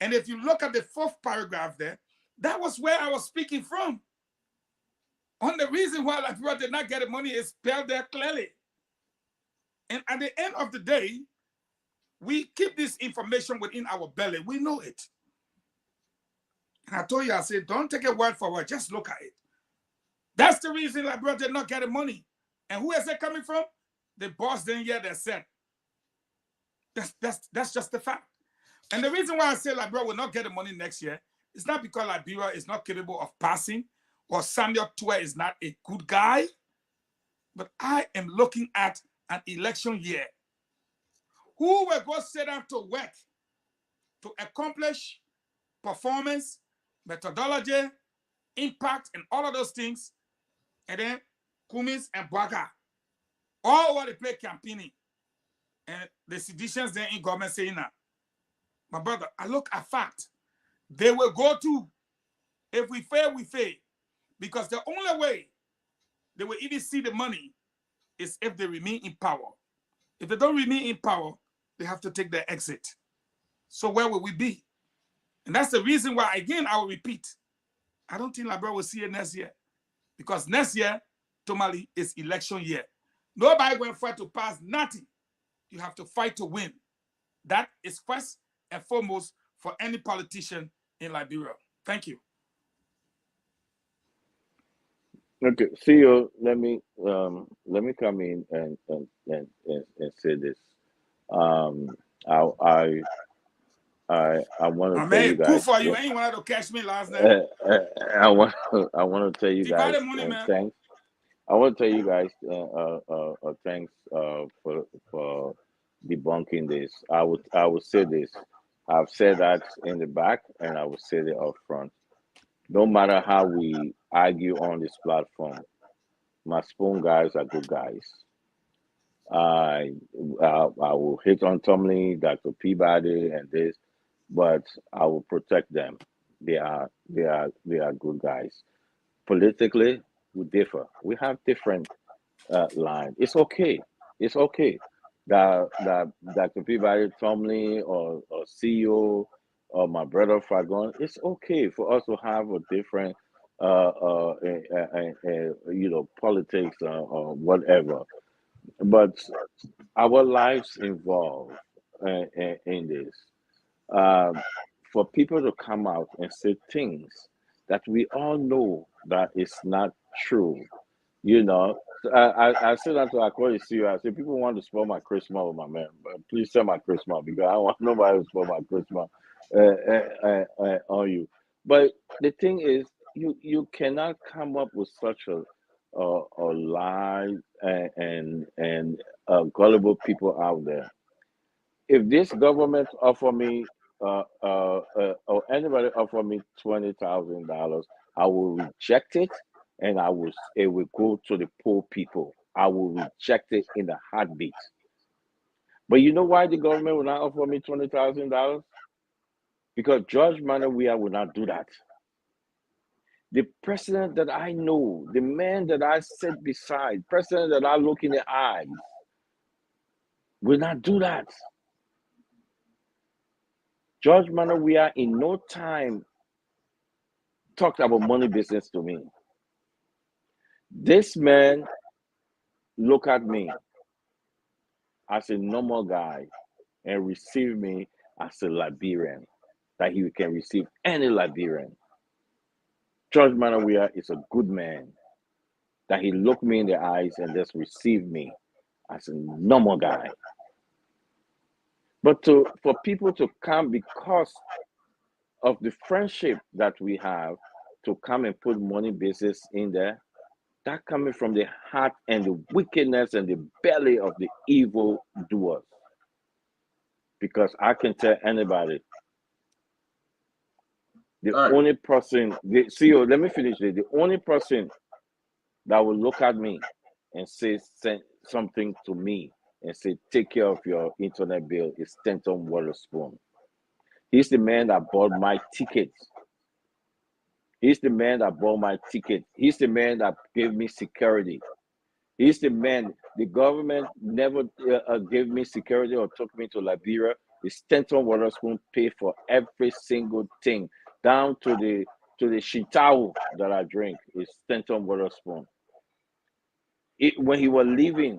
S9: And if you look at the 4th paragraph there, that was where I was speaking from. On the reason why Liberia did not get the money is spelled there clearly. And at the end of the day, we keep this information within our belly. We know it. And I told you, I said, don't take a word for word, just look at it. That's the reason Liberia did not get the money. And who is it coming from? The boss didn't hear that said. That's just the fact. And the reason why I say Liberia will not get the money next year is not because Liberia is not capable of passing or Samuel Tuer is not a good guy, but I am looking at an election year. Who will go sit down to work to accomplish performance, methodology, impact, and all of those things, and then Cummins and Bwaga all over the place campaigning, and the seditions there in government saying that. My brother, I look at fact. They will go to. If we fail, we fail. Because the only way they will even see the money is if they remain in power. If they don't remain in power, they have to take their exit. So where will we be? And that's the reason why, again, I will repeat, I don't think Liberia will see it next year. Because next year, Tomali, is election year. Nobody going to fight to pass nothing. You have to fight to win. That is first and foremost for any politician in Liberia. Thank you.
S10: Okay, CEO, let me come in and say this. I want to tell you guys.
S9: Good for you. Ain't wanted to catch me last night.
S10: I want to tell you guys
S9: Money,
S10: thanks. I want to tell you guys thanks for debunking this. I would say this. I've said that in the back, and I will say it up front. No matter how we argue on this platform, my spoon guys are good guys. I will hit on Tomlin, Dr. Peabody, and this, but I will protect them. They are good guys. Politically, we differ. We have different lines. It's okay. It's okay. That Dr. Peabody, Tomlin, or CEO, or my brother Fagon, it's okay for us to have a different, politics or whatever. But our lives involved in this. For people to come out and say things that we all know that is not true, I said that to Akori CEO. I said, people want to spoil my Christmas with my man, but please sell my Christmas because I don't want nobody to spoil my Christmas on you. But the thing is, you cannot come up with such a lie and gullible people out there. If this government offer me or anybody offer me $20,000, I will reject it, and it will go to the poor people. I will reject it in a heartbeat. But you know why the government will not offer me $20,000? Because George Manawia will not do that. The president that I know, the man that I sit beside, president that I look in the eyes, will not do that. George Manawia in no time talked about money business to me. This man look at me as a normal guy and receive me as a Liberian, that he can receive any Liberian. George Manawia is a good man, that he looked me in the eyes and just received me as a normal guy. But for people to come because of the friendship that we have, to come and put money business in there, that coming from the heart and the wickedness and the belly of the evil doers. Because I can tell anybody, only person, CEO, let me finish this. The only person that will look at me and say something to me and say, take care of your internet bill is Stanton Waterspoon. He's the man that bought my ticket. He's the man that bought my ticket. He's the man that gave me security. He's the man. The government never gave me security or took me to Liberia. The Stanton Waterspoon paid for every single thing, down to the shitao that I drink. It's Stanton Waterspoon. When he was leaving,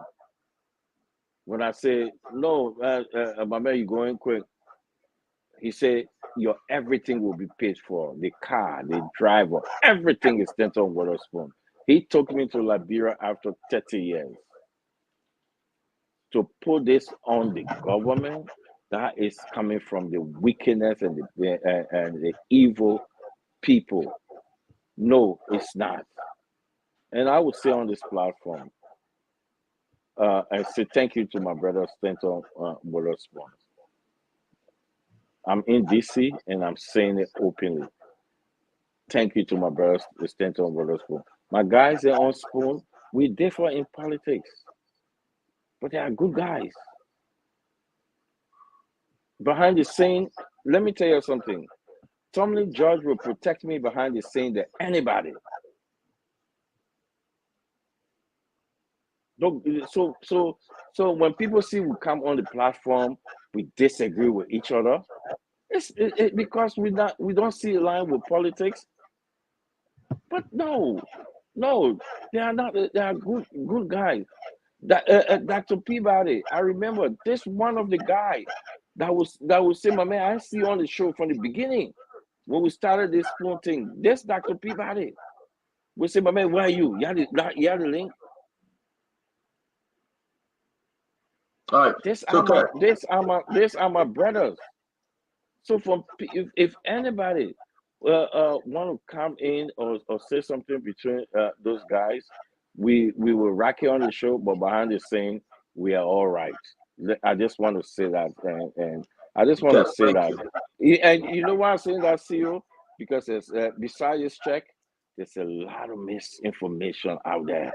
S10: when I said, no, my man, you're going quick. He said, your everything will be paid for. The car, the driver, everything is Stanton Waterspoon. He took me to Liberia after 30 years. To put this on the government, that is coming from the wickedness and the evil people. No, it's not. And I would say on this platform, I say thank you to my brother Stanton Waterspoon. I'm in DC and I'm saying it openly. Thank you to my brother Stanton Waterspoon. My guys are on Spoon. We differ in politics, but they are good guys. Behind the scene, let me tell you something. Tommy George will protect me behind the scene than anybody. So when people see we come on the platform, we disagree with each other. It's because we don't see a line with politics. But no, they are not. They are good guys. Dr. Peabody, I remember this one of the guys that was say, my man, I see you on the show from the beginning when we started this whole thing. This Dr. Peabody, we say, my man, where are you? You have the link.
S6: All right.
S10: These are my brothers. So if anybody want to come in or say something between those guys, we will rack it on the show, but behind the scene, we are all right. I just want to say that, and I just want to say that. And you know why I'm saying that, CEO? Because it's, besides this check, there's a lot of misinformation out there.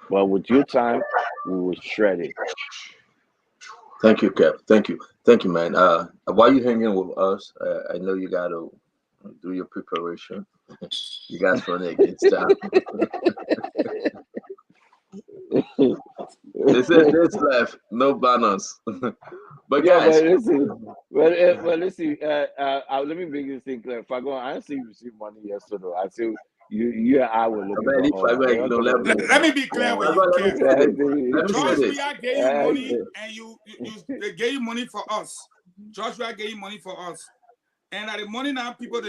S10: But with your time, we will shred it.
S6: Thank you, Kev. Thank you, man. While you hanging with us, I know you got to do your preparation. You guys running against time. They said this left, no balance. But guys,
S10: listen. Let me bring this thing clear. Fagon, I didn't see you receive money yesterday. I see you and I were looking for
S9: let me be clear with you, Kev. Joshua gave you money, and they gave you money for us. Joshua gave you money for us. And at the money now, people,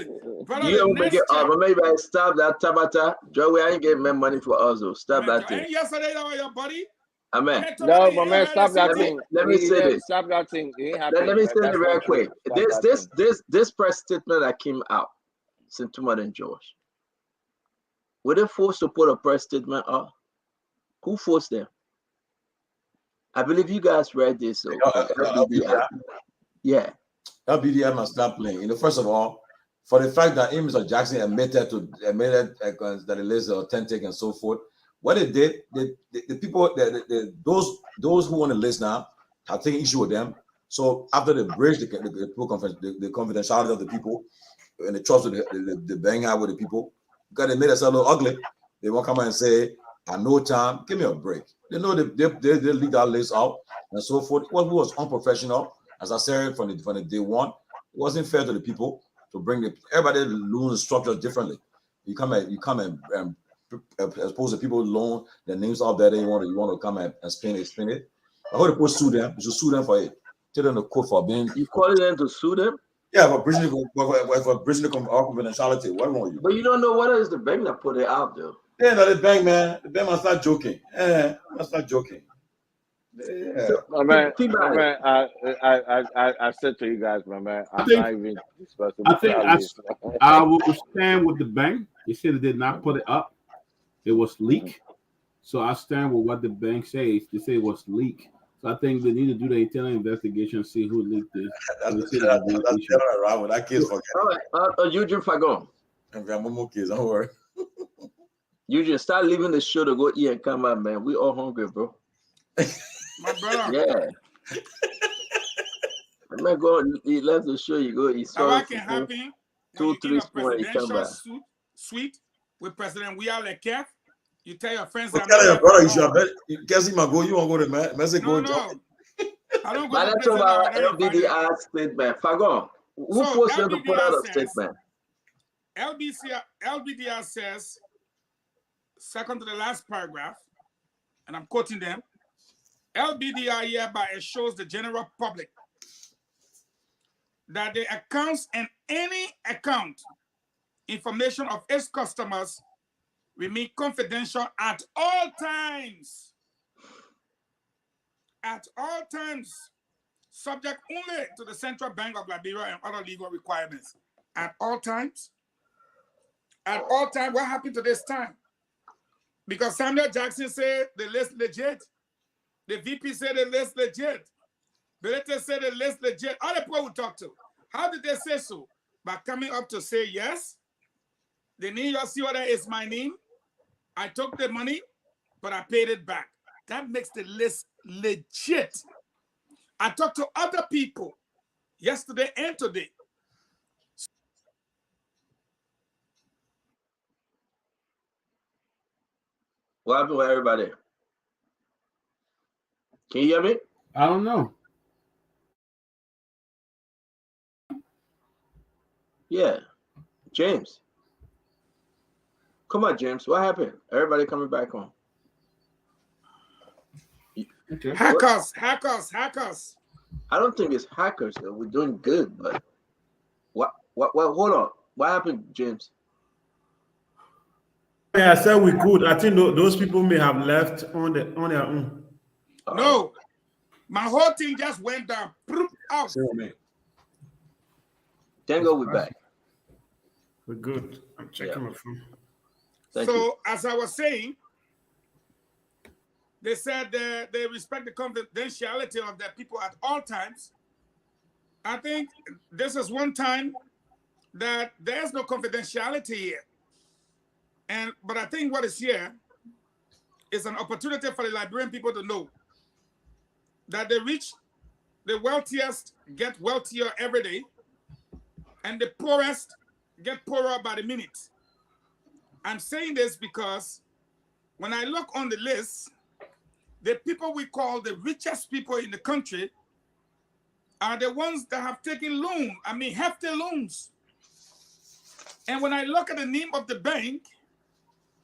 S9: brother,
S6: you don't make it up. But maybe I stop that Tabata. Joey, I ain't getting my money for us though. Stop that thing.
S9: Yesterday, that was your buddy.
S6: Amen.
S10: No, my man, stop that thing.
S6: Let me say this.
S10: Stop that thing.
S6: Let me say it real quick. This press statement that came out, St. Thomas and George. Were they forced to put a press statement up? Who forced them? I believe you guys read this. So yeah.
S8: LBDM must stop playing. First of all, for the fact that Mr. Jackson admitted that the list is authentic and so forth, what they did, the people, those who want to list now, have taken issue with them. So after they bridge the confidentiality of the people and the trust of the bang out with the people, because they made us a little ugly, they won't come and say, "At no time, give me a break." They know they leave that list out and so forth. It was unprofessional. As I said from the day one, it wasn't fair to the people to bring everybody loan structures differently. You come and as opposed to people loan their names out there, you want to come and spin it. I hope the people sue them. You should sue them for it. Tell them the court for being.
S6: You calling them to sue them?
S8: Yeah, for breaching the confidentiality. What wrong you?
S6: But you don't know what is the bank that put it out there.
S8: Yeah, no, the bank, man. The bank must start joking. Must start joking. Yeah.
S10: My man, I said to you guys, my man, I'm not even discussing.
S11: I will stand with the bank. They said they did not put it up. It was leaked. So I stand with what the bank says. They say it was leaked. So I think they need to do the internal investigation and see who leaked this.
S8: That's around with that kids forget.
S6: All right, Eugene Fagon.
S8: And grandma kids, don't worry.
S6: Eugene, start leaving the show to go eat and come out, man. We all hungry, bro.
S9: My brother.
S6: Yeah. I'm not going. He left the show. You go. He
S9: Now
S6: saw
S9: what
S6: it
S9: can
S6: for
S9: happen when
S6: 2,
S9: you in
S6: 3
S9: a
S6: spoon. He come
S9: presidential
S6: back.
S9: suite with President Weah Lekef? You tell your friends
S8: What
S9: I'm
S8: kind
S9: not
S8: of
S9: here
S8: brother
S9: for
S8: you should
S9: long.
S8: have bet? Guess he might go. You want to go to Mexico?
S9: No. I don't go
S6: But
S9: to
S6: let's
S9: places
S6: talk
S9: that
S6: about
S9: are not invited.
S6: LBDR statement. Fagon, who
S9: So
S6: forced them to put out a
S9: LBDR says,
S6: statement?
S9: LBDR says, second to the last paragraph, and I'm quoting them, LBDR hereby assures the general public that the accounts and any account information of its customers remain confidential at all times. At all times, subject only to the Central Bank of Liberia and other legal requirements. At all times. At all times, what happened to this time? Because Samuel Jackson said the list legit. The VP said the list legit. Belete said the list legit. All the people we talk to. How did they say so? By coming up to say yes. The New York City order is my name. I took the money, but I paid it back. That makes the list legit. I talked to other people yesterday and today.
S6: What happened with everybody? Can you hear me?
S11: I don't know.
S6: Yeah. James. Come on, James. What happened? Everybody coming back on.
S11: Okay.
S9: Hackers.
S6: I don't think it's hackers. Though. We're doing good, but what? Hold on. What happened, James?
S5: Yeah, I said we could. I think those people may have left on their own.
S9: No, my whole thing just went down. Out.
S6: Tango, we're back.
S5: We're good. I'm checking my phone.
S6: Thank you.
S9: As I was saying, they said they respect the confidentiality of their people at all times. I think this is one time that there's no confidentiality here. But I think what is here is an opportunity for the Liberian people to know that the rich, the wealthiest get wealthier every day, and the poorest get poorer by the minute. I'm saying this because when I look on the list, the people we call the richest people in the country are the ones that have taken loans, hefty loans. And when I look at the name of the bank,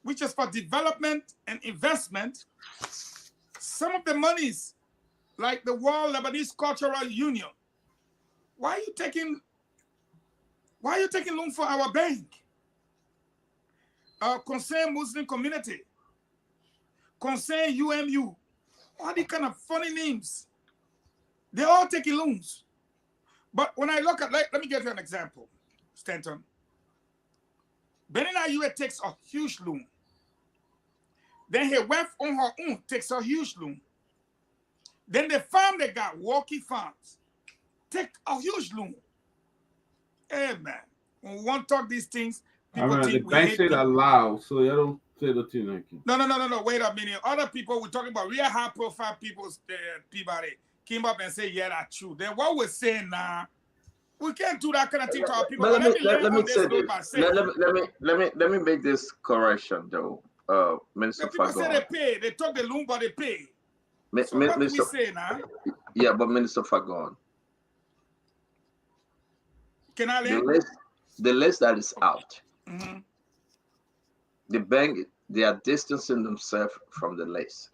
S9: which is for development and investment, some of the monies, like the World Lebanese Cultural Union, why are you taking loan for our bank? Concern Muslim Community, Concern UMU, all these kind of funny names. They're all taking loans. But when I look at, let me give you an example, Stanton. Benin Ayue takes a huge loan. Then he went on her own, takes a huge loan. Then the farm they got, Walkie Farms, take a huge loan. Hey, man, when we want to talk these things, people think
S11: the
S9: we
S11: bank
S9: hate
S11: said
S9: people.
S11: allow, so you don't say the thing like it.
S9: No. Wait a minute. Other people, we're talking about real high-profile people, Peabody, came up and say, yeah, that's true. Then what we're saying now, we can't do that kind of thing to our people.
S6: But let me
S9: this
S6: say
S9: note by
S6: this.
S9: saying,
S6: Let me make this correction though. Minister
S9: the people say
S6: Fagon.
S9: they pay. They took the loan, but they pay. So what do we say now?
S6: Yeah, but Minister Fagon.
S9: Can I learn?
S6: The list that is out.
S9: Mm-hmm.
S6: The bank, they are distancing themselves from the list.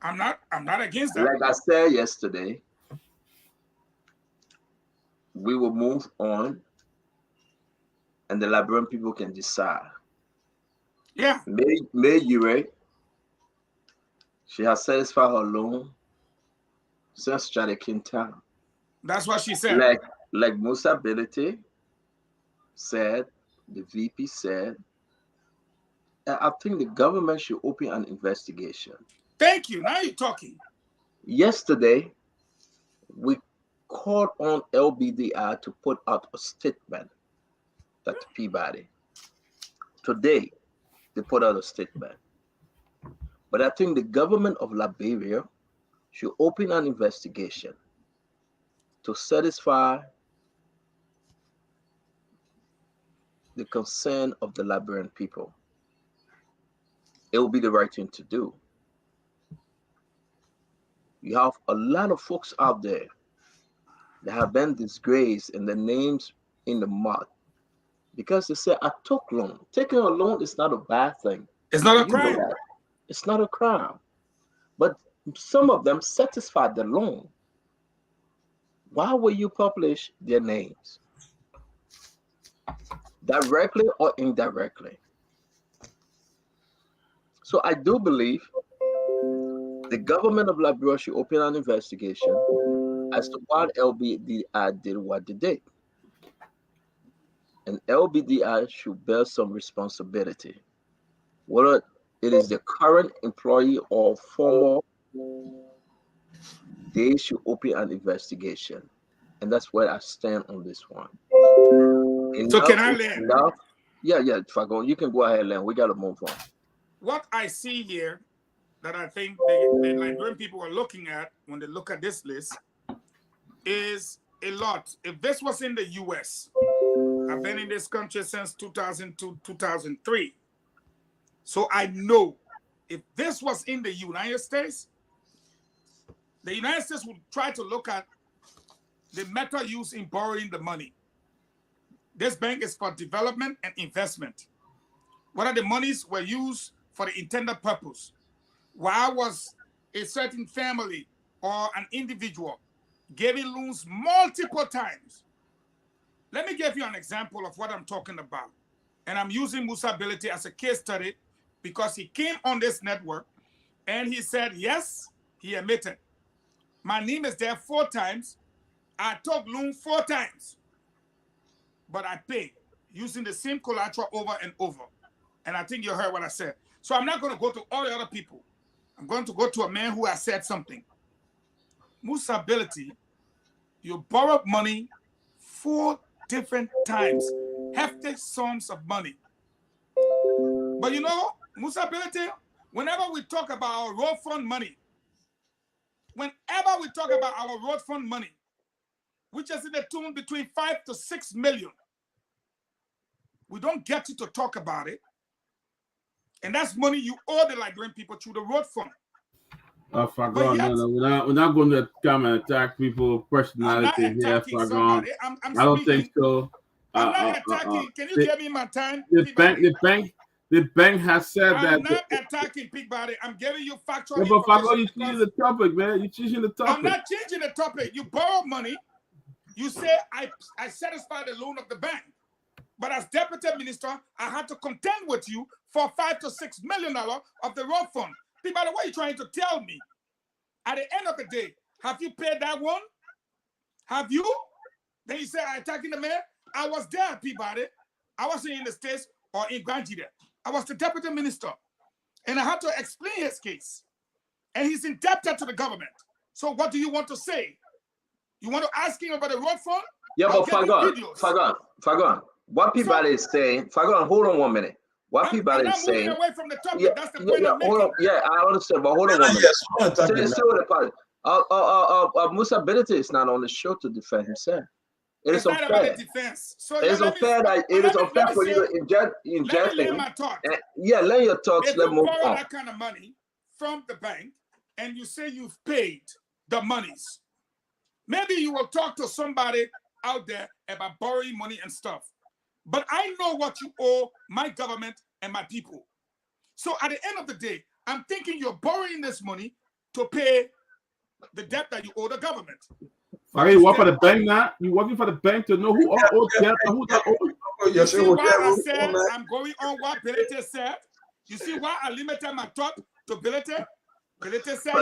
S9: I'm not against that.
S6: Like I said yesterday, we will move on and the Liberian people can decide.
S9: Yeah.
S6: May Ure, she has satisfied her loan since Charlie Quintal.
S9: That's what she said.
S6: Like Musa Belete said, the VP said, I think the government should open an investigation.
S9: Thank you. Now you're talking.
S6: Yesterday, we called on LBDR to put out a statement, Dr. Peabody. Today, they put out a statement. But I think the government of Liberia should open an investigation to satisfy the concern of the Liberian people. It will be the right thing to do. You have a lot of folks out there that have been disgraced and their names in the mud because they say, I took loan. Taking a loan is not a bad thing.
S9: It's not a
S6: You know
S9: crime.
S6: that. It's not a crime. But some of them satisfied the loan. Why will you publish their names? Directly or indirectly? So I do believe the government of Liberia should open an investigation as to why LBDI did what they did. And LBDI should bear some responsibility. Whether it is the current employee or former, they should open an investigation. And that's where I stand on this one.
S9: So can I land?
S6: Yeah, Fagon, you can go ahead, Len. We got to move on.
S9: What I see here that I think the Liberian people are looking at when they look at this list is a lot. If this was in the US, I've been in this country since 2002, 2003. So I know if this was in the United States would try to look at the method used in borrowing the money. This bank is for development and investment. Whether the monies were used for the intended purpose. Why was a certain family or an individual giving loans multiple times? Let me give you an example of what I'm talking about. And I'm using Musa Ability as a case study because he came on this network and he said, yes, he admitted. My name is there 4 times. I took loan 4 times. But I paid using the same collateral over and over. And I think you heard what I said. So I'm not going to go to all the other people. I'm going to go to a man who has said something. Musa Ability, you borrowed money 4 different times, hefty sums of money. But you know, Musa Ability, whenever we talk about our road fund money, which is in the tune between 5 to 6 million, we don't get you to talk about it. And that's money you owe the Liberian people through the road fund.
S11: Fagon, no, we're not going to come and attack people's personality here, Fagon. I don't think so.
S9: I'm not attacking. Can you give me my time?
S11: The bank has said that.
S9: I'm not attacking Peabody. I'm giving you factual
S11: Yeah, but Fagon, you're changing the topic, man. You're changing the topic.
S9: I'm not changing the topic. You borrow money. You say, I satisfy the loan of the bank. But as deputy minister, I had to contend with you for $5 to $6 million of the road fund. Peabody, what are you trying to tell me? At the end of the day, have you paid that one? Have you? Then you say, I'm attacking the mayor. I was there, Peabody. I wasn't in the States or in Granjida. I was the deputy minister. And I had to explain his case. And he's indebted to the government. So what do you want to say? You want to ask him about the road fund?
S6: Yeah, but Fagon, what Peabody is saying, Fagon, hold on 1 minute. What Peabody is saying.
S9: Away from the topic. That's the point I'm making.
S6: Hold on. Yeah, I understand, but hold on 1 minute. Musa Ability is not on the show to defend himself. It is unfair.
S9: Not about the defense. So
S6: it is unfair for you to inject him. Yeah, let your thoughts.
S9: If you borrow that kind of money from the bank and you say you've paid the monies, maybe you will talk to somebody out there about borrowing money and stuff. But I know what you owe my government and my people. So at the end of the day, I'm thinking you're borrowing this money to pay the debt that you owe the government.
S11: Okay, you work for the bank now? You working for the bank to know who owes debt and who not owes?
S9: You see why I said I'm going on what Belete said? You see why I limited my talk to Belete? Belete said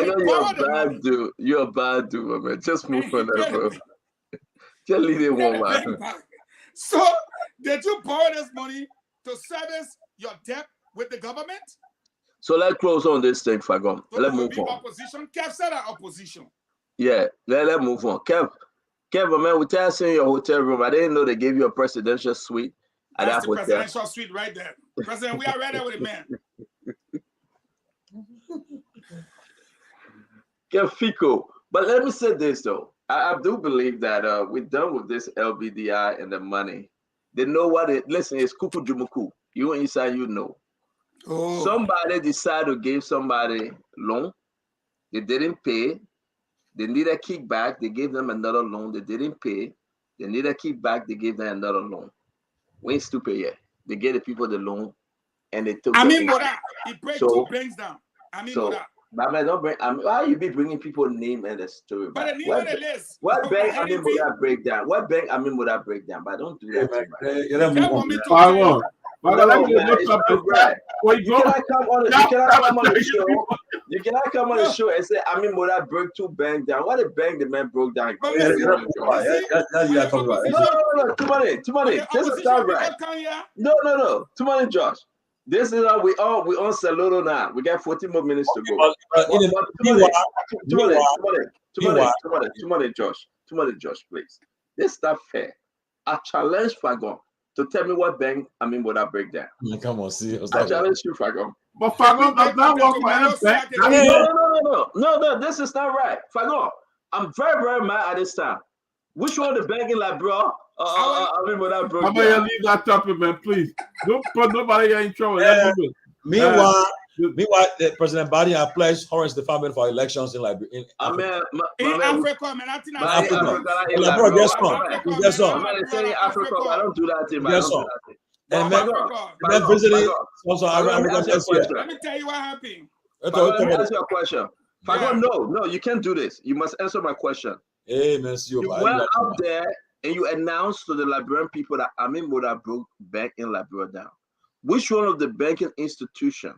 S6: you're a bad dude, man. Just move on that, bro. Just leave it one, man.
S9: So, did you borrow this money to service your debt with the government?
S6: So let's close on this thing, Fagon.
S9: So
S6: let's move on.
S9: Opposition. Kev said our opposition.
S6: Yeah, let's move on. Kev, man, we tell you in your hotel room. I didn't know they gave you a presidential suite at
S9: That's
S6: that
S9: the
S6: hotel.
S9: Presidential suite right there. President, we are ready with it, man.
S6: Get FICO. But let me say this though. I do believe that we're done with this LBDI and the money. They know what it. Listen, it's kuku jumuku. You inside, you know.
S9: Oh.
S6: Somebody decided to give somebody loan. They didn't pay. They need a kickback. They gave them another loan. They didn't pay. They need a kickback. They gave them another loan. We ain't stupid yet. They gave the people the loan, and they took.
S9: I
S6: the
S9: mean,
S6: interest.
S9: Moda, it breaks
S6: So-
S9: 2 banks down. I mean,
S6: So,
S9: Moda.
S6: but man, don't bring. why you be bringing people name and the story
S9: But
S6: back?
S9: the name
S6: What,
S9: on the list.
S6: what bank I mean
S9: Anything-
S6: would that breakdown? What bank I mean would that breakdown? But don't do
S8: Yeah,
S6: that.
S8: man.
S6: to me.
S8: Yeah, let me
S9: Tell
S8: move
S9: me
S8: on.
S9: to
S11: Fire
S9: tell you.
S11: on. But
S6: No,
S11: let me
S6: man,
S11: look
S6: it's
S11: up
S6: not
S11: the
S6: right.
S11: Where
S6: You
S11: you go?
S6: cannot come on. You
S11: Stop
S6: cannot come on the
S11: taking
S6: show.
S11: people.
S6: You cannot come on the show and say I mean would that break 2 bank down? What a bank the man broke down?
S9: But
S8: Yeah,
S9: listen,
S8: yeah, you gotta talk about it.
S6: No, too many.
S9: the
S6: This is
S9: opposition
S6: not
S9: people
S6: right.
S9: come here.
S6: No, too many, Josh. This is how we on Saludo now. We got 14 more minutes to go. Too many, Josh. Too many, Josh, please. This is not fair. I challenge Fagon to tell me what bank I mean would I break down.
S8: Come on, see.
S6: I challenge you, Fagon.
S11: But Fagon does not work for any bank.
S6: No, this is not right. Fagon, I'm very, very mad at this time. Which one the bank in like, bro? I mean would I break
S11: How about you
S6: down?
S11: leave that topic, man, please? Don't put nobody in trouble.
S8: Yeah.
S11: Let's move it.
S8: Meanwhile, President Biden has pledged Horace the family for elections in Liberia.
S6: I mean,
S9: In Africa, man, I think
S6: Man,
S9: that's
S8: Africa. Guess some. Guess some.
S6: Man, they say Africa, I don't do that thing, man. I
S8: Yes,
S6: don't do
S8: sir.
S6: that thing.
S8: And
S6: But
S8: man visiting also
S6: Fagon, let me ask you a question.
S9: Let me tell you what happened.
S6: Fagon, let me ask you a question. Fagon, no, you can't do this. You must answer my question.
S8: Hey, man, see
S6: You went out there and you announced to the Liberian people that Amin Moda broke bank in Liberia down. Which one of the banking institution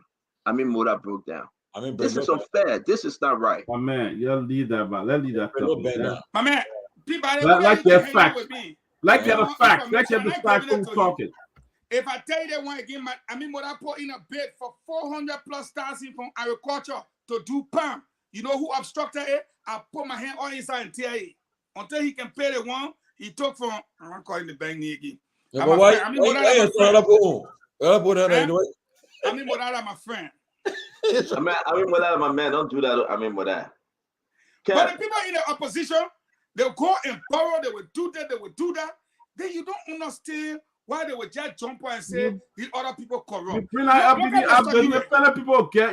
S6: Amin Moda broke down?
S8: I mean,
S6: This is unfair. This is not right.
S11: My man, you leave that, man. Let's leave that topic.
S9: My man, people,
S11: Like their facts.
S9: with me.
S11: Like
S9: Yeah.
S11: the facts. Like the
S9: I'm
S11: facts
S9: giving it
S11: who's
S9: to you.
S11: talking.
S9: If I tell you they want to give my, I mean, what I put in a bid for 400,000+ from agriculture to do palm, you know who obstructed it? I put my hand on inside and tell it. Until he can pay the one, he took from, I'm calling the bank name again.
S8: Yeah, but why?
S9: I mean, what I my friend.
S6: I mean, without my man, don't do that. I mean, without.
S9: But the people in the opposition, they'll go and borrow, they will do that, they will do that. Then you don't understand why they would just jump on and say these other people corrupt.
S11: You bring that
S9: Look
S11: LBD
S9: at
S11: up,
S9: the
S11: the
S9: document.
S11: fellow people get,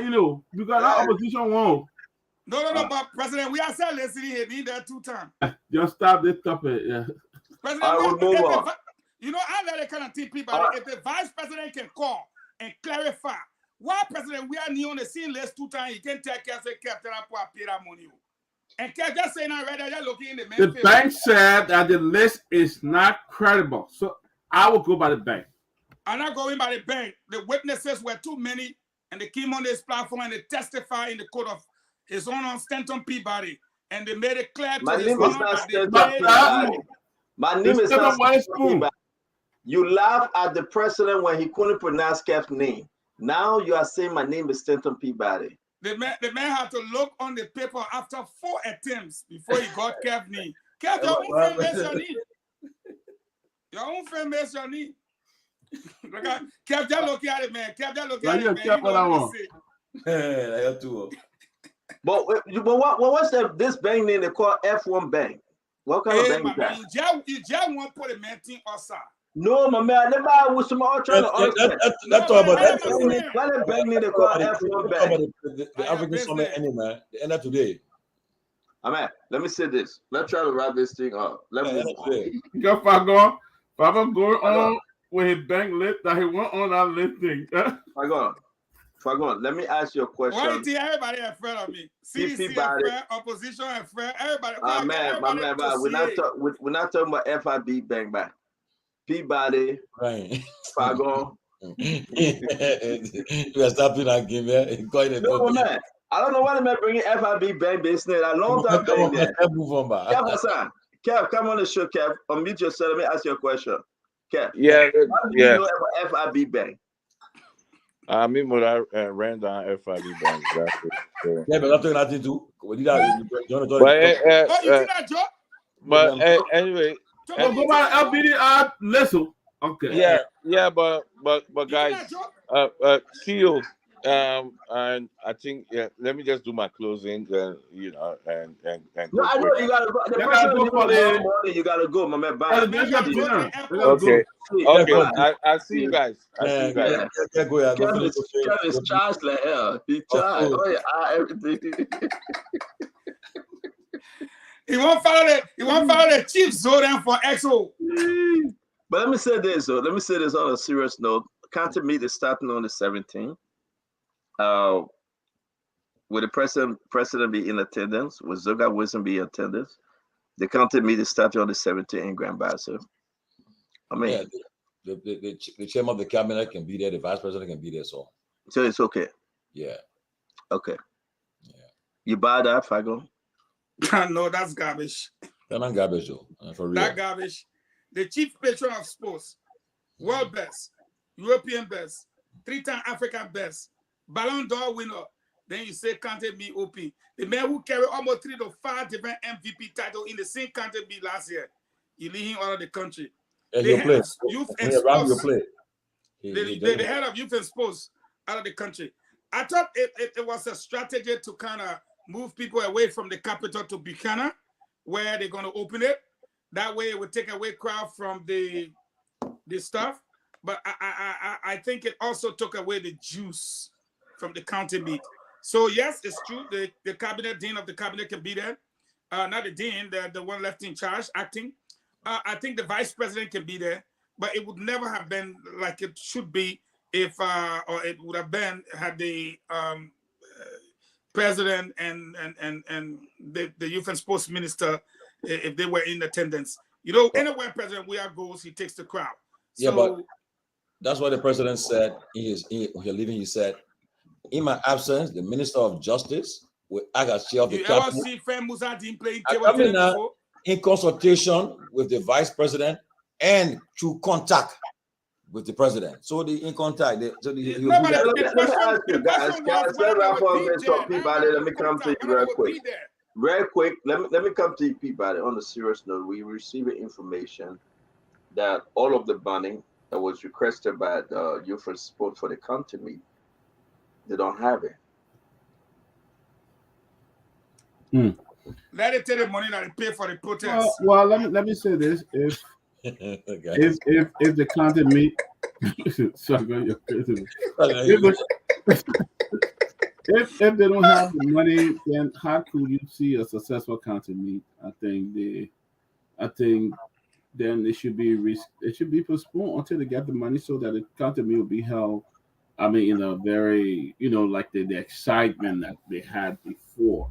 S11: because that opposition won't.
S9: No, but President, we are still listening here. Need that 2 times.
S11: Just stop this topic. Yeah.
S9: President,
S6: I will move on.
S9: I let the kind of thing people. If the vice president can call and clarify why President we are new on the scene list 2 times, he can take care of the captain and pay that money. And Kev just saying that right there, you're looking in the
S11: The bank said that the list is not credible. So I will go by the bank.
S9: I'm not going by the bank. The witnesses were too many, and they came on this platform and they testified in the court of His Honor Stanton Peabody, and they made it clear to
S6: My
S9: His
S6: name is
S9: Honor
S6: not
S9: that they
S6: Stanton
S9: paid-
S6: Peabody. My name is not
S11: Stanton
S6: Stanton Peabody. You laugh at the president when he couldn't pronounce Kev's name. Now you are saying my name is Stanton Peabody.
S9: The man had to look on the paper after 4 attempts before he got Kev's name. Kev, your own friend makes your name. Your own friend makes your name. Look at Kev, just look at it, man. Kev, just look at it, man. You know what he say.
S6: But what's this bank name they call F1 Bank? What kind
S9: Hey,
S6: of
S9: my
S6: bank
S9: man,
S6: is that?
S9: you just want to put a man thing outside.
S6: No, my man, I never was some all trying to understand.
S8: Let's talk about that.
S6: Why the bank name they call F1
S8: Talk
S6: Bank?
S8: about the African Summit anyway, man. The end of today.
S6: Let me say this. Let's try to wrap this thing up. Let me
S11: Go Fagon go on with his bank list that he went on that listing.
S6: Fagon, let me ask you a question.
S9: Why you think everybody afraid of me? CDC afraid, opposition afraid, everybody.
S6: My man, we're not talking about FIB Bank back. Peabody,
S8: right?
S6: Fagon.
S8: You are stopping that game, man.
S6: No, man. I don't know why they bringing FIB Bank business. A long time thing there.
S8: Move on, man.
S6: Kev, come on the show, Kev. Unmute yourself. Let me ask you a question. Kev.
S10: Yeah,
S6: What do you know about FIB Bank?
S10: I mean, what I ran down FIB Bank. That's it.
S8: Yeah, but I'm talking nothing too.
S10: But anyway.
S11: Go by LBD listen. Okay.
S10: Yeah, but guys, Keo, And I think let me just do my closing, then and
S6: No,
S10: go
S6: I know
S10: quick.
S6: you gotta go. The
S11: You
S6: person
S11: gotta go
S6: give
S11: for
S6: you
S11: the-
S6: more money, you gotta go, my man. Bye.
S11: Let's get dinner. We gotta
S10: Okay,
S11: go.
S10: okay.
S6: Bye.
S10: I'll see you guys. I'll see you guys.
S6: Kev is charged like hell. He charged. Oh yeah, everything.
S9: He won't follow the chief Zodan for XO.
S6: But let me say this though. Let me say this on a serious note. County meet is starting on the 17th. Will the president be in attendance? Will Zoga Wilson be in attendance? The county meet is starting on the 17th in Grand Bassa. I mean,
S8: the chairman of the cabinet can be there. The vice president can be there. So
S6: it's okay.
S8: Yeah.
S6: Okay. Yeah. You buy that, Fago?
S9: No, that's garbage.
S8: That's not garbage, though. For real.
S9: That garbage. The chief patron of sports, world best, European best, 3-time African best, Ballon d'Or winner. Then you say Kante be OP. The man who carried almost 3 to 5 different MVP titles in the same Kante be last year. You leave him out of the country.
S8: And you play.
S9: Youth
S8: When
S9: and
S8: you're around, you
S9: sports.
S8: play.
S9: The head of youth and sports out of the country. I thought it was a strategy to kind of move people away from the capital to Buchanan, where they're going to open it. That way it would take away crowd from the stuff. But I think it also took away the juice from the county meet. So yes, it's true. The cabinet, dean of the cabinet can be there. Not the dean, the one left in charge, acting. I think the vice president can be there, but it would never have been like it should be if, or it would have been had the president and the youth and sports minister, if they were in attendance. You know, anywhere President Weah goes, he takes the crowd.
S8: Yeah,
S9: So,
S8: but that's what the president said. When you're leaving, he said, in my absence, the Minister of Justice will act as chair of the
S9: you ever
S8: cabinet.
S9: see Fem Musadin playing
S8: I
S9: table
S8: mean,
S9: tennis before?
S8: in consultation with the vice president and through contact with the president. So in contact.
S6: Let me ask you guys, let me come to you real quick. Very quick, let me come to you, people. On a serious note, we received information that all of the money that was requested by the youth and sport for the county meet, they don't have it.
S9: Let it take the money that they pay for the protest.
S11: Well, let me say this: if the content meet, if they don't have the money, then how could you see a successful content meet? I think then it should be postponed until they get the money, so that the content meet will be held. I mean, in a very, like the excitement that they had before,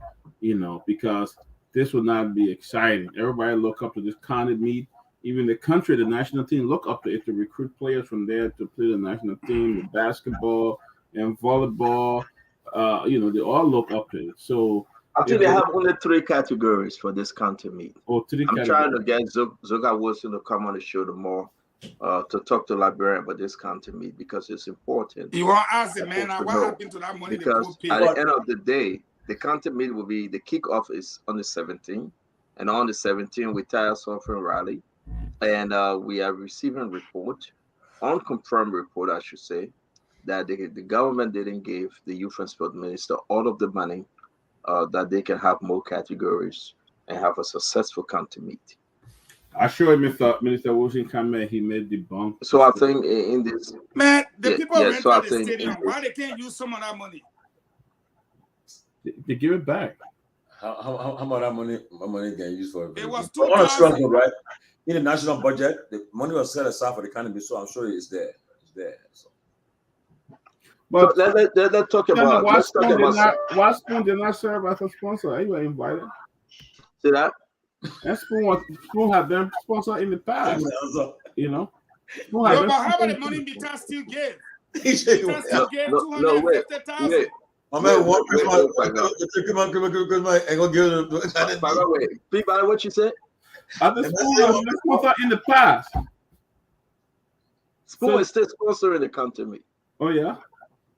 S11: because this will not be exciting. Everybody look up to this content meet. Even the country, the national team, look up to it to recruit players from there to play the national team, the basketball and volleyball. They all look up to it. So
S6: actually, they have only 3 categories for this county meet.
S11: Oh, 3
S6: I'm trying to get Zoga Wilson to come on the show tomorrow to talk to Liberian about this county meet, because it's important.
S9: You want to ask the man what happened to that money?
S6: Because at the end of the day, the county meet will be, the kickoff is on the 17th, and on the 17th we tie us off in Raleigh, and we are receiving report, unconfirmed report I should say, that the government didn't give the youth and sport minister all of the money that they can have more categories and have a successful county meet.
S11: I sure Minister Wilson comment, he made the bump.
S6: So I think in this,
S9: man, the people rent
S6: so I
S9: the
S6: think
S9: stadium. Why they can't use some of that money?
S11: They give it back.
S8: How much that money can use for it?
S9: It was
S8: $2,000, right? In the national budget, the money was set aside for the economy, so I'm sure it's there. It's there. So.
S11: But
S6: so let's talk about.
S11: Why Spoon did not serve as a sponsor? You were invited.
S6: See that?
S11: And Spoon had them sponsor in the past. Spoon
S9: but how about the money Bitan still gave? Bitan still gave $250,000.
S8: My man, what
S6: you said?
S11: Other Spoon was a sponsor in the past.
S6: Spoon is still sponsoring the country meet.
S11: Oh yeah.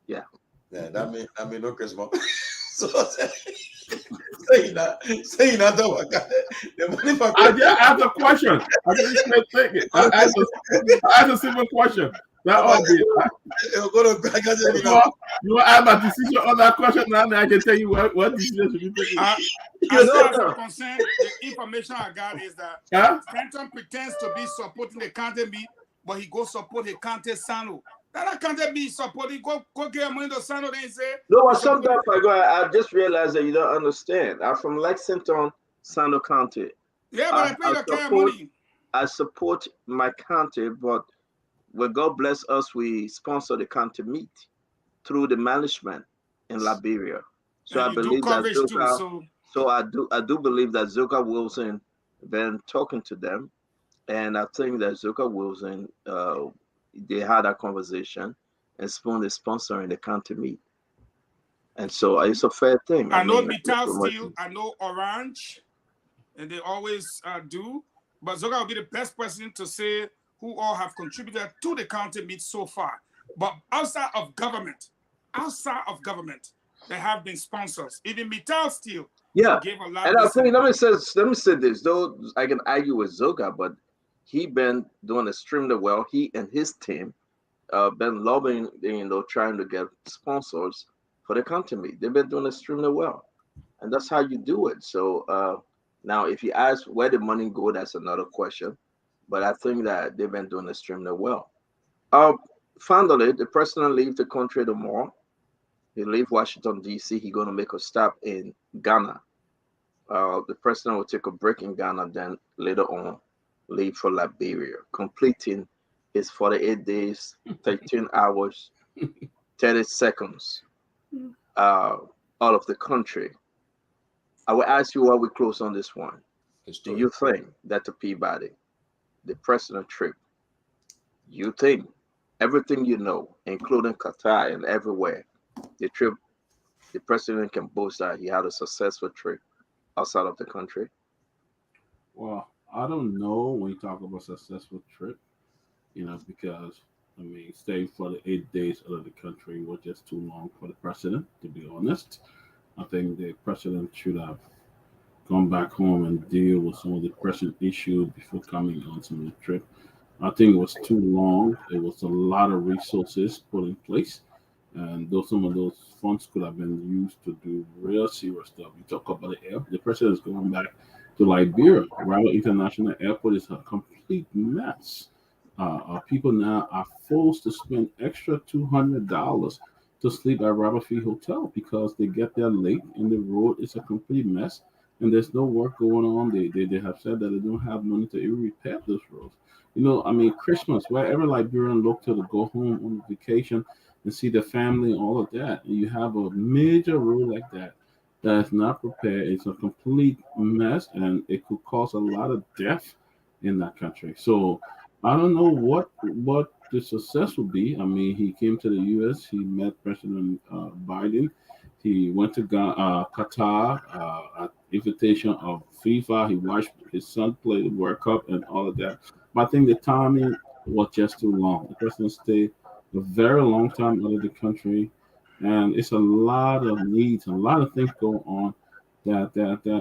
S6: Yeah.
S8: Yeah, that mean no Christmas. So say that the money for
S11: I just asked a question. I didn't say take it. I asked a simple question. That all be. You want to add my decision on that question now? Then I can tell you what decision should be taken.
S9: As far as I'm concerned, the information I got is that Stanton pretends to be supporting the county meet, but he go support the county Sano. That can't be supporting. Go get money to Sano. Then say
S6: no. But sometimes I just realized that you don't understand. I'm from Lexington, Sano County.
S9: Yeah, but I pay the kind of money.
S6: I support my county, but when God bless us, we sponsor the county meet through the management in Liberia. So I believe that Zoka, so I do believe that Zoka Wilson been talking to them, and I think that Zoka Wilson they had a conversation and Spoon is sponsoring the county meet. And so it's a fair thing.
S9: I know Mittal Steel, I know Orange, and they always do. But Zoka will be the best person to say who all have contributed to the county meet so far. But outside of government, there have been sponsors. Even Mittal Steel gave a lot.
S6: And I think let me say this, though I can argue with Zoka, but he been doing extremely well. He and his team been lobbying, trying to get sponsors for the county meet. They've been doing extremely well, and that's how you do it. So now, if you ask where the money go, that's another question. But I think that they've been doing extremely well. Finally, the president leaves the country tomorrow. He leaves Washington, D.C. He's going to make a stop in Ghana. The president will take a break in Ghana, then later on leave for Liberia, completing his 48 days, 13 hours, 30 seconds out of the country. I will ask you while we close on this one. Do you think that the Peabody, the president trip, you think everything you know, including Qatar and everywhere, the president can boast that he had a successful trip outside of the country?
S11: Well, I don't know when you talk about successful trip, because staying for the 8 days out of the country was just too long for the president, to be honest. I think the president should have gone back home and deal with some of the pressing issues before coming on some of the trip. I think it was too long. It was a lot of resources put in place, and some of those funds could have been used to do real serious stuff. You talk about the president is going back to Liberia. Rabat International Airport is a complete mess. People now are forced to spend extra $200 to sleep at Rabat Field Hotel because they get there late and the road is a complete mess and there's no work going on. They have said that they don't have money to even repair those roads. Christmas, wherever Liberians look to go home on vacation and see the family and all of that, and you have a major road like that is not prepared. It's a complete mess and it could cause a lot of death in that country. So I don't know what the success will be. He came to the U.S. He met President Biden. He went to Qatar at invitation of FIFA. He watched his son play the World Cup and all of that. But I think the timing was just too long. The president stayed a very long time out of the country, and it's a lot of needs, a lot of things going on that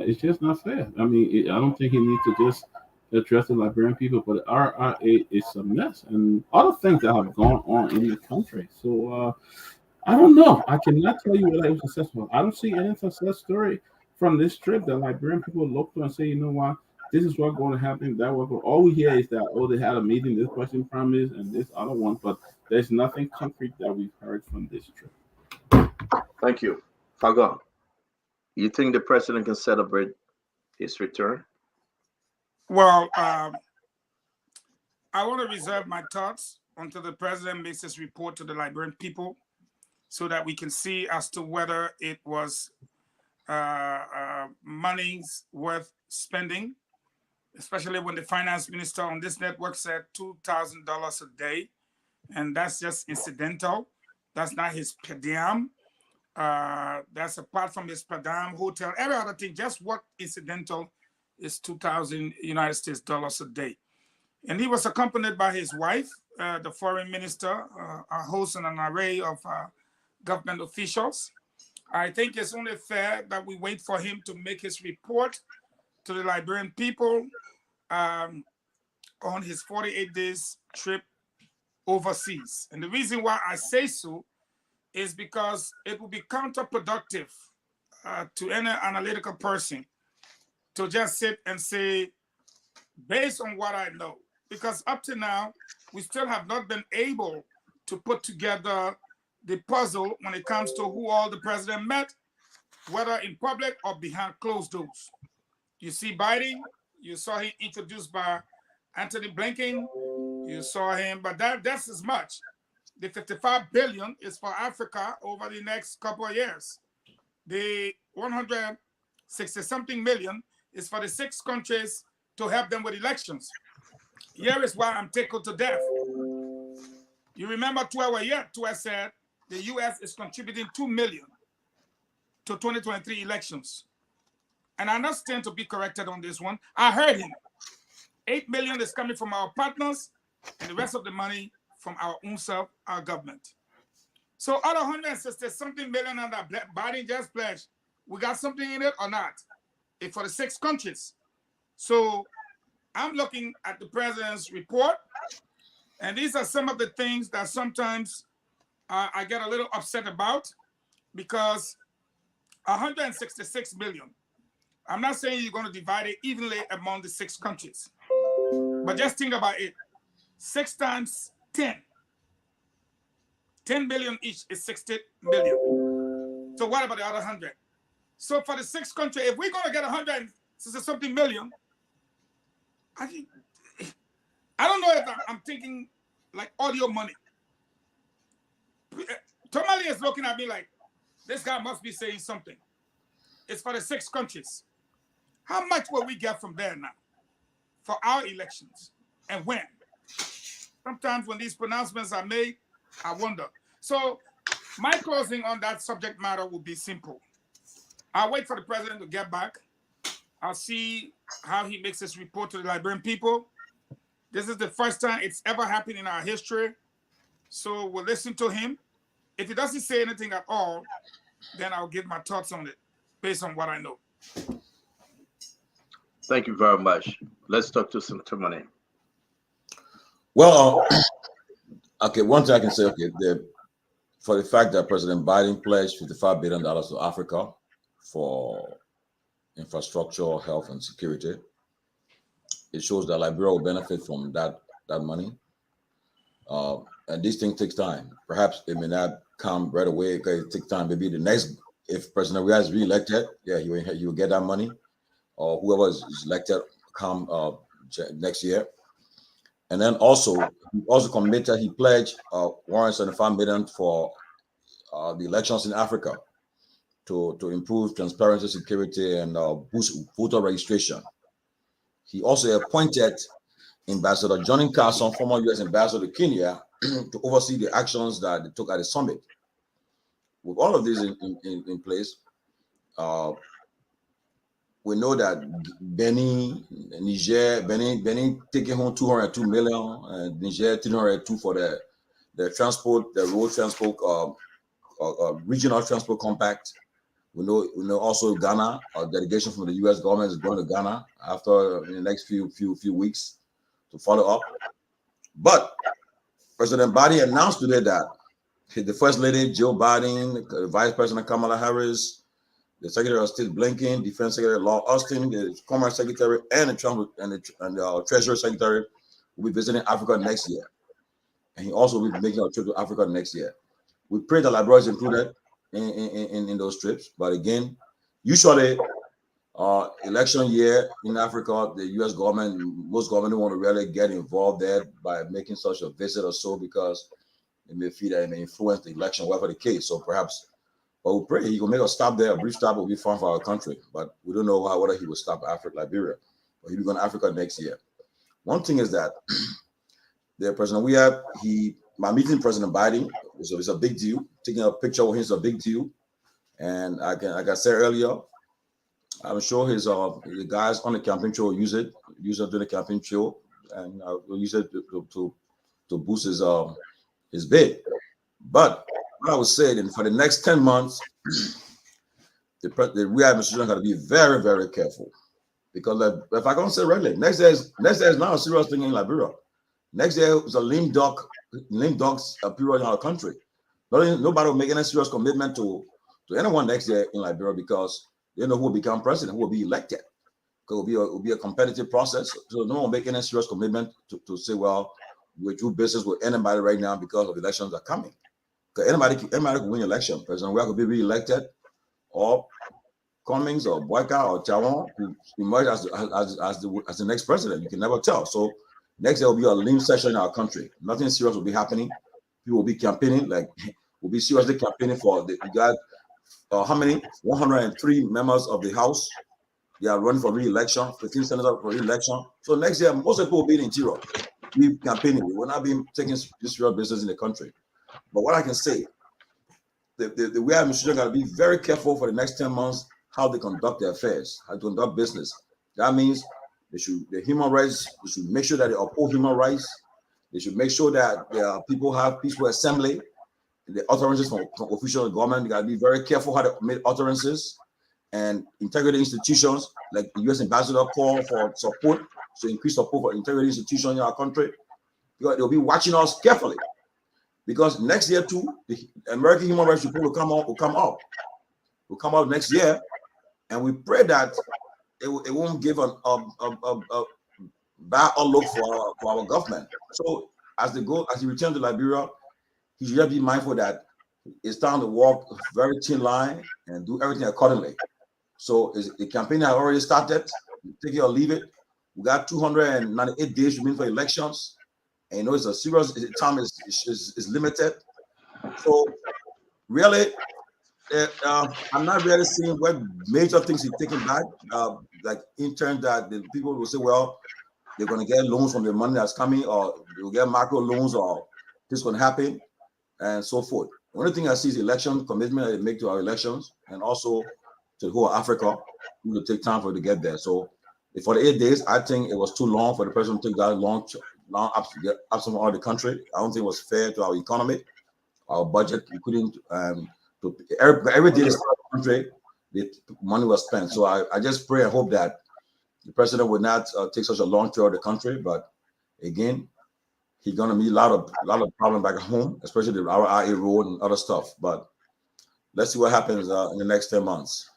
S11: it's just not fair. I don't think he needs to just address the Liberian people, but the RRA is a mess and other things that have gone on in the country. So I don't know. I cannot tell you whether it was successful. I don't see any success story from this trip that Liberian people look to and say, you know what, this is what's going to happen, that was all we hear is that, they had a meeting, this person promised, and this other one, but there's nothing concrete that we've heard from this trip.
S6: Thank you. Fagon, you think the president can celebrate his return?
S9: Well, I want to reserve my thoughts until the president makes his report to the Liberian people so that we can see as to whether it was money's worth spending, especially when the finance minister on this network said $2,000 a day, and that's just incidental. That's not his per diem. That's apart from his per diem, hotel, every other thing. Just what incidental is 2,000 United States dollars a day. And he was accompanied by his wife, the foreign minister, a host and an array of government officials. I think it's only fair that we wait for him to make his report to the Liberian people on his 48 days trip overseas. And the reason why I say so is because it will be counterproductive to any analytical person to just sit and say, based on what I know, because up to now, we still have not been able to put together the puzzle when it comes to who all the president met, whether in public or behind closed doors. You see Biden, you saw him introduced by Anthony Blinken, you saw him, but that's as much. The 55 billion is for Africa over the next couple of years. The 160-something million is for the 6 countries to help them with elections. Here is why I'm tickled to death. You remember 2 hours ago, I said the U.S. is contributing $2 million to 2023 elections. And I understand to be corrected on this one. I heard him. $8 million is coming from our partners, and the rest of the money from our own self, our government. So out of 160-something million that Biden just pledged, we got something in it or not? It's for the 6 countries. So I'm looking at the president's report, and these are some of the things that sometimes I get a little upset about, because 166 million. I'm not saying you're going to divide it evenly among the 6 countries, but just think about it. 6 times 10. 10 billion each is 60 million. So what about the other 100? So for the 6 countries, if we're going to get 160-something million, I don't know if I'm thinking like audio money. Tomali is looking at me like, this guy must be saying something. It's for the 6 countries. How much will we get from there now for our elections, and when? Sometimes when these pronouncements are made, I wonder. So my closing on that subject matter will be simple. I'll wait for the president to get back. I'll see how he makes his report to the Liberian people. This is the first time it's ever happened in our history. So we'll listen to him. If he doesn't say anything at all, then I'll give my thoughts on it based on what I know.
S6: Thank you very much. Let's talk to Senator Money.
S8: Well, okay, one thing I can say, okay, for the fact that President Biden pledged $55 billion to Africa for infrastructure, health, and security, it shows that Liberia will benefit from that money. And these things take time. Perhaps it may not come right away because it takes time. Maybe the next, if President Weah is re-elected, yeah, he will get that money, or whoever is elected come next year. And then also, he also committed, he pledged $175 million for the elections in Africa to improve transparency, security, and boost voter registration. He also appointed Ambassador Johnny Carson, former U.S. ambassador to Kenya, to oversee the actions that they took at the summit. With all of this in place, we know that Benin taking home 202 million, and Niger 302 for the transport, the road transport, regional transport compact. We know also Ghana, a delegation from the U.S. government is going to Ghana after in the next few weeks to follow up. But President Biden announced today that the First Lady Jill Biden, the Vice President Kamala Harris, the Secretary of State Blinken, Defense Secretary Lloyd Austin, the Commerce Secretary, and the Treasury Secretary will be visiting Africa next year. And he also will be making a trip to Africa next year. We pray that Liberia is included in those trips. But again, usually election year in Africa, the U.S. government, most government don't want to really get involved there by making such a visit or so, because it may feel that it may influence the election, whatever the case. So perhaps, but we pray he will make a stop there. A brief stop will be fun for our country. But we don't know whether he will stop Africa, Liberia, but he'll be going to Africa next year. One thing is that the President by meeting President Biden is a big deal. Taking a picture with him is a big deal. And like I said earlier, I'm sure the guys on the campaign trail use it during the campaign trail, and will use it to boost his bid. But what I would say, then, for the next 10 months, the Weah administration got to be very, very careful, because if I can say regularly, next year is not a serious thing in Liberia. Next year is a lame ducks period in our country. Nobody will make any serious commitment to anyone next year in Liberia because they know who will become president, who will be elected. It will be a competitive process. So no one will make any serious commitment to say, well, we do business with anybody right now because of elections are coming. Because anybody can win election. President Weah could be re-elected, or Cummings or Boyka or Charon who emerge as the next president. You can never tell. So next year will be a lean session in our country. Nothing serious will be happening. People will be campaigning, will be seriously campaigning for we got how many? 103 members of the House. They are running for re-election, 15 senators for re-election. So next year, most people will be in interior. We campaigning. We will not be taking this real business in the country. But what I can say, the way administration got to be very careful for the next 10 months how they conduct their affairs, how to conduct business. That means the human rights, they should make sure that they uphold human rights. They should make sure that people have peaceful assembly. The utterances from official government, they got to be very careful how they make utterances, and integrity institutions like the U.S. ambassador call for support, so increase support for integrity institutions in our country. Because they'll be watching us carefully. Because next year too, the American Human Rights Report will come out next year, and we pray that it won't give a bad outlook for our government. So as they return to Liberia, he should just be mindful that it's time to walk a very thin line and do everything accordingly. So the campaign has already started. Take it or leave it. We got 298 days remaining for elections, and it's a serious time is limited. So really, I'm not really seeing what major things he's taking back. Like in terms that the people will say, well, they're going to get loans from the money that's coming, or they'll get macro loans, or this is going to happen, and so forth. The only thing I see is election commitment that they make to our elections, and also to the whole Africa. It will take time for it to get there. So for the 8 days, I think it was too long for the president to take that long up to get absent from all the country. I don't think it was fair to our economy, our budget. We couldn't every day in the country, the money was spent. So I just pray and hope that the president would not take such a long tour of the country. But again, he's gonna meet a lot of problems back at home, especially the RIA road and other stuff. But let's see what happens in the next 10 months.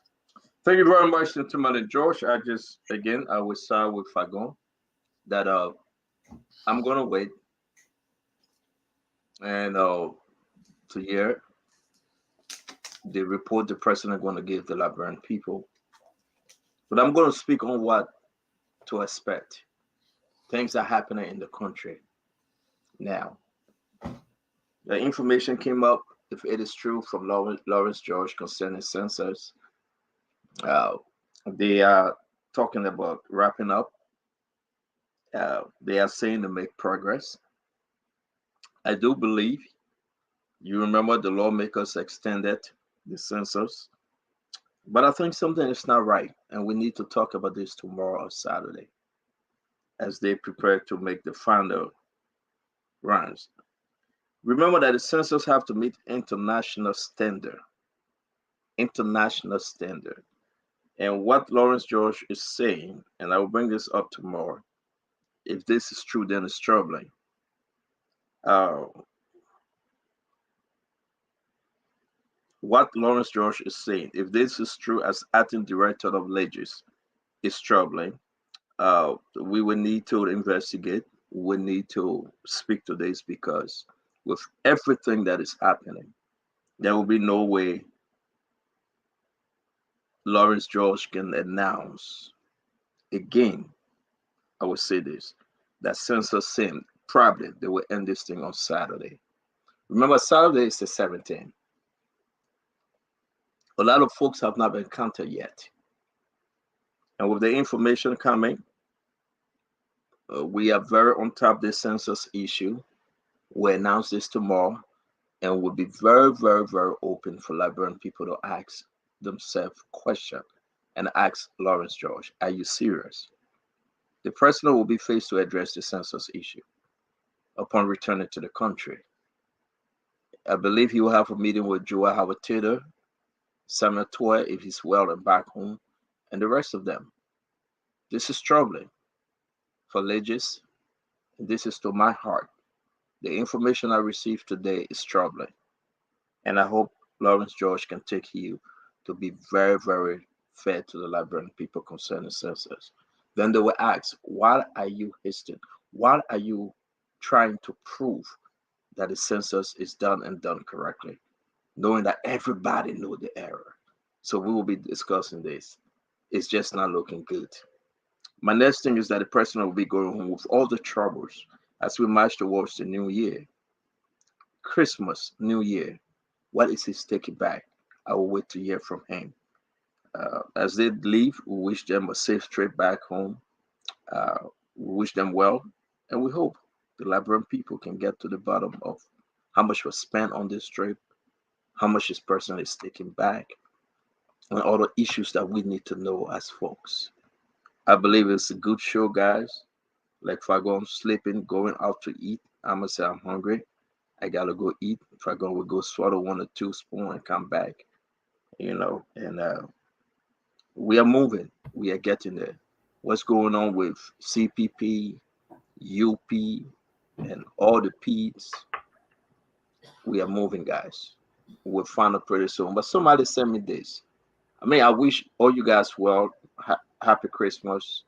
S6: Thank you very much, Gentleman George. I will start with Fagon that I'm gonna wait and to hear the report the president going to give the Liberian people. But I'm going to speak on what to expect. Things are happening in the country now. The information came up, if it is true, from Lawrence George concerning census. They are talking about wrapping up. They are saying to make progress. I do believe, you remember the lawmakers extended the census, but I think something is not right, and we need to talk about this tomorrow or Saturday as they prepare to make the final runs. Remember that the census have to meet international standard. And what Lawrence George is saying, and I will bring this up tomorrow, if this is true, then it's troubling. What Lawrence George is saying, if this is true as acting director of Legis, is troubling. We will need to investigate. We need to speak to this, because with everything that is happening, there will be no way Lawrence George can announce again. I will say this, that census saying probably they will end this thing on Saturday. Remember, Saturday is the 17th. A lot of folks have not been counted yet. And with the information coming, we are very on top of the census issue. We'll announce this tomorrow, and we'll be very, very, very open for Liberian people to ask themselves questions and ask Lawrence George, are you serious? The president will be faced to address the census issue upon returning to the country. I believe he will have a meeting with Joel Howard Taylor, Samuel Toy, if he's well and back home, and the rest of them. This is troubling for Legis. this is to my heart. The information I received today is troubling. And I hope Lawrence George can take heed to be very, very fair to the Liberian people concerning census. Then they will ask, why are you hasting? Why are you trying to prove that the census is done and done correctly, knowing that everybody knew the error? So we will be discussing this. It's just not looking good. My next thing is that the president will be going home with all the troubles as we march towards the new year. Christmas, New Year. What is he taking back? I will wait to hear from him. As they leave, we wish them a safe trip back home. We wish them well, and we hope the Liberian people can get to the bottom of how much was spent on this trip, how much this person is taking back, and all the issues that we need to know as folks. I believe it's a good show, guys. Like if I go on sleeping, going out to eat, I'm gonna say I'm hungry. I gotta go eat. If I go, we go swallow 1 or 2 spoons and come back, and we are moving. We are getting there. What's going on with CPP, UP, and all the P's? We are moving, guys. We'll find it pretty soon. But somebody sent me this. I wish all you guys well. Happy Christmas.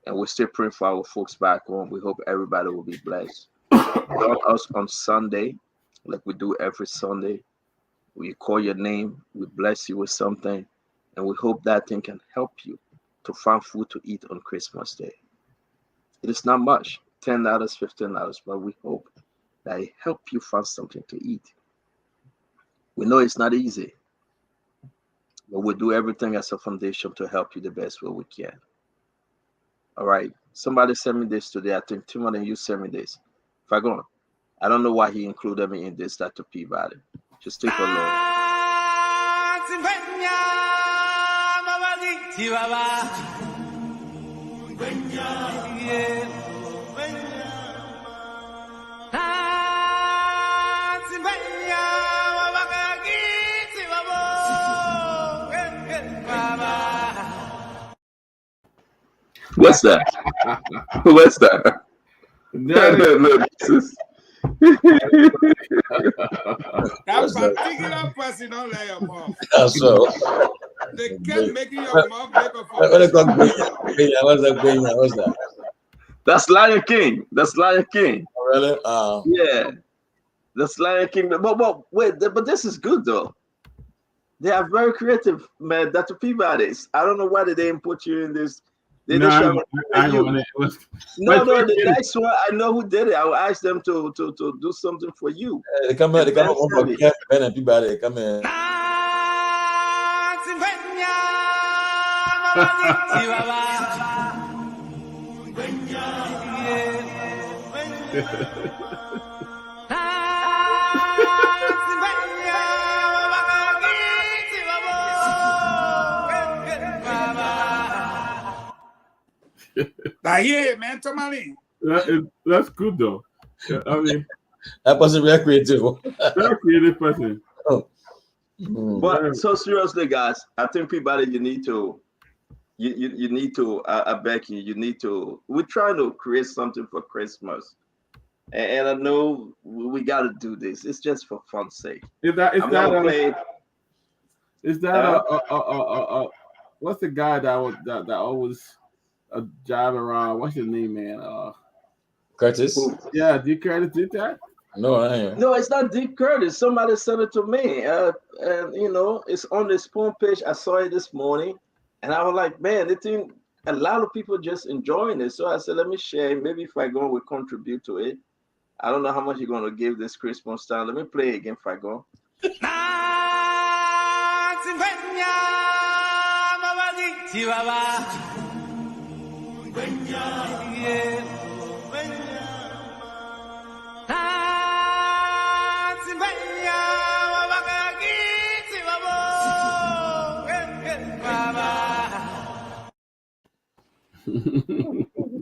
S6: And we're still praying for our folks back home. We hope everybody will be blessed. Join us on Sunday, like we do every Sunday. We call your name. We bless you with something. And we hope that thing can help you to find food to eat on Christmas Day. It is not much, $10, $15, but we hope that it help you find something to eat. We know it's not easy, but we'll do everything as a foundation to help you the best way we can. All right. Somebody sent me this today. I think Timothy, you sent me this. If I go on, I don't know why he included me in this, Dr. Peabody. Just take a look. What's that? What's that?
S9: That particular person don't let your mouth.
S8: So
S9: They kept making your mouth make a
S8: what's that?
S6: That's Lion King. That's Lion King.
S8: Really?
S6: Yeah. That's Lion King. But wait, but this is good though. They are very creative, man. Dr. Peabody. I don't know why they didn't put you in this. They
S11: No,
S6: didn't
S11: I want it.
S6: No, the next one, I know who did it. I will ask them to do something for you.
S8: They come in. They come over. Ben and Peabody. They come in.
S9: Yeah, man, Tomali.
S11: That's good though. I mean,
S8: that person very creative.
S11: Very creative person.
S8: Oh.
S6: But so seriously, guys, I think Peabody, you need to. You need to. I beg you. You need to. We're trying to create something for Christmas, and I know we got to do this. It's just for fun's sake.
S11: Is that what's the guy that always drive around? What's his name, man?
S8: Curtis.
S11: Yeah, Dick Curtis did that.
S6: No, it's not Dick Curtis. Somebody sent it to me, and it's on the Spoon page. I saw it this morning, and I was like, man, I think a lot of people just enjoying it. So I said, let me share. Maybe if I go, we contribute to it. I don't know how much you're going to give this Christmas time. Let me play it again if I go.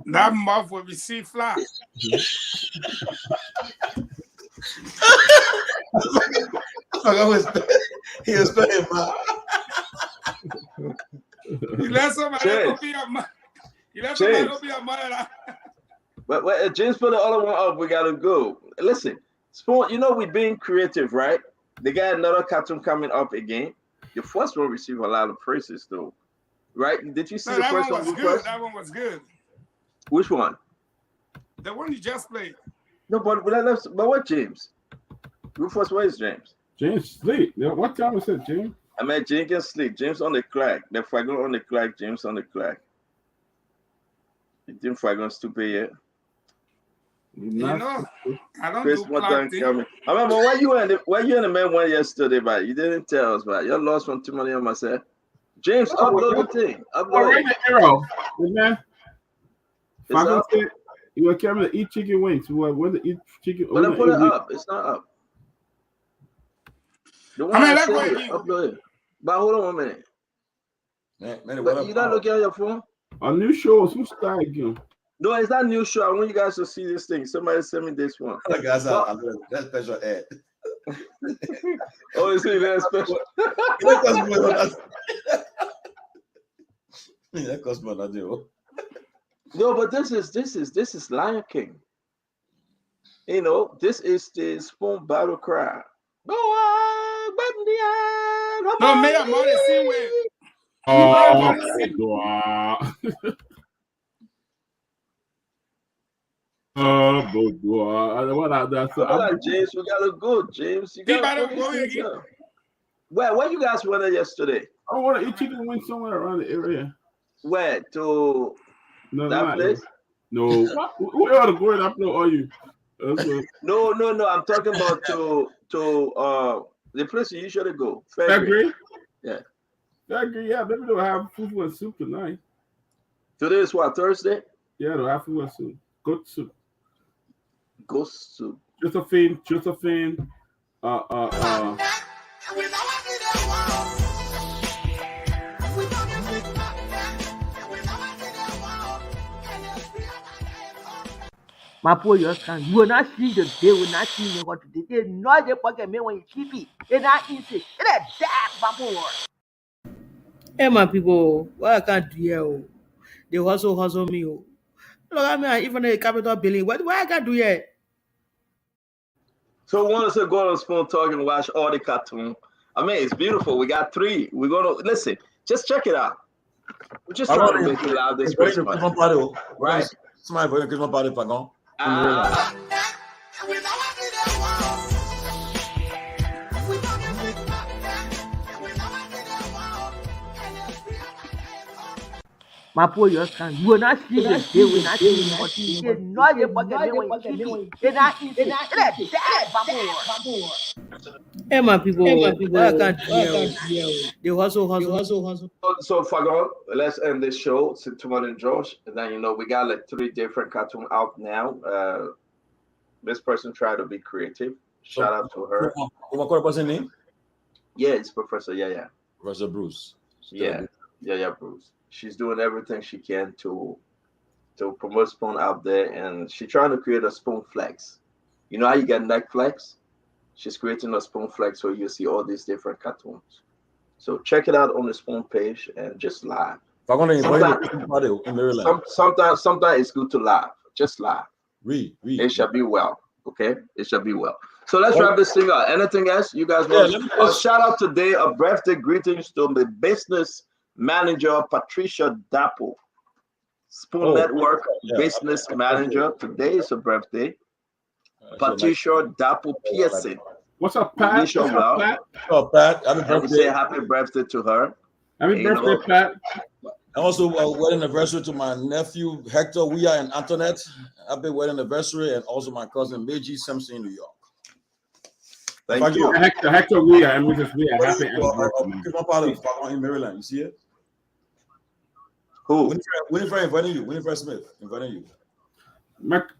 S9: That mouth will be sea flat.
S8: He was playing my.
S9: You let somebody open your mouth. You let somebody open your mouth.
S6: But James put the other one up. We gotta go. Listen, Spoon. You know we're being creative, right? They got another cartoon coming up again. The first one received a lot of praises, though. Right? Did you see
S9: No,
S6: the
S9: that
S6: first
S9: one
S6: one?
S9: was good. That one was good.
S6: Which one?
S9: The one you just played.
S6: No, but what James? Rufus, where is James?
S11: James sleep. What time is it, James?
S6: I mean, James can sleep. James on the clock. The Fagon on the clock. James on the clock. You think Fagon stupid yet?
S9: You know, I don't
S6: Chris,
S9: do
S6: what
S9: clock
S6: time
S9: thing.
S6: coming? I remember why you and the man went yesterday, but you didn't tell us, but you lost from too many on myself. James, upload the thing. Upload it.
S11: Arrow, man.
S6: It's up.
S11: You want Kevin to eat chicken wings? When to eat chicken?
S6: But then put it up. It's not up. The one
S9: I mean,
S6: said it, upload it. But hold on 1 minute.
S8: Man,
S6: But you not looking at your phone?
S11: A new show. Who's style again?
S6: No, it's not new show. I want you guys to see this thing. Somebody send me this one.
S8: Guys, that's special ad.
S6: Oh, you see that special?
S8: That costs more than you.
S6: No, but this is Lion King. You know, this is the Spoon battle cry. Go on,
S9: No, me a money see way.
S6: James, we gotta go, James. You gotta go. Where you guys went yesterday?
S11: I want to eat chicken wings somewhere around the area.
S6: Where to that place?
S11: No. Where are the going up there? Are you?
S6: No. I'm talking about to the place you usually go.
S11: Fairgrave?
S6: Yeah.
S11: Fairgrave, yeah. Maybe they'll have food and soup tonight.
S6: Today is what, Thursday?
S11: Yeah, they'll have food and soup. Good soup.
S6: Ghost soup.
S11: Josephine.
S12: My poor your son, you will not see the day, will not see me what today. They know they pocket me when you keep it. They're not easy. It's a damn bamboo. Hey, my people, what I can't do here? They hustle me. Look at me, even a capital billing. What I can't do here?
S6: So we want to go on Spoon Talk and watch all the cartoon. I mean, it's beautiful. We got 3. We're gonna listen. Just check it out. We're just trying to make it loud this Christmas, right?
S8: Somebody for Christmas party, Fagon.
S12: My poor your son, you will not see the day, will not see me what today. They know they pocket me when you keep it. They're not easy. It's a damn bamboo. Hey, my people, what I can't do here? They hustle.
S6: So Fagon, let's end this show. Sintuman and Josh, and then we got like 3 different cartoons out now. This person tried to be creative. Shout out to her.
S8: What person name?
S6: Yeah, it's Professor. Yeah.
S8: Professor Bruce.
S6: Yeah, Bruce. She's doing everything she can to promote Spoon out there, and she's trying to create a Spoon Flex. You know how you get Netflix? She's creating a Spoon Flex so you see all these different cartoons. So check it out on the Spoon page and just laugh. Sometimes it's good to laugh. Just laugh.
S8: Read.
S6: It shall be well. Okay? It shall be well. So let's wrap this thing up. Anything else you guys want? Shout out today. A birthday greetings to the business manager Patricia Dapo, Spoon Network business manager. Today is her birthday. Patricia Dapo Pearson.
S11: What's up, Pat?
S6: What's
S8: up, Pat? Happy birthday.
S6: Say happy birthday to her.
S11: Happy birthday, Pat.
S8: And also a wedding anniversary to my nephew Hector Weah and Antoinette. Happy wedding anniversary, and also my cousin Meiji Simpson in New York.
S6: Thank you.
S11: Hector Weah and Mrs. Weah. Happy anniversary.
S8: I'm part of in Maryland. You see it?
S6: Who?
S8: Winifred inviting you. Winifred Smith inviting you.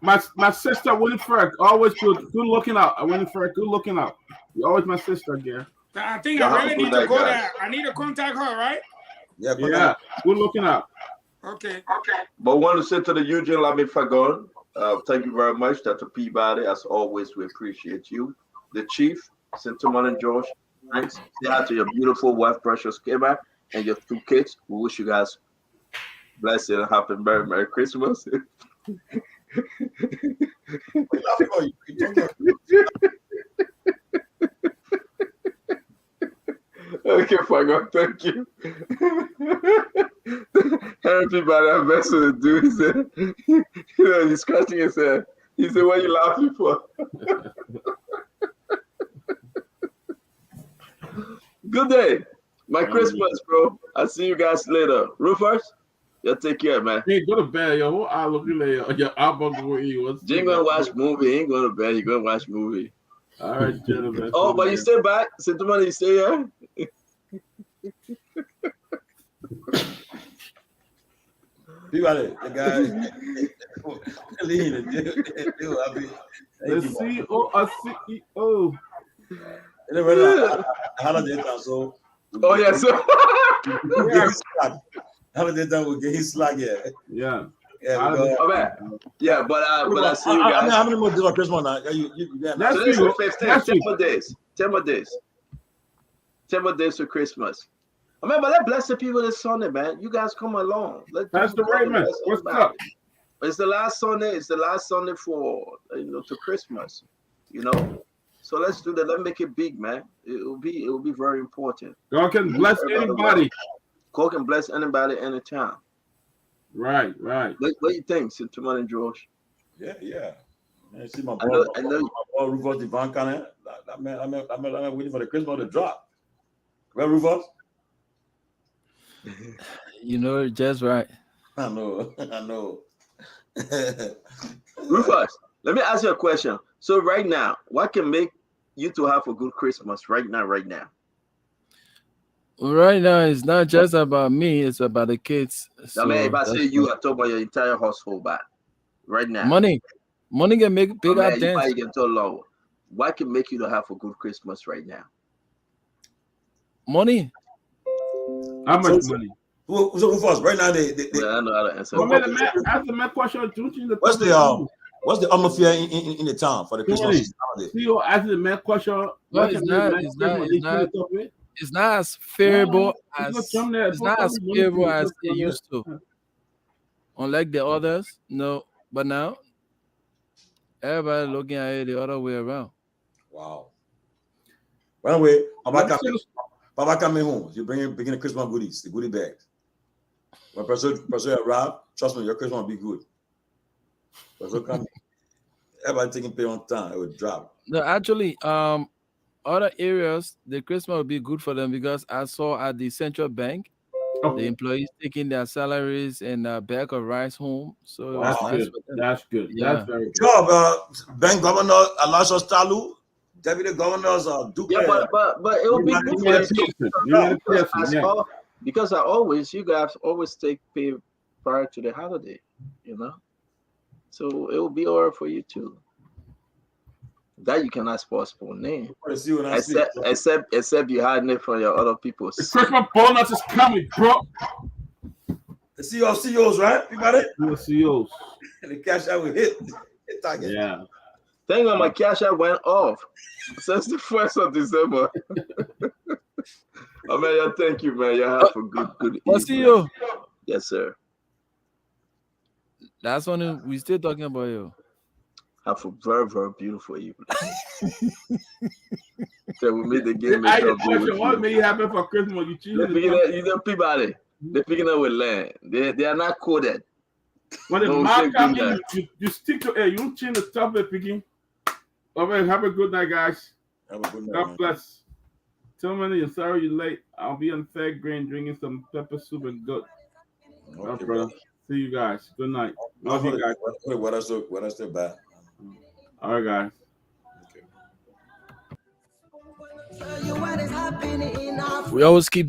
S11: My sister Winifred, always good looking out. Winifred, good looking out. You're always my sister, Gary.
S9: I think I really need to go there. I need to contact her, right?
S8: Yeah,
S11: good looking out.
S9: Okay.
S6: But want to say to the Eugene Lamy Fagon, thank you very much, Dr. Peabody. As always, we appreciate you. The Chief, Sintuman and George, thanks. Say hi to your beautiful wife, Precious Keba, and your 2 kids. We wish you guys blessed and happy Merry Christmas.
S8: What you laughing for? You talking?
S6: Okay, fine. Thank you. Everybody, I'm messing with the dude. He said, he's scratching his head. He said, what are you laughing for? Good day. My Christmas, bro. I'll see you guys later. Rufus, you take care, man.
S11: Hey, go to bed, yo. Who I looking at your album for you?
S6: Jane gonna watch movie. He ain't going to bed. He gonna watch movie.
S11: All right, gentlemen.
S6: Oh, but you stay back. Sentimony, you stay here.
S8: You got it, the guy. Lean.
S11: The CEO, a CEO.
S8: Holiday time, so.
S6: Oh yeah, so.
S8: Holiday time will get his slack, yeah.
S11: Yeah.
S6: Yeah, but I see you guys.
S8: How many more days on Christmas now?
S6: That's 10 more days. 10 more days. 10 more days to Christmas. I mean, but let's bless the people this Sunday, man. You guys come along.
S11: That's the right, man. What's up?
S6: It's the last Sunday. It's the last Sunday for to Christmas. So let's do that. Let's make it big, man. It will be very important.
S11: God can bless anybody.
S6: God can bless anybody anytime.
S11: Right.
S6: What do you think, Sentimony and George?
S8: Yeah. Man, see my boy, Rufus Devon Cannon. I'm waiting for the Christmas to drop. Right, Rufus?
S3: You know, just right.
S8: I know.
S6: Rufus, let me ask you a question. So right now, what can make you to have a good Christmas right now?
S3: Right now, it's not just about me; it's about the kids.
S6: So I mean, if I say you, I talk about your entire household. But right now,
S3: money can make big dance.
S6: You can tell low. What can make you to have a good Christmas right now?
S3: Money.
S11: How much money?
S8: So first, right now they
S6: I know how to answer.
S11: Ask the man question.
S8: What's the atmosphere in the town for the Christmas holiday?
S11: CEO ask the man question.
S3: It's not as favorable as it used to. Unlike the others, no. But now everybody looking at it the other way around.
S8: Wow. By the way, Papa coming home. You bringing the Christmas goodies, the goodie bags. When person arrive, trust me, your Christmas will be good. Person coming. Everybody taking pay on time, it will drop.
S3: No, actually, other areas, the Christmas will be good for them because I saw at the central bank, the employees taking their salaries and a bag of rice home. So
S11: that's nice. That's good.
S3: Yeah.
S11: That's very good.
S8: Job, Bank Governor Alasha Stalu, Deputy Governors Duke.
S6: Yeah, but it will be good for because you guys always take pay prior to the holiday, So it will be all right for you too. That you cannot postpone. Except you hiding it from your other people.
S11: The Christmas bonus is coming, bro.
S8: The CEOs, right? You got it?
S11: The CEOs.
S8: And the cash out will hit target.
S11: Yeah.
S6: Thank God my cash out went off since the 1st of December. Oh man, thank you, man. You have a good evening.
S3: CEO.
S6: Yes, sir.
S3: That's when we still talking about you.
S6: Have a very, very beautiful evening. So we made the game.
S11: What made you happy for Christmas? You choose
S6: Peabody. They're picking up with land. They are not coded.
S11: When the mark comes in, you stick to it. You don't change the topic, picking. All right, have a good night, guys.
S8: Have a good night.
S11: God bless. Tell me you're sorry you're late. I'll be on Fair Green drinking some pepper soup and good. Okay, brother. See you guys. Good night. Love you guys.
S8: What else still bad?
S11: All right, guys.
S3: We always keep